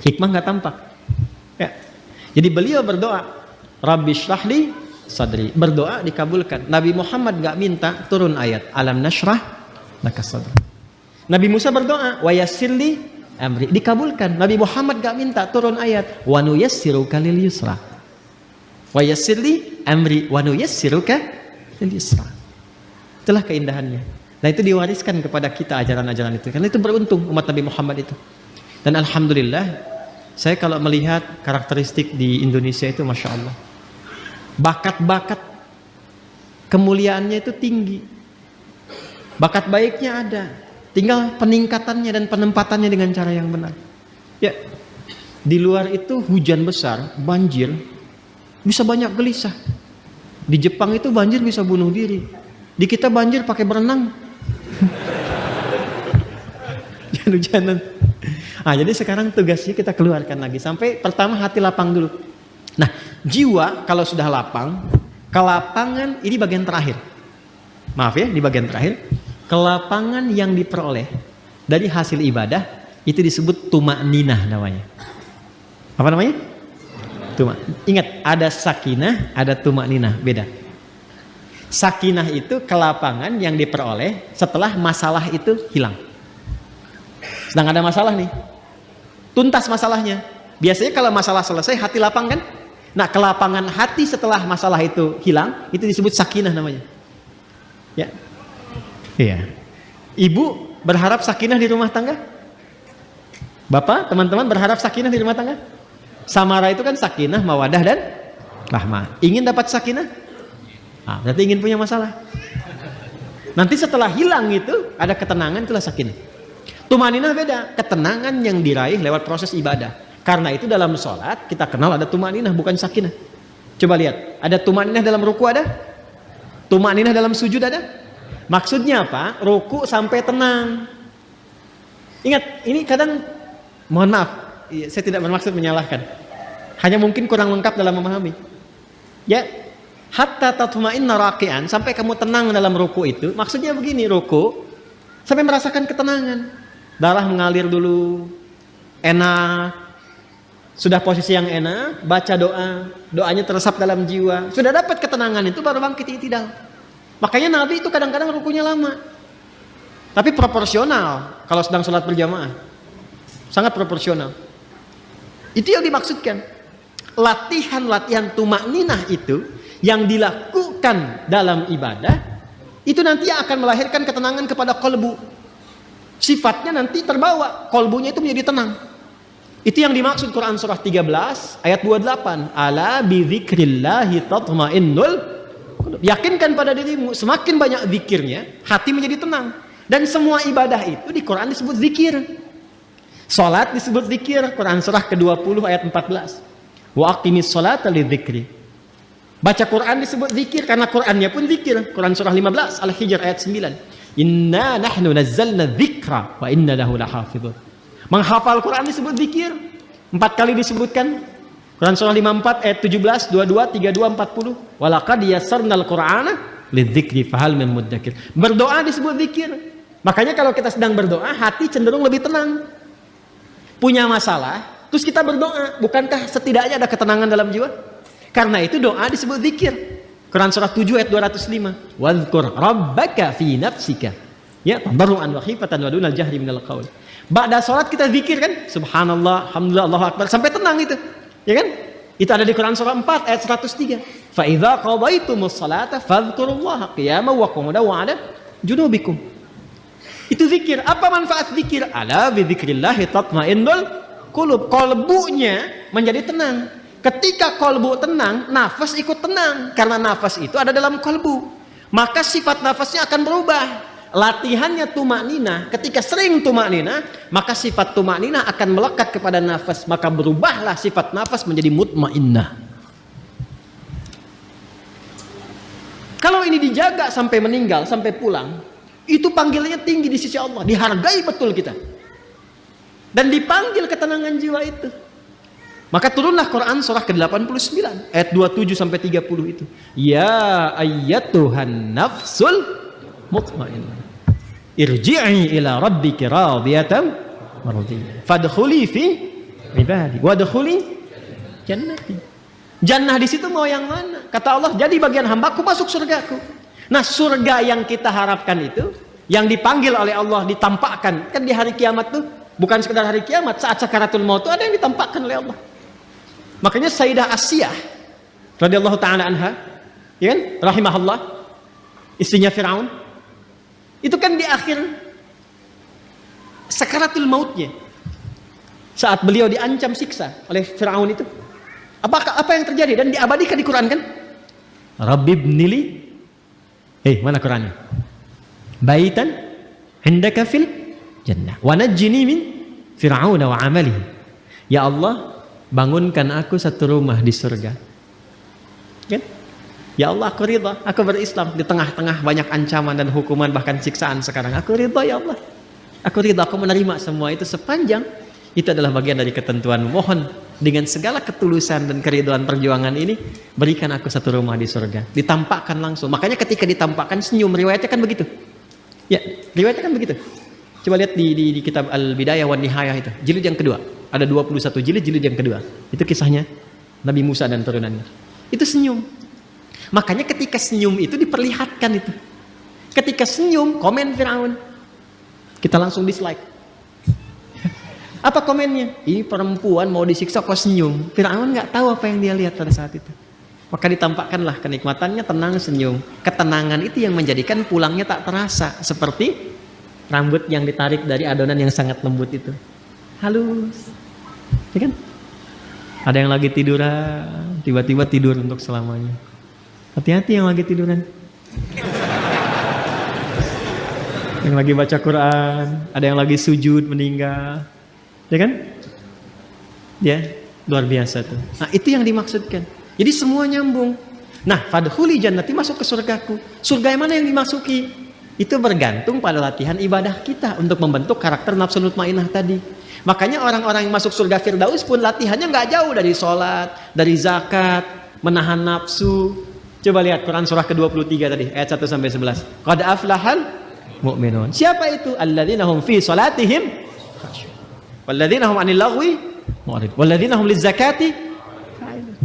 Hikmah nggak tampak. Ya. Jadi beliau berdoa, Rabbi syrahli sadri. Berdoa dikabulkan. Nabi Muhammad nggak minta turun ayat Alam nashrah laka sadri. Nabi Musa berdoa, wa yassirli amri. Dikabulkan. Nabi Muhammad nggak minta turun ayat wa nuyassiruka lil yusra. Wa yassirli amri wa nuyassiruka lil yusra. Itulah keindahannya. Nah itu diwariskan kepada kita ajaran-ajaran itu. Karena itu beruntung umat Nabi Muhammad itu. Dan alhamdulillah, saya kalau melihat karakteristik di Indonesia itu Masya Allah. Bakat-bakat kemuliaannya itu tinggi. Bakat baiknya ada. Tinggal peningkatannya dan penempatannya dengan cara yang benar. Ya, di luar itu hujan besar, banjir, bisa banyak gelisah. Di Jepang itu banjir bisa bunuh diri. Di kita banjir pakai berenang. Hujan-hujanan. Nah, jadi sekarang tugasnya kita keluarkan lagi sampai pertama hati lapang dulu. Nah, jiwa kalau sudah lapang, kelapangan ini bagian terakhir. Maaf ya, di bagian terakhir, kelapangan yang diperoleh dari hasil ibadah itu disebut tuma'ninah namanya. Apa namanya? Ingat, ada sakinah, ada tuma'ninah, beda. Sakinah itu kelapangan yang diperoleh setelah masalah itu hilang. Sedang ada masalah nih, tuntas masalahnya. Biasanya kalau masalah selesai hati lapang kan? Nah kelapangan hati setelah masalah itu hilang itu disebut sakinah namanya. Ya, iya. Ibu berharap sakinah di rumah tangga? Bapak, teman-teman berharap sakinah di rumah tangga? Samara itu kan sakinah, mawadah dan rahmah. Ingin dapat sakinah? Nah, berarti ingin punya masalah. Nanti setelah hilang itu ada ketenangan, itulah sakinah. Tumaninah beda, ketenangan yang diraih lewat proses ibadah. Karena itu dalam sholat kita kenal ada tumaninah bukan sakinah. Coba lihat, ada tumaninah dalam ruku ada? Tumaninah dalam sujud ada? Maksudnya apa? Ruku sampai tenang. Ingat, ini kadang mohon maaf, saya tidak bermaksud menyalahkan. Hanya mungkin kurang lengkap dalam memahami. Ya, hatta tatma'inna raqi'an, sampai kamu tenang dalam ruku itu. Maksudnya begini, ruku sampai merasakan ketenangan. Darah mengalir dulu, enak. Sudah posisi yang enak, baca doa, doanya teresap dalam jiwa. Sudah dapat ketenangan itu baru bangkit i'tidal. Makanya Nabi itu kadang-kadang rukunya lama. Tapi proporsional kalau sedang sholat berjamaah. Sangat proporsional. Itu yang dimaksudkan. Latihan-latihan tumakninah itu yang dilakukan dalam ibadah, itu nanti akan melahirkan ketenangan kepada kolbu. Sifatnya nanti terbawa, kolbunya itu menjadi tenang. Itu yang dimaksud Quran surah 13 ayat 28. Ala bidzikrillahi tatmainnul qulub. Yakinkan pada dirimu, semakin banyak zikirnya, hati menjadi tenang. Dan semua ibadah itu di Quran disebut zikir. Salat disebut zikir, Quran surah ke-20 ayat 14. Wa aqimis salata lidzikri. Baca Quran disebut zikir karena Qurannya pun zikir. Quran surah 15 Al-Hijr ayat 9. Inna nahnu nazzalna dzikra wa inna lahu lahafizun. Menghafal Quran disebut zikir. 4 kali disebutkan. Quran surah 54 ayat 17, 22, 32, 40. Wa laqad yassarnal Qur'ana lidzikri fahal min muddakir. Berdoa disebut zikir. Makanya kalau kita sedang berdoa, hati cenderung lebih tenang. Punya masalah, terus kita berdoa, bukankah setidaknya ada ketenangan dalam jiwa? Karena itu doa disebut zikir. Quran surah 7 ayat 205. Wadhkur rabbaka fi nafsika. Ya, tadarruan wa khifatan wa dunal jahri minal qaul. Ba'da salat kita zikir kan? Subhanallah, alhamdulillah, Allahu akbar, sampai tenang itu. Ya kan? Itu ada di Quran surah 4 ayat 103. Fa idza qadaitumus salata fadhkurullaha qiyaman wa qu'udan wa 'ala junubikum. Itu zikir. Apa manfaat zikir? Ala bidzikrillahi tatmainnul qulub. Kolbunya menjadi tenang. Ketika kolbu tenang, nafas ikut tenang. Karena nafas itu ada dalam kolbu. Maka sifat nafasnya akan berubah. Latihannya tumakninah. Ketika sering tumakninah, maka sifat tumakninah akan melekat kepada nafas. Maka berubahlah sifat nafas menjadi mutmainnah. Kalau ini dijaga sampai meninggal, sampai pulang, itu panggilannya tinggi di sisi Allah, dihargai betul kita, dan dipanggil ketenangan jiwa itu. Maka turunlah Quran surah ke-89 ayat 27 sampai 30 itu. Ya ayyatuhan nafsul mutmainnah, irji'i ila rabbiki radiyatan mardiyah, fadkhuli fi ibadi wadkhuli jannati. Jannah di situ mau yang mana? Kata Allah, jadi bagian hambaku masuk surgaku. Nah, surga yang kita harapkan itu, yang dipanggil oleh Allah, ditampakkan kan di hari kiamat tuh, bukan sekedar hari kiamat, saat sakaratul maut tuh ada yang ditampakkan oleh Allah. Makanya Sayyidah Asiyah radhiyallahu taala anha, ya kan, rahimahullah, istrinya Firaun, itu kan di akhir sakaratul mautnya, saat beliau diancam siksa oleh Firaun itu, apa yang terjadi dan diabadikan di Quran kan? Rabbibnili, mana Qurannya? Baitan indaka fil jannah wa najjini min fir'aun wa amalihi. Ya Allah, bangunkan aku satu rumah di surga. Kan? Ya Allah, aku ridha, aku berislam di tengah-tengah banyak ancaman dan hukuman bahkan siksaan sekarang. Aku ridha ya Allah. Aku ridha, aku menerima semua itu sepanjang itu adalah bagian dari ketentuan. Mohon dengan segala ketulusan dan keridhaan perjuangan ini, berikan aku satu rumah di surga. Ditampakkan langsung. Makanya ketika ditampakkan senyum, riwayatnya kan begitu. Ya, riwayatnya kan begitu. Coba lihat di kitab Al-Bidayah wan Nihayah itu, jilid yang kedua. Ada 21 jilid yang kedua. Itu kisahnya Nabi Musa dan turunannya. Itu senyum. Makanya ketika senyum itu diperlihatkan itu. Ketika senyum, komen Firaun. Kita langsung dislike. Apa komennya? Ini perempuan mau disiksa kok senyum. Firaun nggak tahu apa yang dia lihat pada saat itu. Maka ditampakkanlah kenikmatannya, tenang, senyum. Ketenangan itu yang menjadikan pulangnya tak terasa. Seperti rambut yang ditarik dari adonan yang sangat lembut itu. Halus. Ya kan? Ada yang lagi tiduran, tiba-tiba tidur untuk selamanya. Hati-hati yang lagi tiduran. Yang lagi baca Quran, ada yang lagi sujud meninggal. Ya kan? Ya, luar biasa tuh. Nah, itu yang dimaksudkan. Jadi semua nyambung. Nah, fadkhuli jannati, masuk ke surgaku. Surga yang mana yang dimasuki? Itu bergantung pada latihan ibadah kita untuk membentuk karakter nafsu mutmainnah tadi. Makanya orang-orang yang masuk surga Firdaus pun latihannya nggak jauh dari sholat, dari zakat, menahan nafsu. Coba lihat Quran surah ke-23 tadi, ayat 1 sampai 11. Qad aflahal mu'minun. Siapa itu? Alladzina hum fi salatihim walladzina hum 'anil lagwi mu'ridun walladzina hum lizakati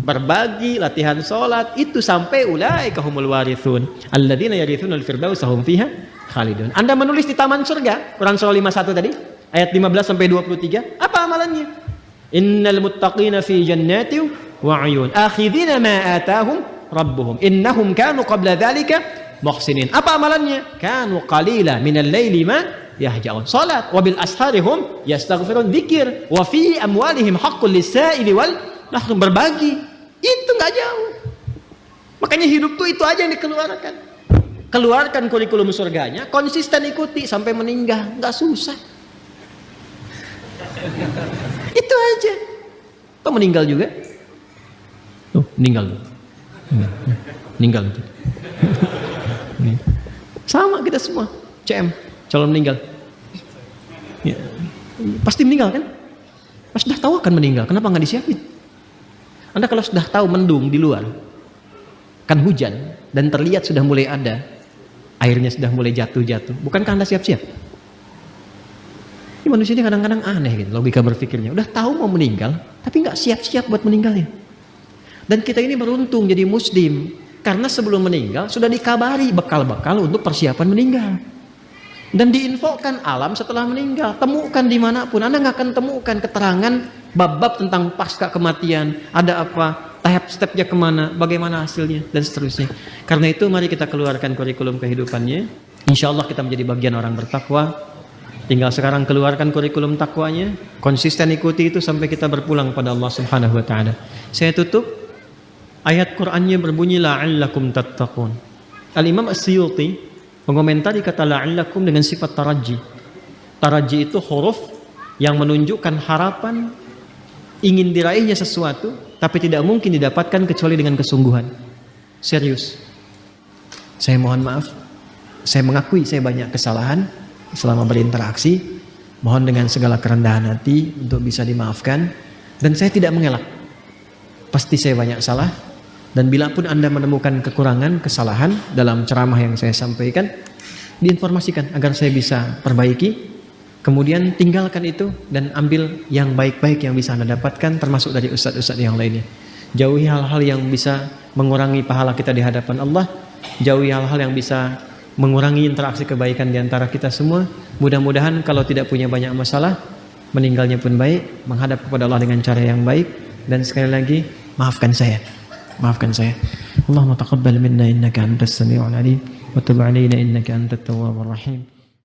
berbagi, latihan salat itu sampai ulaika humul warithun alladzina yarithuna al-firdausa hum fiha khalidun. Anda menulis di taman surga, Quran surah 51 tadi, ayat 15 sampai 23, apa amalannya? Innal muttaqina fi jannatin wa 'uyun, akhidhina ma atahum rabbuhum, innahum kanu qabla dzalika muhsinin. Apa amalannya? Kanu qalila minal laili ma yahja'un. Salat, wa bil asharihum yastaghfirun, dzikir, wa fi amwalihim haqqul lis-sa'ili wal mahrum, berbagi. Itu enggak jauh. Makanya hidup tuh itu aja yang dikeluarkan. Keluarkan kurikulum surganya, konsisten ikuti sampai meninggal, nggak susah. Itu aja. Atau meninggal juga? Tuh, meninggal. Meninggal. Sama kita semua. CM, calon meninggal. Ya. Pasti meninggal kan? Pas sudah tahu akan meninggal, kenapa nggak disiapin? Anda kalau sudah tahu mendung di luar, kan hujan dan terlihat sudah mulai ada airnya, sudah mulai jatuh-jatuh, bukankah Anda siap-siap? Ini manusia ini kadang-kadang aneh gitu logika berpikirnya, udah tahu mau meninggal tapi nggak siap-siap buat meninggalnya. Dan kita ini beruntung jadi muslim karena sebelum meninggal sudah dikabari bekal-bekal untuk persiapan meninggal dan diinfokan alam setelah meninggal. Temukan dimanapun, Anda nggak akan temukan keterangan bab-bab tentang pasca kematian, ada apa, tahap stepnya kemana, bagaimana hasilnya, dan seterusnya. Karena itu mari kita keluarkan kurikulum kehidupannya. Insya Allah kita menjadi bagian orang bertakwa. Tinggal sekarang keluarkan kurikulum takwanya, konsisten ikuti itu sampai kita berpulang pada Allah Subhanahu wa Ta'ala. Saya tutup, ayat Qur'annya berbunyi la'allakum tattaqun. Al-Imam As-Suyuti mengomentari kata la'allakum dengan sifat taraji. Taraji itu huruf yang menunjukkan harapan, ingin diraihnya sesuatu, tapi tidak mungkin didapatkan kecuali dengan kesungguhan. Serius. Saya mohon maaf, saya mengakui saya banyak kesalahan selama berinteraksi. Mohon dengan segala kerendahan hati untuk bisa dimaafkan. Dan saya tidak mengelak. Pasti saya banyak salah. Dan bila pun Anda menemukan kekurangan, kesalahan dalam ceramah yang saya sampaikan, diinformasikan agar saya bisa perbaiki. Kemudian tinggalkan itu dan ambil yang baik-baik yang bisa Anda dapatkan, termasuk dari ustadz-ustadz yang lainnya. Jauhi hal-hal yang bisa mengurangi pahala kita di hadapan Allah. Jauhi hal-hal yang bisa mengurangi interaksi kebaikan di antara kita semua. Mudah-mudahan kalau tidak punya banyak masalah, meninggalnya pun baik, menghadap kepada Allah dengan cara yang baik. Dan sekali lagi, maafkan saya. Maafkan saya. Allahumma taqabbal minna innaka antas sami'ul alim wa tub 'alaina innaka antat tawwabur rahim.